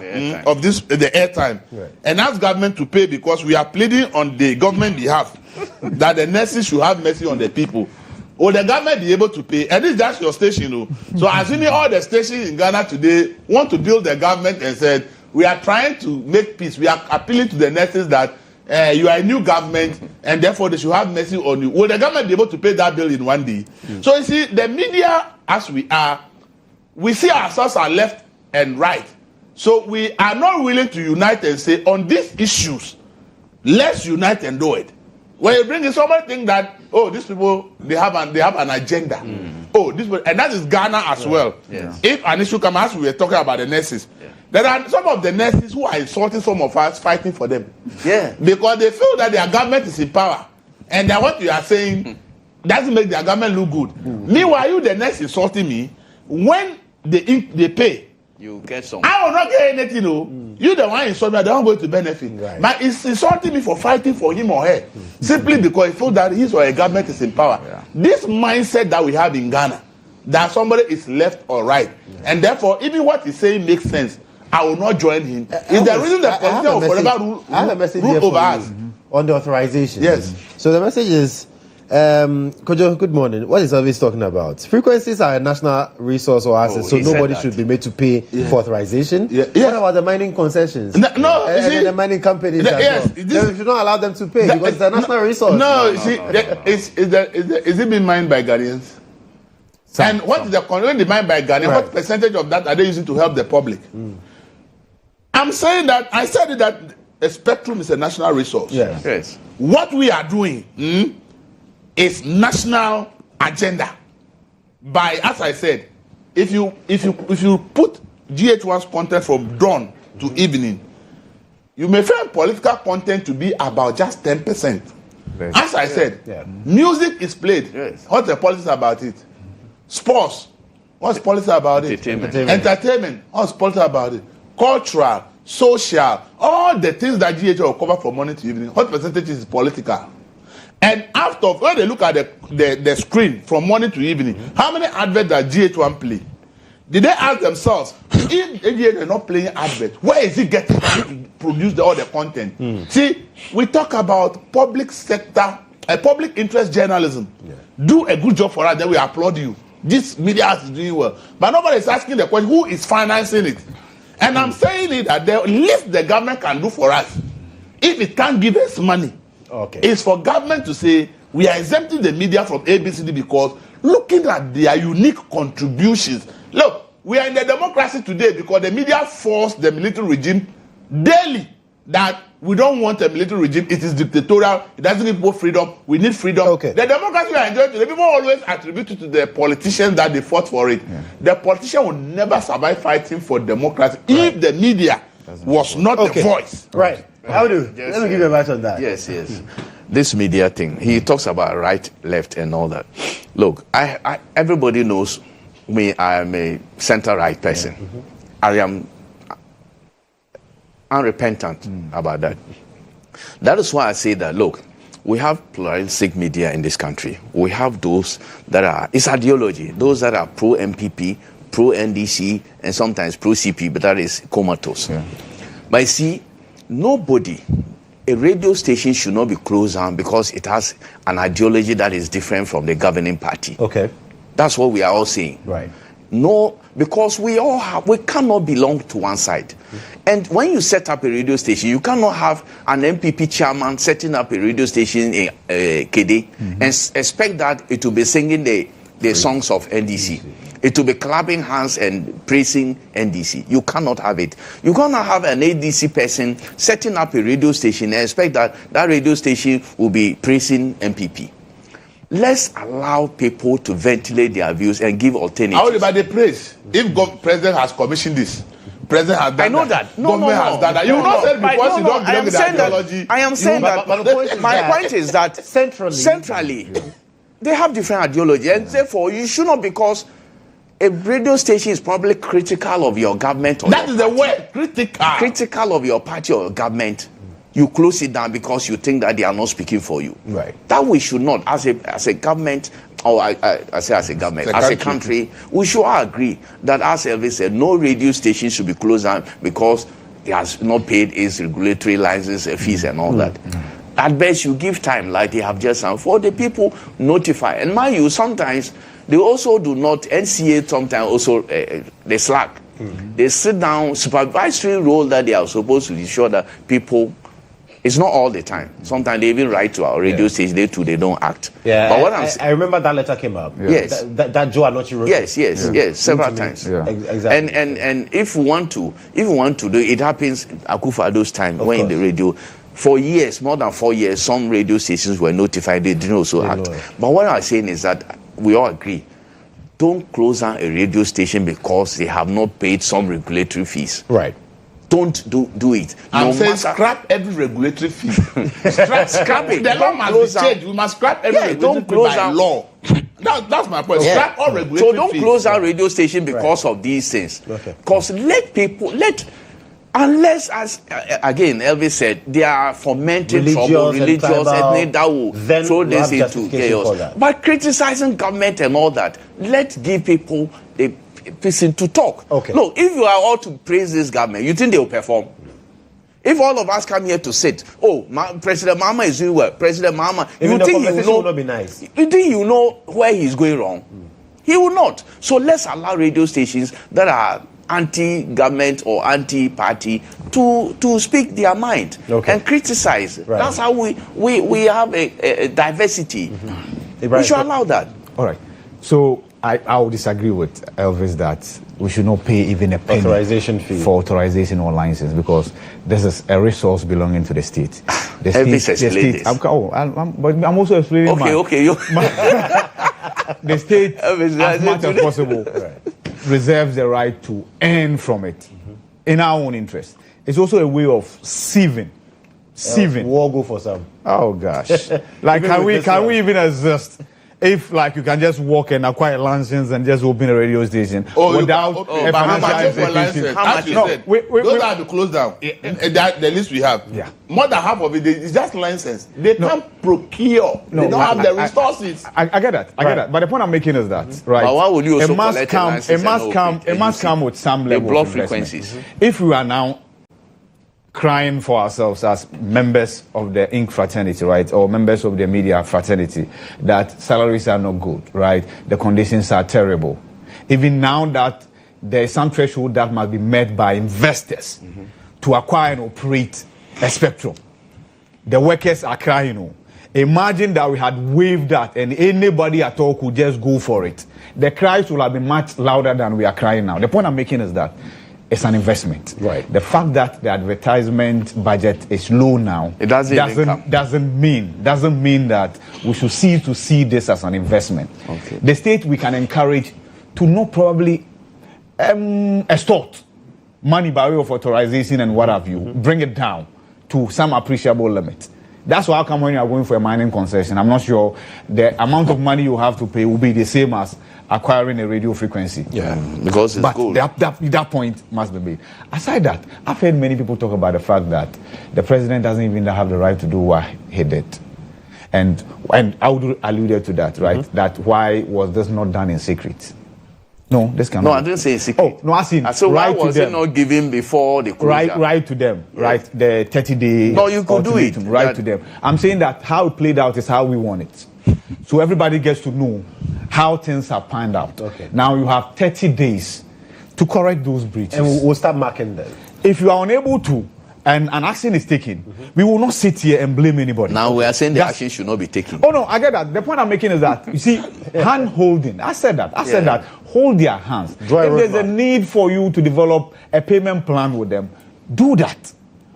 of this, the airtime, and ask government to pay because we are pleading on the government behalf that the nurses should have mercy on the people, will the government be able to pay? And this is just your station, you know. So assuming all the stations in Ghana today want to build the government and said, we are trying to make peace, we are appealing to the nurses that you are a new government and therefore they should have mercy on you. Will the government be able to pay that bill in 1 day? So you see, the media, as we are, we see ourselves are left and right. So we are not willing to unite and say, on these issues, let's unite and do it. When you bring in somebody think that, oh, these people, they have an agenda. Oh, this, and that is Ghana as well. If an issue comes, as we were talking about the nurses, there are some of the nurses who are insulting some of us, fighting for them. Because they feel that their government is in power. And that what you are saying doesn't make their government look good. Meanwhile, you, the nurse, insulting me, when they pay, you get some. I will not get anything, no. You the one insulting me, they don't going to benefit. But it's insulting me for fighting for him or her. Simply because he feels that his or her government is in power. This mindset that we have in Ghana, that somebody is left or right, and therefore, even what he's saying makes sense, I will not join him. Is the reason the politician will forever rule over us? On the authorization. Yes. So the message is, Kodjo, good morning. What is Elvis talking about? Frequencies are a national resource or asset, so nobody should be made to pay for authorization. What about the mining concessions? No, and the mining companies as well. They should not allow them to pay because it's a national resource. Is it being mined by Ghanaians? And what is the mined by Ghanaians? What percentage of that are they using to help the public? I'm saying that, I said that a spectrum is a national resource. Yes. What we are doing is national agenda. By, as I said, if you put GHOne's content from dawn to evening, you may find political content to be about just 10%. As I said, music is played. What's the policy about it? Sports, what's policy about it? Entertainment, what's policy about it? Cultural, social, all the things that GHOne will cover from morning to evening, what percentage is political? And after, when they look at the screen from morning to evening, how many adverts does GHOne play? Did they ask themselves, if GHOne is not playing adverts, where is it getting to produce all the content? See, we talk about public sector, public interest journalism. Do a good job for us, then we applaud you. This media is doing well. But nobody is asking the question, who is financing it? And I'm saying it that the least the government can do for us, if it can't give us money, is for government to say, we are exempting the media from ABCD because looking at their unique contributions. Look, we are in the democracy today because the media forced the military regime daily that we don't want a military regime. It is dictatorial. It doesn't give people freedom. We need freedom. The democracy we are enjoying today, people always attribute it to the politicians that they fought for it. The politician will never survive fighting for democracy if the media was not the voice. Awudu, let me give you a match on that. Yes. This media thing, he talks about right, left, and all that. Look, I everybody knows me. I am a center-right person. I am unrepentant about that. That is why I say that, look, we have pluralistic media in this country. We have those that are, it's ideology, those that are pro-MPP, pro-NDC, and sometimes pro-CP, but that is comatose. Yeah. But you see, nobody, a radio station should not be closed down because it has an ideology that is different from the governing party. Okay. That's what we are all saying. Right. No, because we cannot belong to one side. And when you set up a radio station, you cannot have an MPP chairman setting up a radio station in Kede and expect that it will be singing the songs of NDC. It will be clapping hands and praising NDC. You cannot have it. You cannot have an NDC person setting up a radio station and expect that that radio station will be praising MPP. Let's allow people to ventilate their views and give alternatives. How about the praise? If president has commissioned this, president has done I know that. Government has done that. You not say because you don't belong to the ideology. I am saying that. My point is that centrally, they have different ideology, and therefore you should not, because a radio station is probably critical of your government. Or that is the word, critical. Critical of your party or your government. You close it down because you think that they are not speaking for you. Right. That we should not, as a government, or I say as a government, as a country, we should all agree that, as Elvis said, no radio station should be closed down because he has not paid his regulatory license fees and all that. At best, you give time, like they have just done, for the people notify. And mind you, sometimes they also do not, NCA sometimes also, they slack. They sit down, supervisory role that they are supposed to ensure that people. It's not all the time. Sometimes they even write to our radio station, they don't act. Yeah, but what I remember that letter came up. Yeah. Yes. That GHOne wrote. Yes, several times. Yeah. Exactly. And if we want to do it, happens Akufo-Addo's time when in the radio. For years, more than 4 years, some radio stations were notified, they didn't also act. But what I'm saying is that we all agree. Don't close down a radio station because they have not paid some regulatory fees. Right. Don't do it. I'm saying scrap every regulatory fee. scrap it. The law must be changed. We must scrap every regulatory fee by law. That's my point. Scrap all regulatory fees. So don't close our radio station because of these things. Because unless, as again Elvis said, they are fomenting trouble, religious, ethnic, that will throw this into chaos. But criticizing government and all that, let's give people a person to talk. Look, if you are all to praise this government, you think they will perform? If all of us come here to sit, President Mahama is doing well, President Mahama, you think you know? Will not be nice. You think you know where he's going wrong? He will not. So let's allow radio stations that are anti-government or anti-party to speak their mind and criticize. Right. That's how we have a diversity. We should allow that. All right. So I would disagree with Elvis that we should not pay even a penny authorization fee for authorization or license, because this is a resource belonging to the state. Elvis explained this. But I'm also explaining the state, as much as possible, reserves the right to earn from it in our own interest. It's also a way of sieving. War go for some. Oh gosh! Like can we even exist? If, like, you can just walk and acquire license and just open a radio station without a financial license. As you said, those are to close down. The list we have. Yeah. More than half of it is just license. They can't procure. They don't have the resources. I get that. I get that. But the point I'm making is that, right? But why would you also it must come with some level of frequencies. If we are now crying for ourselves as members of the Inc. fraternity, right, or members of the media fraternity, that salaries are not good, right, the conditions are terrible. Even now that there is some threshold that must be met by investors to acquire and operate a spectrum. The workers are crying. Imagine that we had waived that and anybody at all could just go for it. The cries will have been much louder than we are crying now. The point I'm making is that it's an investment. Right. The fact that the advertisement budget is low now, it doesn't mean that we should see this as an investment. Okay. The state we can encourage to not probably extort money by way of authorization and what have you, bring it down to some appreciable limit. That's why come when you are going for a mining concession, I'm not sure the amount of money you have to pay will be the same as acquiring a radio frequency. Yeah, because it's gold. That point must be made. Aside that, I've heard many people talk about the fact that the president doesn't even have the right to do what he did. And Awudu alluded to that, right? That why was this not done in secret? No, this cannot. No, I didn't say in secret. Oh, no, I seen. So why right was it not given before the closure? Right to them, right? The 30-day. No, you could do it. Right to them. I'm saying that how it played out is how we want it. So everybody gets to know how things are panned out. Okay. Now you have 30 days to correct those breaches. And we'll start marking them. If you are unable to, and an action is taken, we will not sit here and blame anybody. Now we are saying the action should not be taken. Oh no, I get that. The point I'm making is that, you see, hand holding. I said that. I said that. Hold their hands. If there's a need for you to develop a payment plan with them, do that.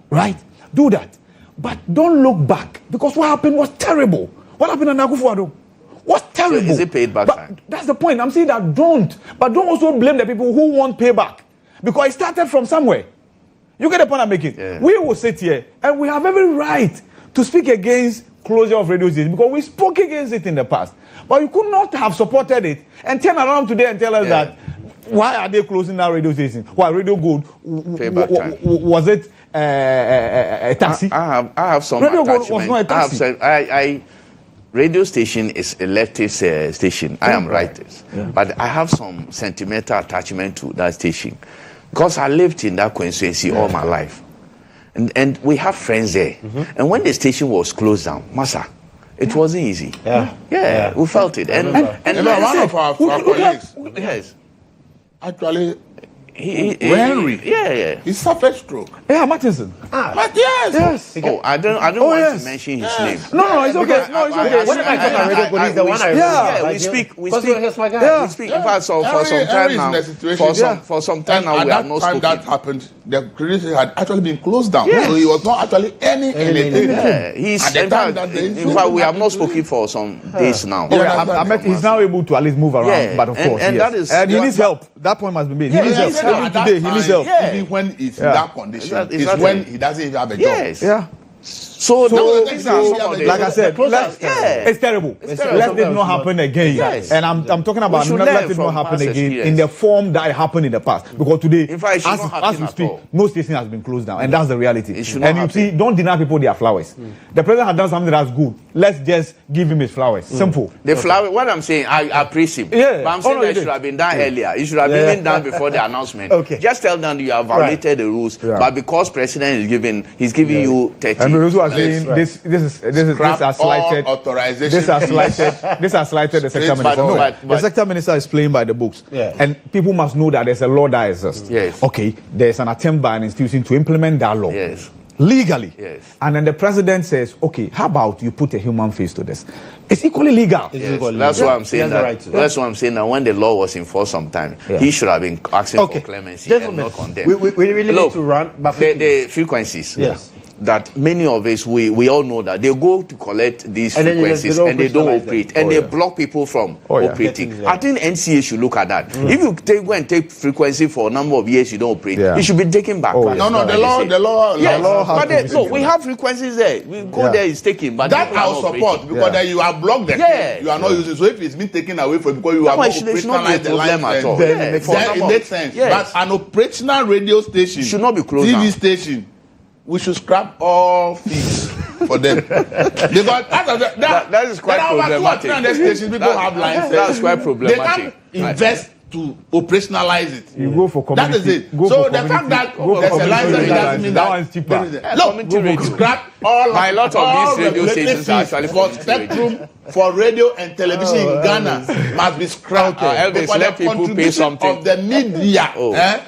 Right? Do that. But don't look back, because what happened was terrible. What happened in Akufo-Addo was terrible. So is it paid back? But that's the point. I'm saying that don't. But don't also blame the people who want payback, because it started from somewhere. You get the point I'm making? Yeah. We will sit here and we have every right to speak against closure of radio stations, because we spoke against it in the past. But you could not have supported it and turn around today and tell us that why are they closing that radio station? Why Radio Gold? Was it a taxi? I have some Radio attachment. Gold was not a taxi. Radio station is a leftist station. I am rightist. But I have some sentimental attachment to that station, because I lived in that constituency all my life. And we have friends there. And when the station was closed down, Masa, it wasn't easy. Yeah, we felt it. And one of our colleagues, yes, actually, Henry, he suffered stroke. Yeah, Martinson. But yes. Oh, I don't want to mention his name. No, it's okay. No, it's okay. When I talk about Radio Police, the one I remember. We speak. He's my guy. We speak. In fact, for some time now, for some time now, we have not spoken. At that time that happened, the radio station had actually been closed down. So he was not actually anything. In fact, we have not spoken for some days now. He's now able to at least move around, but of course, and he needs help. That point must be made. He needs help. Today, he needs help. Even when it's in that condition, it's when he doesn't even have a job. Yes. Yeah. So like I said, it's terrible. Let it not happen again. Yes. And I'm talking about not let it not happen again in the form that it happened in the past. Because today, in fact, as we speak, no station has been closed down, and that's the reality. And you see, don't deny people their flowers. The president has done something that's good. Let's just give him his flowers. Simple. The flower. What I'm saying, I praise him. Yeah. But I'm saying that it should have been done earlier. It should have been done before the announcement. Okay. Just tell them you have violated the rules. But because president is giving you 30. And those who are saying this has slighted authorization. this has slighted the sector minister. No, the sector minister is playing by the books. And people must know that there's a law that exists. Yes. Okay, there's an attempt by an institution to implement that law. Yes. Legally. Yes. And then the president says, okay, how about you put a human face to this? It's equally legal. Yes. That's why I'm saying that. That's why I'm saying that when the law was enforced sometime, he should have been asking for clemency and not condemn. We really need to run. But the frequencies. Yes. That many of us, we all know that they go to collect these frequencies and they don't operate. And they block people from operating. I think NCA should look at that. If you go and take frequency for a number of years, you don't operate, it should be taken back. No, the law. Yes. So we have frequencies there. We go there, it's taken. But that I'll support, because then you are blocked there. You are not using. So if it's been taken away from because you have not operationalized the line at all, then it makes sense. But an operational radio station should not be closed. TV station, we should scrap all fees for them. Because that is quite problematic. 200 stations, people have lines. That's quite problematic. They can't invest to operationalize it. You go for community. That is it. So the fact that there's a license doesn't mean that one's cheaper. Look, scrap all a lot of these radio stations are actually for spectrum for radio and television in Ghana must be scrapped. Elvis, let people pay something. Of the media.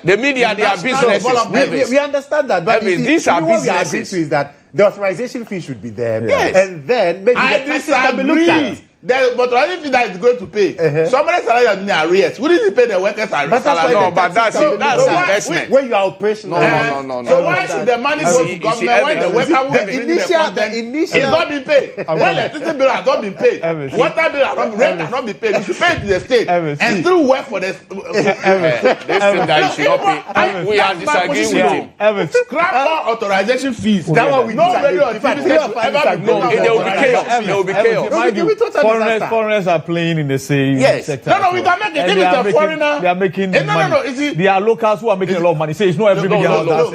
The media, they are businesses. We understand that, but these are businesses. Is that the authorization fee should be there, yes. And then maybe the prices can be looked at. but if that is going to pay, somebody's salary has been arrears. Wouldn't he pay the workers' salary? No, but that's investment. When you are operational. No. So why should the money go to government when the worker will be bringing the content? It's not been paid. When electricity bill has not been paid, water bill has not, rent has not been paid, you should pay it to the state and still work for the. This thing that you should not pay. We are disagreeing with him. Scrap all authorization fees. That's what we Nobody on TV should ever be No, there will be chaos. There will be chaos. Foreigners are playing in the same sector. No, we can make it. If it's a foreigner, they are making money. No. There are locals who are making a lot of money. Say it's not every media house. It's not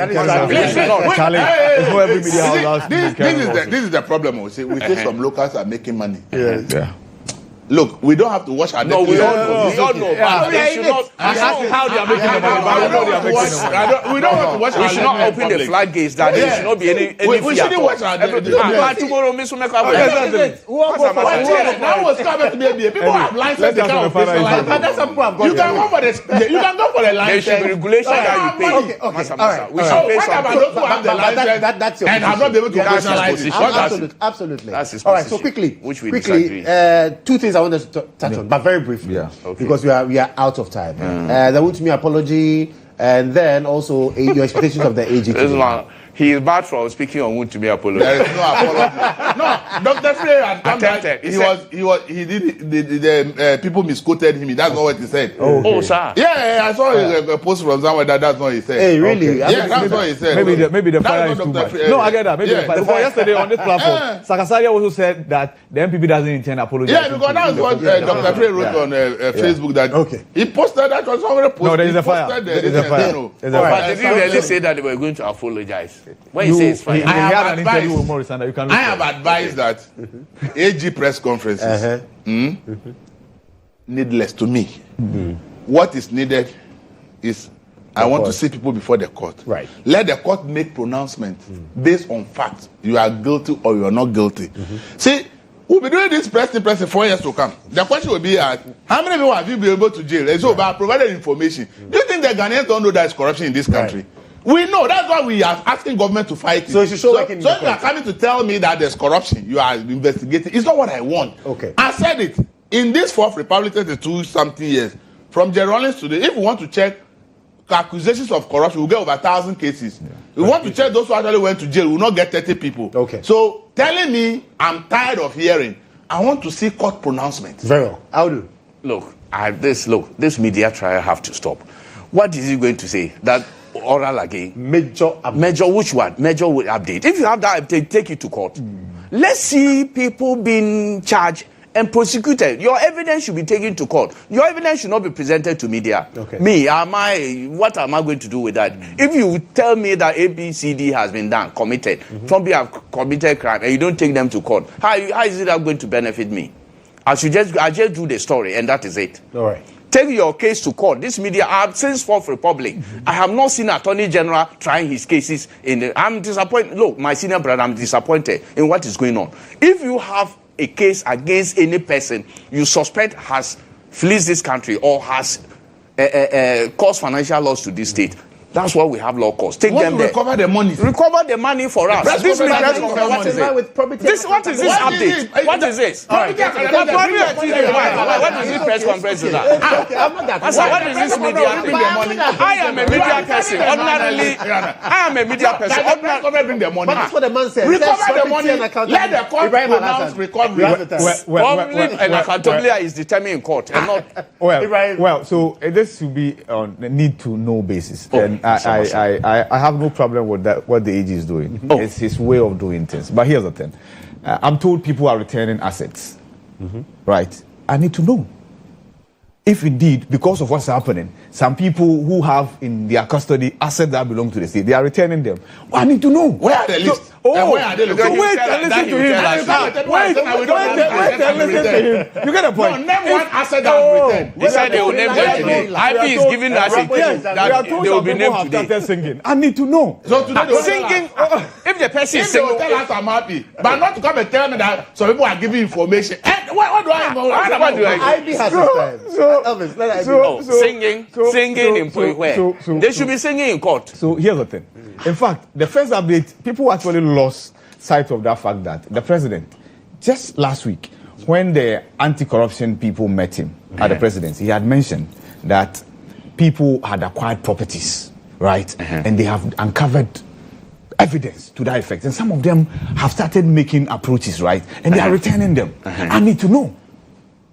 every media house. This is the problem. We say some locals are making money. Yeah. Look, we don't have to wash our hands. No, we all know. We all know. But they should not. How they are making the money. We don't have to wash our hands. We should not open the floodgates that there should not be any fear. We shouldn't wash our hands. Tomorrow, Mr. Now was coming to be people have license. They can't officialize. You can go for the. You can go for the license. There should be regulation that you pay. Okay. We should pay something. Those who have the license that's your and have not been able to operationalize it. Absolutely. That's his position. All right. So quickly, two things I wanted to touch on, but very briefly, because we are out of time. The Wontumi apology, and then also your expectations of the AG. He is bad for speaking on Wontumi apology. There is no apology. No, Dr. Frey had come back. He did the people misquoted him. That's not what he said. Oh, sir. Yeah, I saw a post from somewhere that's not what he said. Hey, really? Okay. Yeah, that's what he said. Maybe the fire is too much. No, I get that. Maybe the fire. Because yesterday on this platform, Sakasaria also said that the MPP doesn't intend apology. Yeah, because that's what Dr. Frey wrote on Facebook that he posted that on somewhere. No, there is a fire. There is a fire. But did he really say that they were going to apologize? When you say it's fine, I had an interview with Morris, and you can. I have advised that AG press conferences needless to me. What is needed is I want to see people before the court. Right. Let the court make pronouncements based on facts. You are guilty or you are not guilty. See, we'll be doing this press in 4 years to come. The question will be how many people have you been able to jail? And so, by provided information, do you think the Ghanaians don't know there is corruption in this country? Right. We know. That's why we are asking government to fight it. So you should if you are coming to tell me that there's corruption, you are investigating. It's not what I want. Okay. I said it. In this Fourth Republic, 32-something years, from GHOne today, if we want to check accusations of corruption, we'll get over 1,000 cases. Yeah. We want to check those who actually went to jail, we'll not get 30 people. Okay. So telling me I'm tired of hearing, I want to see court pronouncements. Very well. Awudu. Look, this media trial have to stop. What is he going to say? That oral again? Major which one? Major update. If you have that update, take it to court. Let's see people being charged and prosecuted. Your evidence should be taken to court. Your evidence should not be presented to media. Okay. What am I going to do with that? If you tell me that ABCD has been done, committed, somebody have committed crime, and you don't take them to court, how is it going to benefit me? I just do the story, and that is it. All right. Take your case to court. This media, since Fourth Republic, I have not seen Attorney General trying his cases. I'm disappointed. Look, my senior brother, I'm disappointed in what is going on. If you have a case against any person you suspect has fleeced this country or has caused financial loss to this state, that's why we have law courts. Take them there. Recover the money. Recover the money for us. What is this update? What is this? What is this press conference? What is this media? I am a media person. Ordinarily, I am a media person. Bring the money. But that's what the man said. Recover the money. Let the court pronounce recovery. And accountability is determined in court and not. Well, so this should be on a need-to-know basis. I have no problem with that. What the AG is doing, it's his way of doing things. But here's the thing: I'm told people are returning assets, right? I need to know if indeed, because of what's happening, some people who have in their custody assets that belong to the state, they are returning them. Well, I need to know. Where are the lists? Where are they located? Wait and listen to him. Wait and listen to him. You get a point. No, name one asset that returned. He said they will name them today. IP is giving us a clue that they will be named today. Singing. I need to know. So today singing. If the person is singing, tell us I'm happy, but not to come and tell me that some people are giving information. What do I know? What do I do? IB has his time. Elvis, singing in where? They should be singing in court. So here's the thing. In fact, the first update, people actually lost sight of that fact that the president, just last week, when the anti-corruption people met him at the presidency, he had mentioned that people had acquired properties, right? And they have uncovered evidence to that effect. And some of them have started making approaches, right? And they are returning them. I need to know.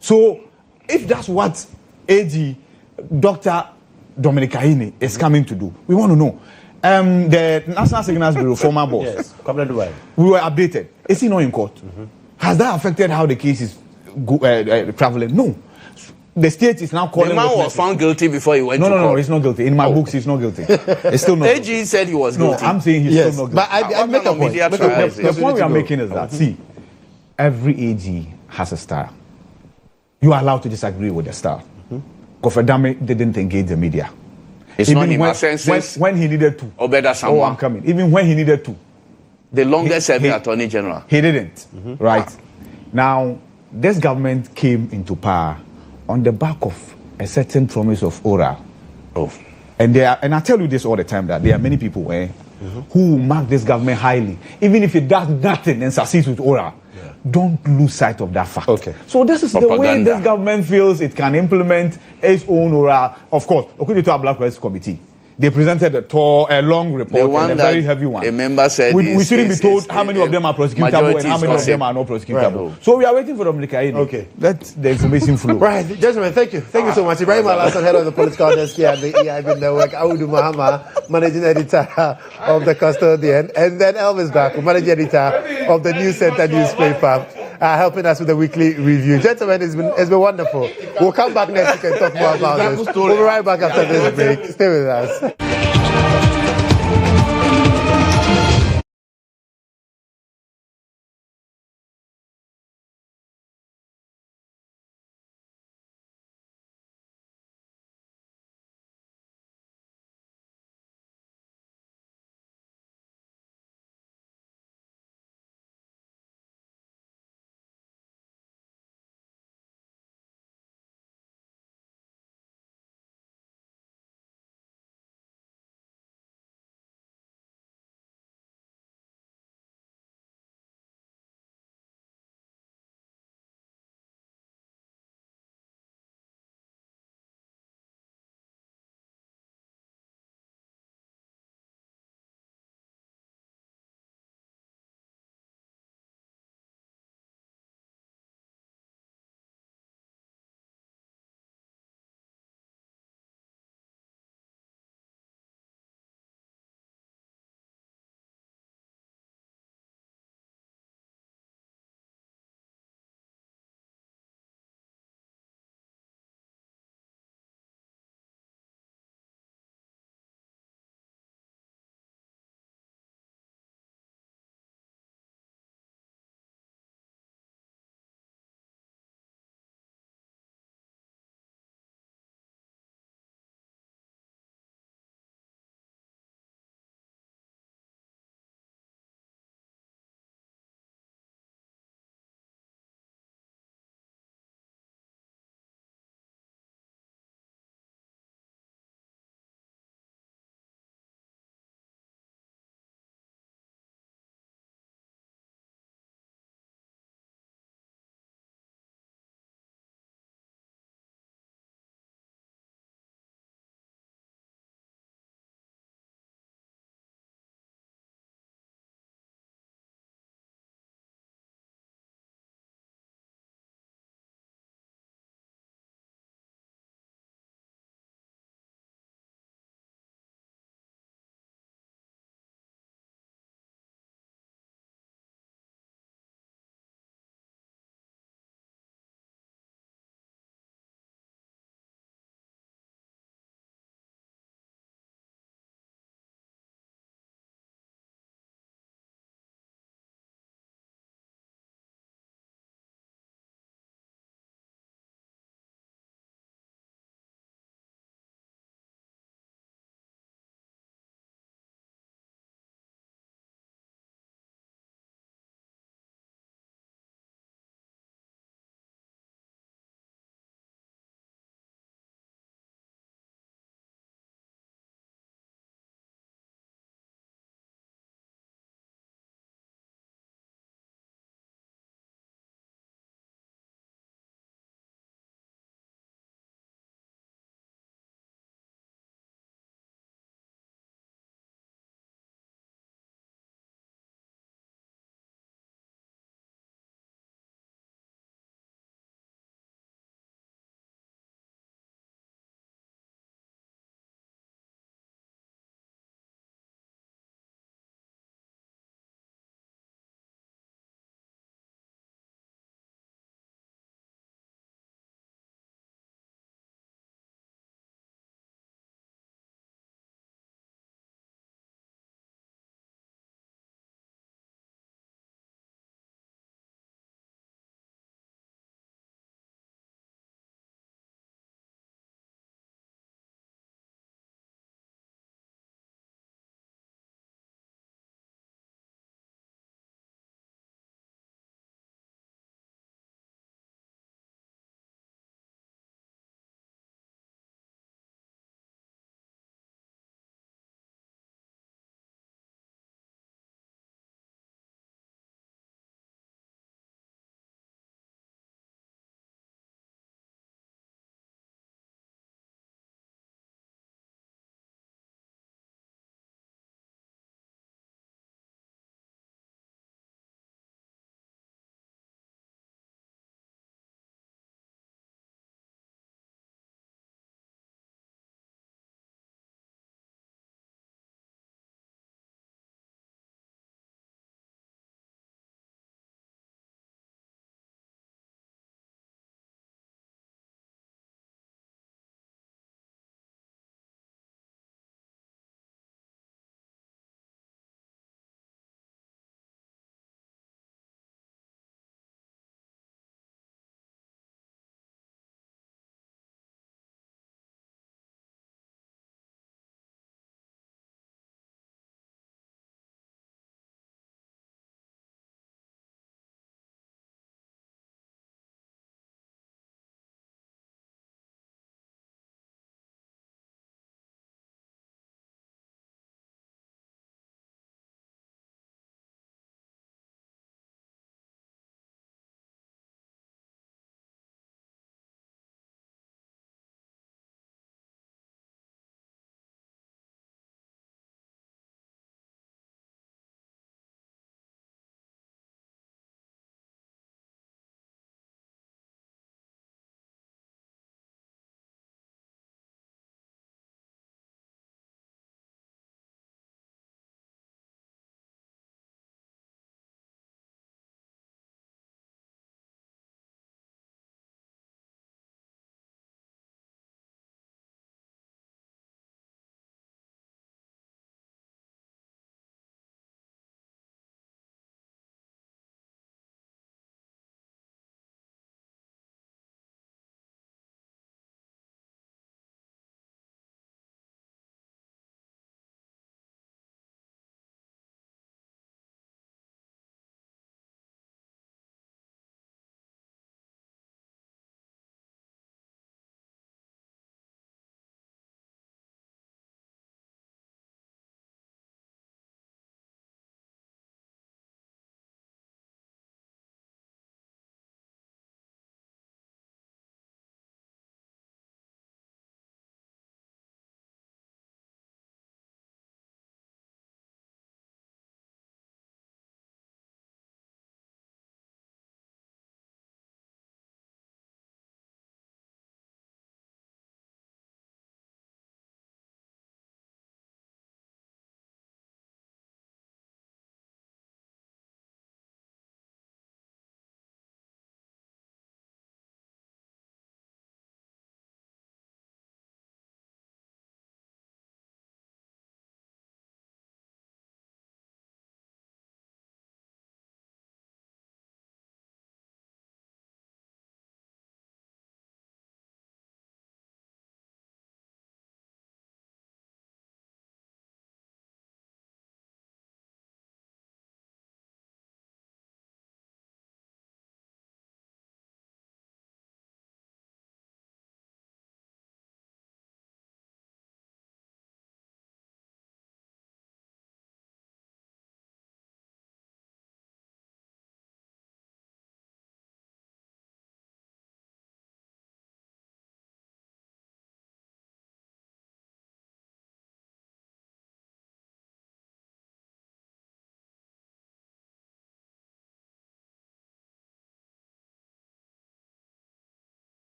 So if that's what AG Dr. Dominic Aine is coming to do, we want to know. The National Signals Bureau, former boss, yes, we were updated. Is he not in court? Has that affected how the case is traveling? No. The state is now calling. The man was found guilty before he went to court. No, he's not guilty. In my books, he's not guilty. It's still not. AG said he was guilty. No, I'm saying he's still not guilty. But I make a point. The point we are making is that, see, every AG has a style. You are allowed to disagree with the style. Kofedame didn't engage the media. It's Even not in when he needed to. Oh, I'm coming. Even when he needed to. The longest serving attorney general. He didn't. Right. Now, this government came into power on the back of a certain promise of oral. And I tell you this all the time, that there are many people who mark this government highly. Even if it does nothing and succeeds with oral, don't lose sight of that fact. So this is the way this government feels it can implement its own oral. Of course, according to our Black Rights Committee, they presented a long report and a very heavy one. A member said we shouldn't be told how many of them are prosecutable and how many of them are not prosecutable. Right. So we are waiting for Dominic Aine. Let the information flow. Right, gentlemen, thank you. Thank you so much. Ibrahim Alhassan, head of the political desk here at the EIB Network. Awudu Mahama, managing editor of the Custodian. And then Elvis Darko, managing editor of the NewsCenta newspaper, helping us with the weekly review. Gentlemen, it's been wonderful. We'll come back next week and talk more about this. We'll be right back after this break. Stay with us.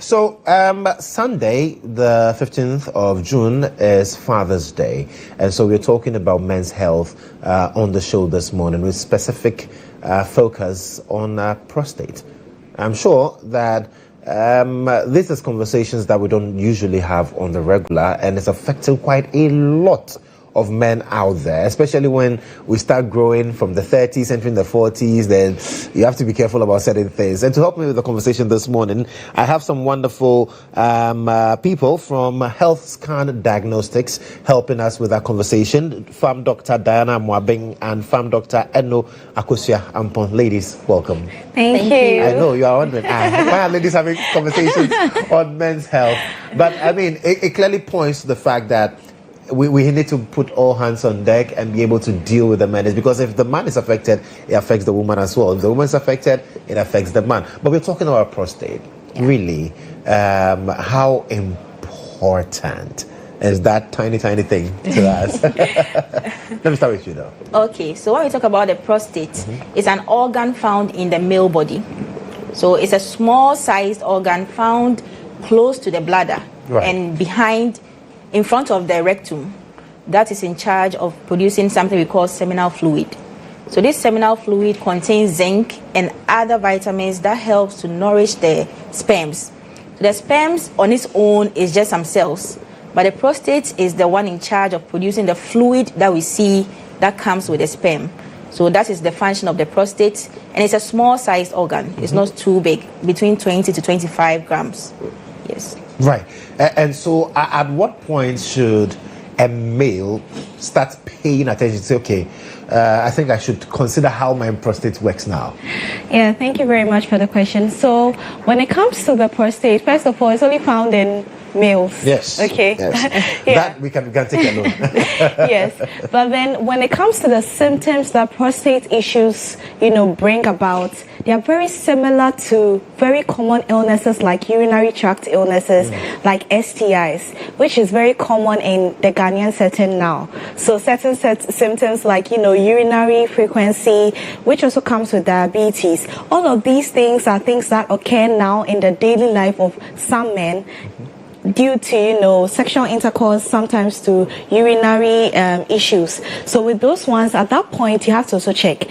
So Sunday, the 15th of June, is Father's Day. And so we're talking about men's health on the show this morning with specific focus on prostate. I'm sure that this is conversations that we don't usually have on the regular, and it's affecting quite a lot of men out there, especially when we start growing from the 30s, entering the 40s. Then you have to be careful about certain things. And to help me with the conversation this morning, I have some wonderful people from Health Scan Diagnostics helping us with that conversation. Farm Dr. Diana Mwabeng and Farm Dr. Eno Akosua Ampon. Ladies, welcome. Thank you. I know you are wondering, why are ladies having conversations on men's health? But I mean, it clearly points to the fact that we need to put all hands on deck and be able to deal with the man. Because if the man is affected, it affects the woman as well. If the woman is affected, it affects the man. But we're talking about prostate. Yeah. Really, how important is that tiny thing to us? Let me start with you, though. Okay, so when we talk about the prostate, it's an organ found in the male body. So it's a small-sized organ found close to the bladder and in front of the rectum, that is in charge of producing something we call seminal fluid. So this seminal fluid contains zinc and other vitamins that helps to nourish the sperms. So the sperms on its own is just some cells, but the prostate is the one in charge of producing the fluid that we see that comes with the sperm. So that is the function of the prostate, and it's a small-sized organ. It's not too big, between 20 to 25 grams. Yes. Right. And so at what point should a male start paying attention to say, okay, I think I should consider how my prostate works now? Yeah, thank you very much for the question. So when it comes to the prostate, first of all, it's only found in males. Yes. Okay. Yes. Yeah. That we can take alone. Yes. But then when it comes to the symptoms that prostate issues, bring about, they are very similar to very common illnesses like urinary tract illnesses, like STIs, which is very common in the Ghanaian setting now. So certain symptoms like, urinary frequency, which also comes with diabetes. All of these things are things that occur now in the daily life of some men, due to, sexual intercourse, sometimes to urinary issues. So with those ones, at that point, you have to also check.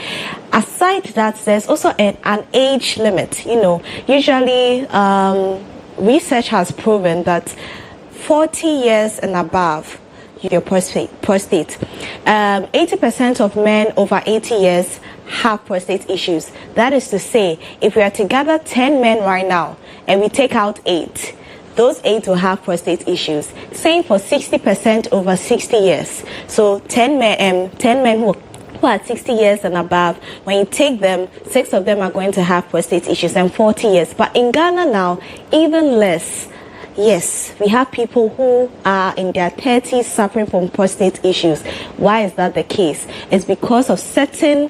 Aside that, there's also an age limit. Usually research has proven that 40 years and above, your prostate. 80% of men over 80 years have prostate issues. That is to say, if we are to gather 10 men right now, and we take out 8, those 8 will have prostate issues. Same for 60% over 60 years. So 10 men who are 60 years and above, when you take them, 6 of them are going to have prostate issues, and 40 years. But in Ghana now, even less. Yes, we have people who are in their 30s suffering from prostate issues. Why is that the case? It's because of certain,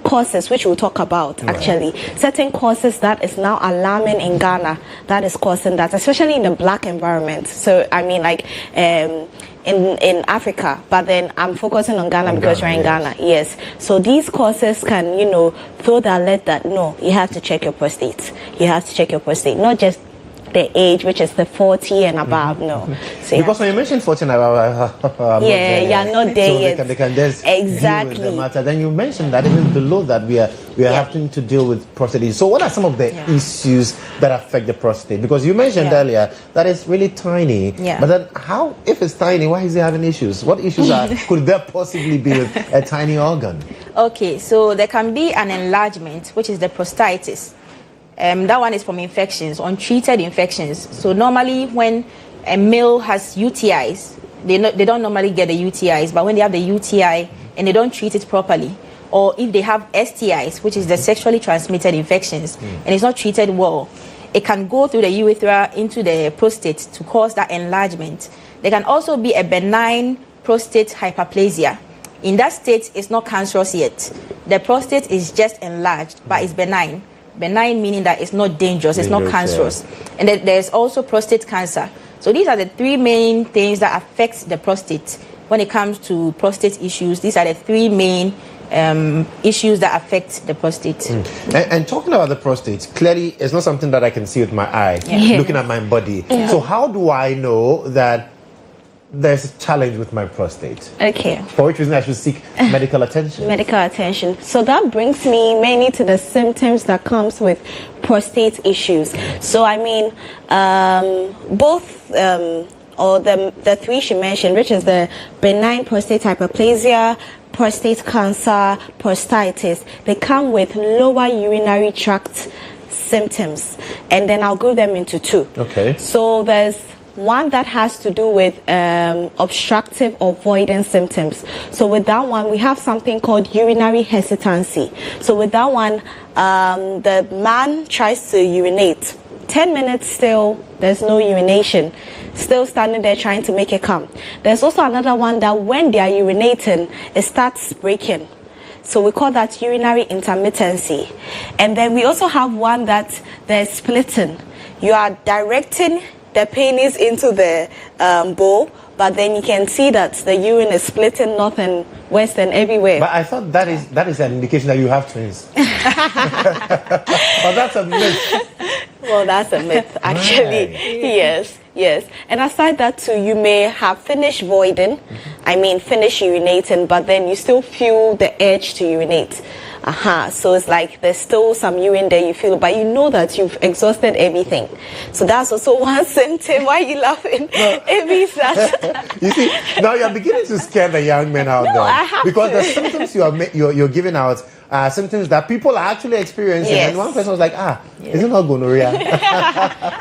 causes, which we'll talk about actually. Certain causes that is now alarming in Ghana that is causing that, especially in the black environment. So, I mean, like, in Africa, but then I'm focusing on Ghana because we're in Ghana. Yes. So these causes can, throw the alert that, no, you have to check your prostate. You have to check your prostate, not just the age, which is the 40 and above, no. So because when you mentioned 40 and above, not there yet. They can just exactly deal with the matter. Then you mentioned that even below that we are having to deal with prostate. So what are some of the issues that affect the prostate? Because you mentioned earlier that it's really tiny. But then how, if it's tiny, why is it having issues? What issues could there possibly be with a tiny organ? Okay, so there can be an enlargement, which is the prostatitis. That one is from infections, untreated infections. So normally when a male has UTIs, they don't normally get the UTIs, but when they have the UTI and they don't treat it properly, or if they have STIs, which is the sexually transmitted infections, and it's not treated well, it can go through the urethra into the prostate to cause that enlargement. There can also be a benign prostate hyperplasia. In that state, it's not cancerous yet. The prostate is just enlarged, but it's benign. Benign meaning that it's not dangerous, it's not cancerous. And then there's also prostate cancer. So these are the 3 main things that affect the prostate. When it comes to prostate issues, these are the 3 main issues that affect the prostate. And talking about the prostate, clearly it's not something that I can see with my eye, looking at my body. So how do I know that there's a challenge with my prostate? Okay. For which reason I should seek medical attention? Medical attention. So that brings me mainly to the symptoms that comes with prostate issues. So I mean, both or the three she mentioned, which is the benign prostate hyperplasia, prostate cancer, prostatitis, they come with lower urinary tract symptoms, and then I'll group them into two. Okay. So there's one that has to do with obstructive or voiding symptoms. So with that one, we have something called urinary hesitancy. So with that one, the man tries to urinate. 10 minutes still, there's no urination. Still standing there trying to make it come. There's also another one that when they are urinating, it starts breaking. So we call that urinary intermittency. And then we also have one that there's splitting. You are directing the penis into the bowl, but then you can see that the urine is splitting north and west and everywhere. But I thought that is an indication that you have twins. But that's a myth. Well, that's a myth, actually. Right. Yes. And aside that too, you may have finished voiding, finished urinating, but then you still feel the urge to urinate. So it's like there's still some urine there you feel, but you know that you've exhausted everything. So that's also one symptom. Why are you laughing? You see, now you're beginning to scare the young men out there. Because the symptoms you're giving out are symptoms that people are actually experiencing. Yes. And one person was like, is it not gonorrhea?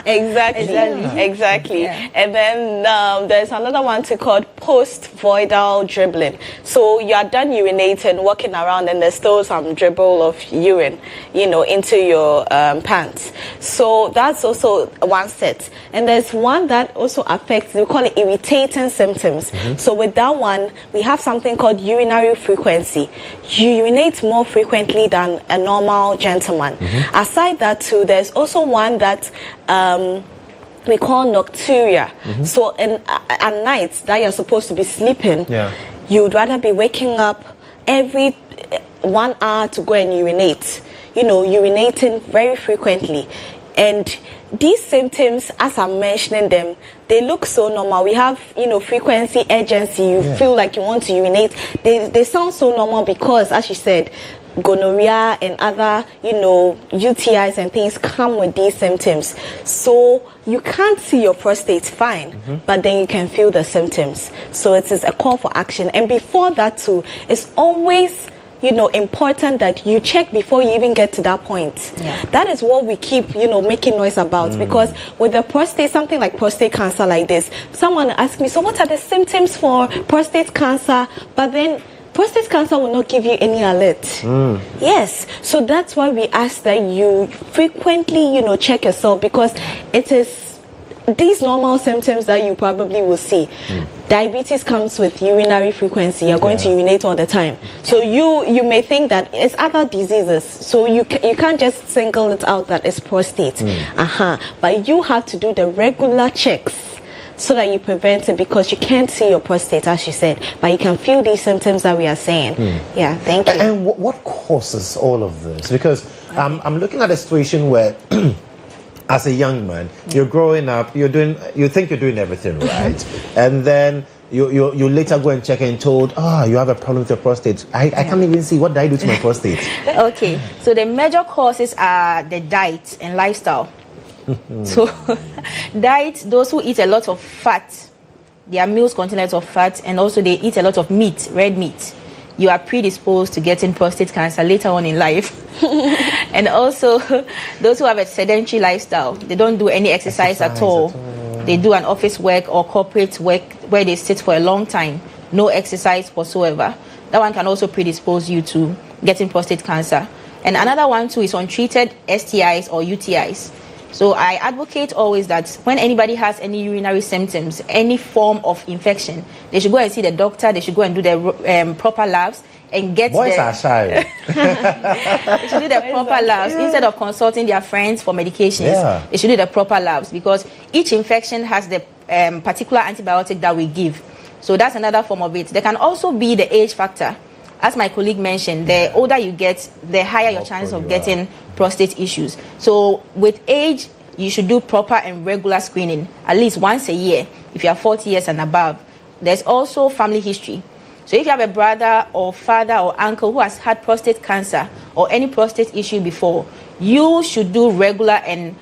Exactly. Yeah. And then there's another one too called post-voidal dribbling. So you are done urinating, walking around, and there's still some dribble of urine, into your pants. So that's also one set. And there's one that also affects, we call it irritating symptoms. So with that one, we have something called urinary frequency. You urinate more frequently than a normal gentleman. Aside that too, there's also one that we call nocturia. So at night that you're supposed to be sleeping, you'd rather be waking up every 1 hour to go and urinate. Urinating very frequently. And these symptoms, as I'm mentioning them, they look so normal. We have, frequency, urgency. You feel like you want to urinate. They sound so normal because, as she said, gonorrhea and other, UTIs and things come with these symptoms. So you can't see your prostate fine, but then you can feel the symptoms. So it is a call for action. And before that too, it's always important that you check before you even get to that point. That is what we keep, making noise about. Because with the prostate, something like prostate cancer like this, someone asked me, so what are the symptoms for prostate cancer? But then prostate cancer will not give you any alert. Yes. So that's why we ask that you frequently, check yourself, because it is these normal symptoms that you probably will see. Diabetes comes with urinary frequency. You're going to urinate all the time. So you may think that it's other diseases. So you can't just single it out that it's prostate. But you have to do the regular checks so that you prevent it, because you can't see your prostate, as you said, but you can feel these symptoms that we are saying. Thank you. And what causes all of this? Because I'm looking at a situation where as a young man, you're growing up, you think you're doing everything right, and then you later go and check and told, you have a problem with your prostate. I can't even see, what did I do to my prostate? Okay, so the major causes are the diet and lifestyle. So diet, those who eat a lot of fat, their meals contain a lot of fat, and also they eat a lot of meat, red meat. You are predisposed to getting prostate cancer later on in life. And also, those who have a sedentary lifestyle, they don't do any exercise at all. They do an office work or corporate work where they sit for a long time, no exercise whatsoever. That one can also predispose you to getting prostate cancer. And another one too is untreated STIs or UTIs. So I advocate always that when anybody has any urinary symptoms, any form of infection, they should go and see the doctor. They should go and do the proper labs and get Boys are shy. They should do the proper labs instead of consulting their friends for medications. They should do the proper labs, because each infection has the particular antibiotic that we give. So that's another form of it. There can also be the age factor. as my colleague mentioned, the older you get, the higher your chance of getting prostate issues. So with age, you should do proper and regular screening at least once a year if you are 40 years and above. There's also family history. So if you have a brother or father or uncle who has had prostate cancer or any prostate issue before, you should do regular and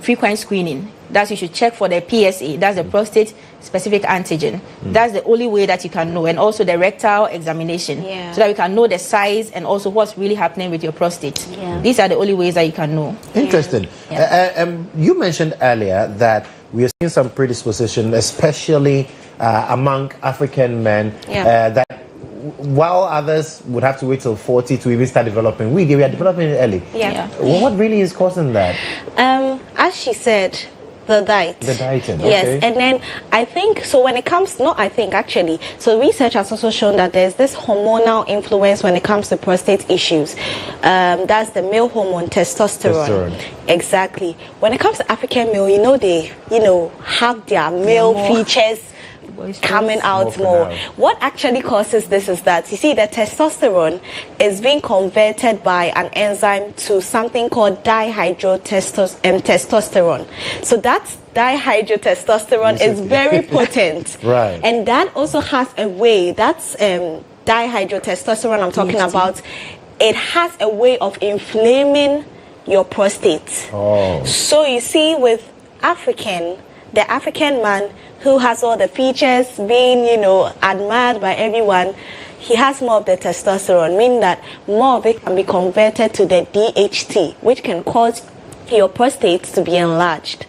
frequent screening. That's you should check for the PSA, that's the prostate specific antigen. That's the only way that you can know, and also the rectal examination, so that you can know the size and also what's really happening with your prostate. These are the only ways that you can know. Interesting. You mentioned earlier that we are seeing some predisposition, especially among African men, that while others would have to wait till 40 to even start developing, we are developing it early. What really is causing that? As she said, the diet. The dieting, yes. okay. And then I think, so when it comes, not I think actually, so research has also shown that there's this hormonal influence when it comes to prostate issues. That's the male hormone testosterone. Exactly. When it comes to African male, they have their male features coming out more. What actually causes this is that, you see, the testosterone is being converted by an enzyme to something called dihydrotestosterone. So that's dihydrotestosterone is very potent. Right. And that also has a way, that's dihydrotestosterone I'm talking about, it has a way of inflaming your prostate. So you see, with the African man who has all the features being, admired by everyone, he has more of the testosterone, meaning that more of it can be converted to the DHT, which can cause your prostate to be enlarged.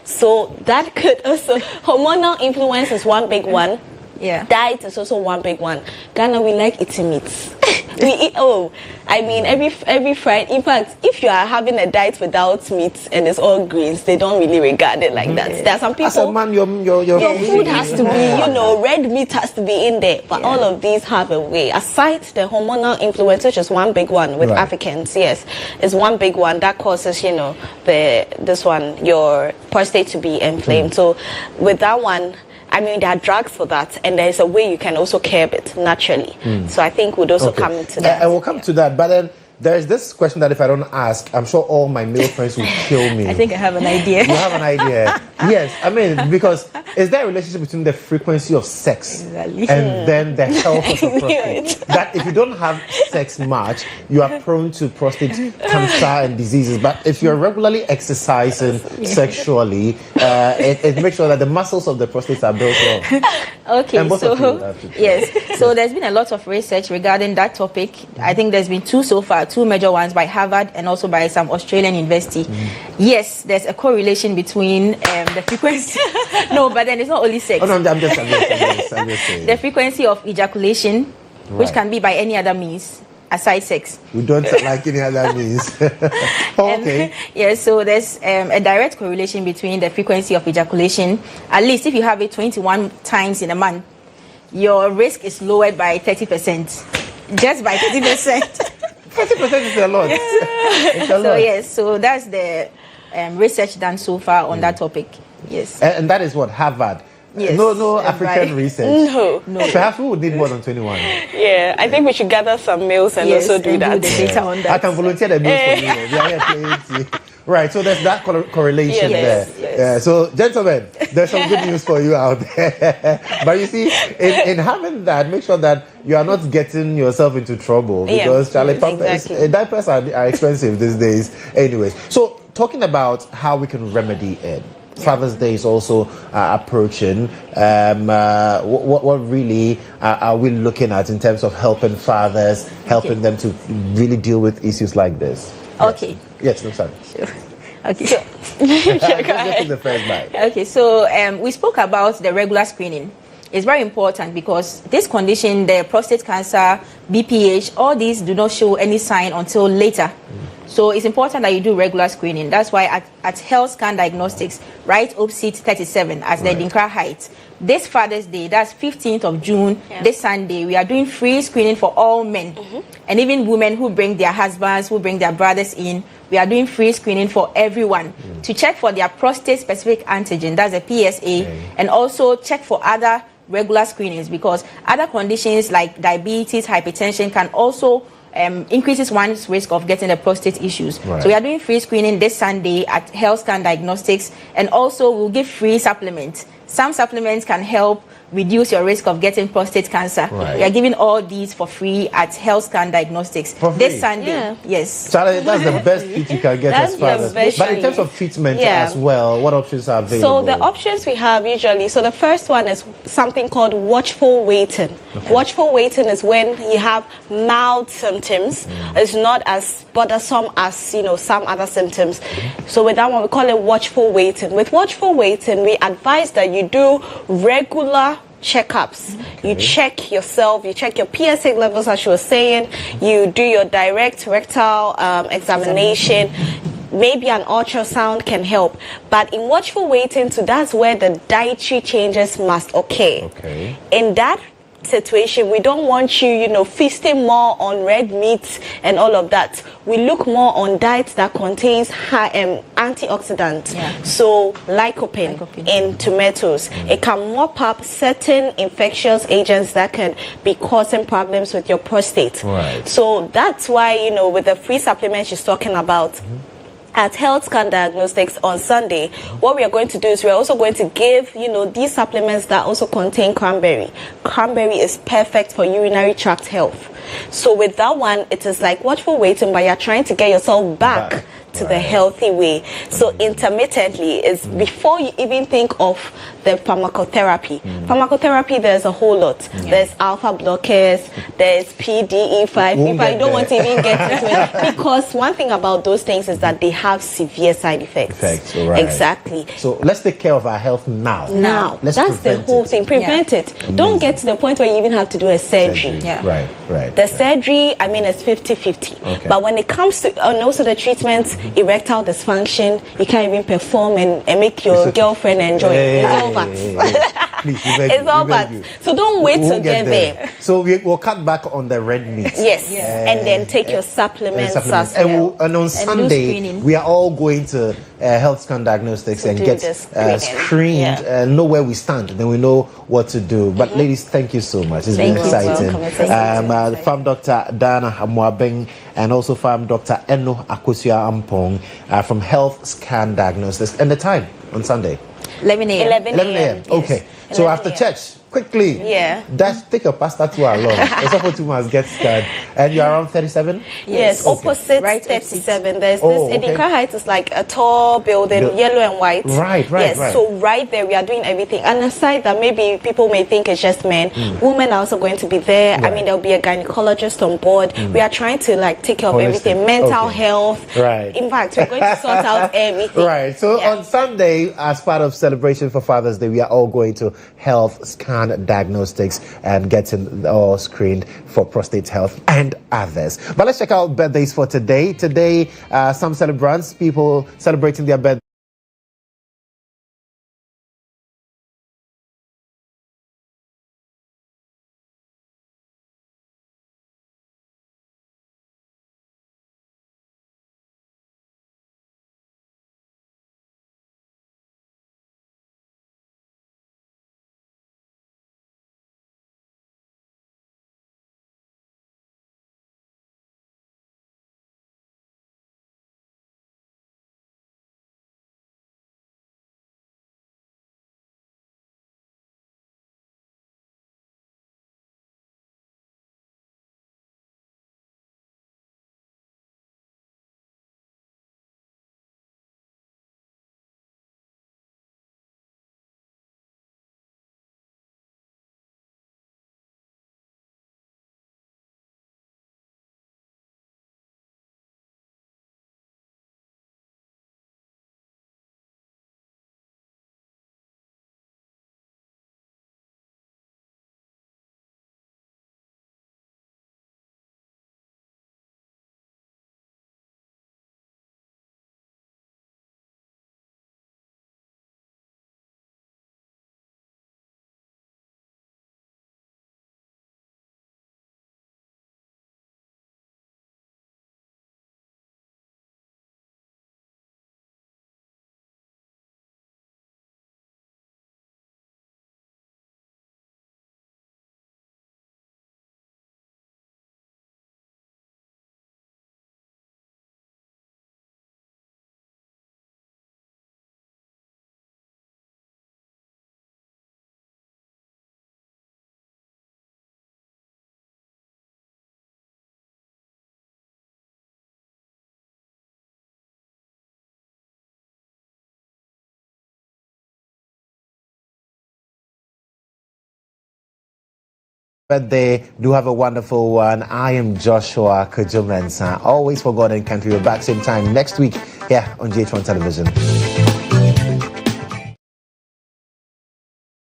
So that could also, hormonal influence is one big one. Diet is also one big one. Ghana, we like eating meats. We eat, every Friday. In fact, if you are having a diet without meat and it's all greens, they don't really regard it like that. There are some people. As a man, your food has to be, red meat has to be in there. But all of these have a way. Aside the hormonal influence, which is one big one with Africans, is one big one that causes, your prostate to be inflamed. So with that one, there are drugs for that, and there's a way you can also curb it naturally. So I think we'd also come to that. And we'll come to that, but then there's this question that if I don't ask, I'm sure all my male friends will kill me. I think I have an idea. You have an idea? Yes, because is there a relationship between the frequency of sex and then the health of the prostate? That if you don't have sex much, you are prone to prostate cancer and diseases. But if you're regularly exercising sexually, it makes sure that the muscles of the prostate are built up. Okay, so there's been a lot of research regarding that topic. I think there's been two so far, two major ones by Harvard and also by some Australian university. Yes, there's a correlation between the frequency. No, but then it's not only sex. I'm just saying. The frequency of ejaculation, which can be by any other means aside sex. We don't like any other means. Okay. So there's a direct correlation between the frequency of ejaculation. At least if you have it 21 times in a month, your risk is lowered by 30%. Just by 30%. 30% is a lot. It's a lot. So that's the research done so far on that topic. Yes. And that is what, Harvard? Yes. No African research. No. Perhaps we would need more than 21. I think we should gather some males and also do that. The data on that. I can volunteer the males for you. We are here playing. Right, so there's that correlation there. So, gentlemen, there's some good news for you out there. But you see, in having that, make sure that you are not getting yourself into trouble because diapers are expensive these days. Anyways, so talking about how we can remedy it. Father's Day is also approaching. What really are we looking at in terms of helping fathers, helping them to really deal with issues like this? Okay. Yes, no, sorry. Sure. Okay. Just the first bite. Okay, so we spoke about the regular screening. It's very important because this condition, the prostate cancer, BPH, all these do not show any sign until later. So it's important that you do regular screening. That's why at Health Scan Diagnostics, right opposite 37 as the Dinkra Heights, this Father's Day, that's 15th of June, this Sunday, we are doing free screening for all men. And even women who bring their husbands, who bring their brothers in, we are doing free screening for everyone to check for their prostate-specific antigen, that's a PSA, and also check for other regular screenings, because other conditions like diabetes, hypertension can also increases one's risk of getting the prostate issues. Right. So we are doing free screening this Sunday at HealthScan Diagnostics, and also we'll give free supplements. Some supplements can help reduce your risk of getting prostate cancer. Right. We are giving all these for free at HealthScan Diagnostics this Sunday. Yes. Charlie, that's the best treat you can get as far as. But in terms of treatment as well, what options are available? So the options we have usually, so the first one is something called watchful waiting. Okay. Watchful waiting is when you have mild symptoms. It's not as bothersome as some other symptoms. So with that one, we call it watchful waiting. With watchful waiting, we advise that you do regular checkups. You check yourself, you check your PSA levels, as you were saying, you do your direct rectal examination. Maybe an ultrasound can help, but in watchful waiting, so that's where the dietary changes must occur. In that situation, we don't want you, feasting more on red meat and all of that. We look more on diets that contains high antioxidants. So lycopene in tomatoes. It can mop up certain infectious agents that can be causing problems with your prostate. So that's why, with the free supplements she's talking about, at HealthScan Diagnostics on Sunday, what we are going to do is we are also going to give, these supplements that also contain cranberry. Cranberry is perfect for urinary tract health. So with that one, it is like watchful waiting, but you're trying to get yourself back to the healthy way. So intermittently is before you even think of the pharmacotherapy. Pharmacotherapy, there's a whole lot. There's alpha blockers, there's PDE5. If I don't want to even get into it, because one thing about those things is that they have severe side effects. Exactly. So let's take care of our health now. That's the whole thing. Prevent it. Don't get to the point where you even have to do a surgery. The surgery, it's 50-50. But when it comes to, and also the treatments, erectile dysfunction, you can't even perform and make your girlfriend enjoy it. It's all bad. Please, it's all bad. So don't wait to get there. So we'll cut back on the red meat. Yes. And then take your supplements as well. And on Sunday, we are all going to HealthScan Diagnostics and get screened, know where we stand, and then we know what to do. But ladies, thank you so much. It's been exciting. The Farm Dr. Diana Hamuabeng and also Farm Dr. Eno Akosua Ampong from HealthScan Diagnostics. And the time on Sunday? 11 a.m. 11 a.m. Okay. So after church, quickly, take your pasta to our lunch. The support must get scanned. And you're around 37? Yes, opposite 37. There's this Edinburgh Heights is like a tall building, yellow and white. Yes, so right there we are doing everything. And aside that, maybe people may think it's just men, women are also going to be there. There'll be a gynecologist on board. We are trying to take care of everything, mental health. In fact, we're going to sort out everything. So on Sunday, as part of celebration for Father's Day, we are all going to HealthScan Diagnostics and getting all screened for prostate health and others. But let's check out birthdays for today. Today, some celebrants, people celebrating their birthday. birthday. Do have a wonderful one. I am Joshua Kodjo Mensah. Always for God and country. We're back same time next week here on GHOne Television.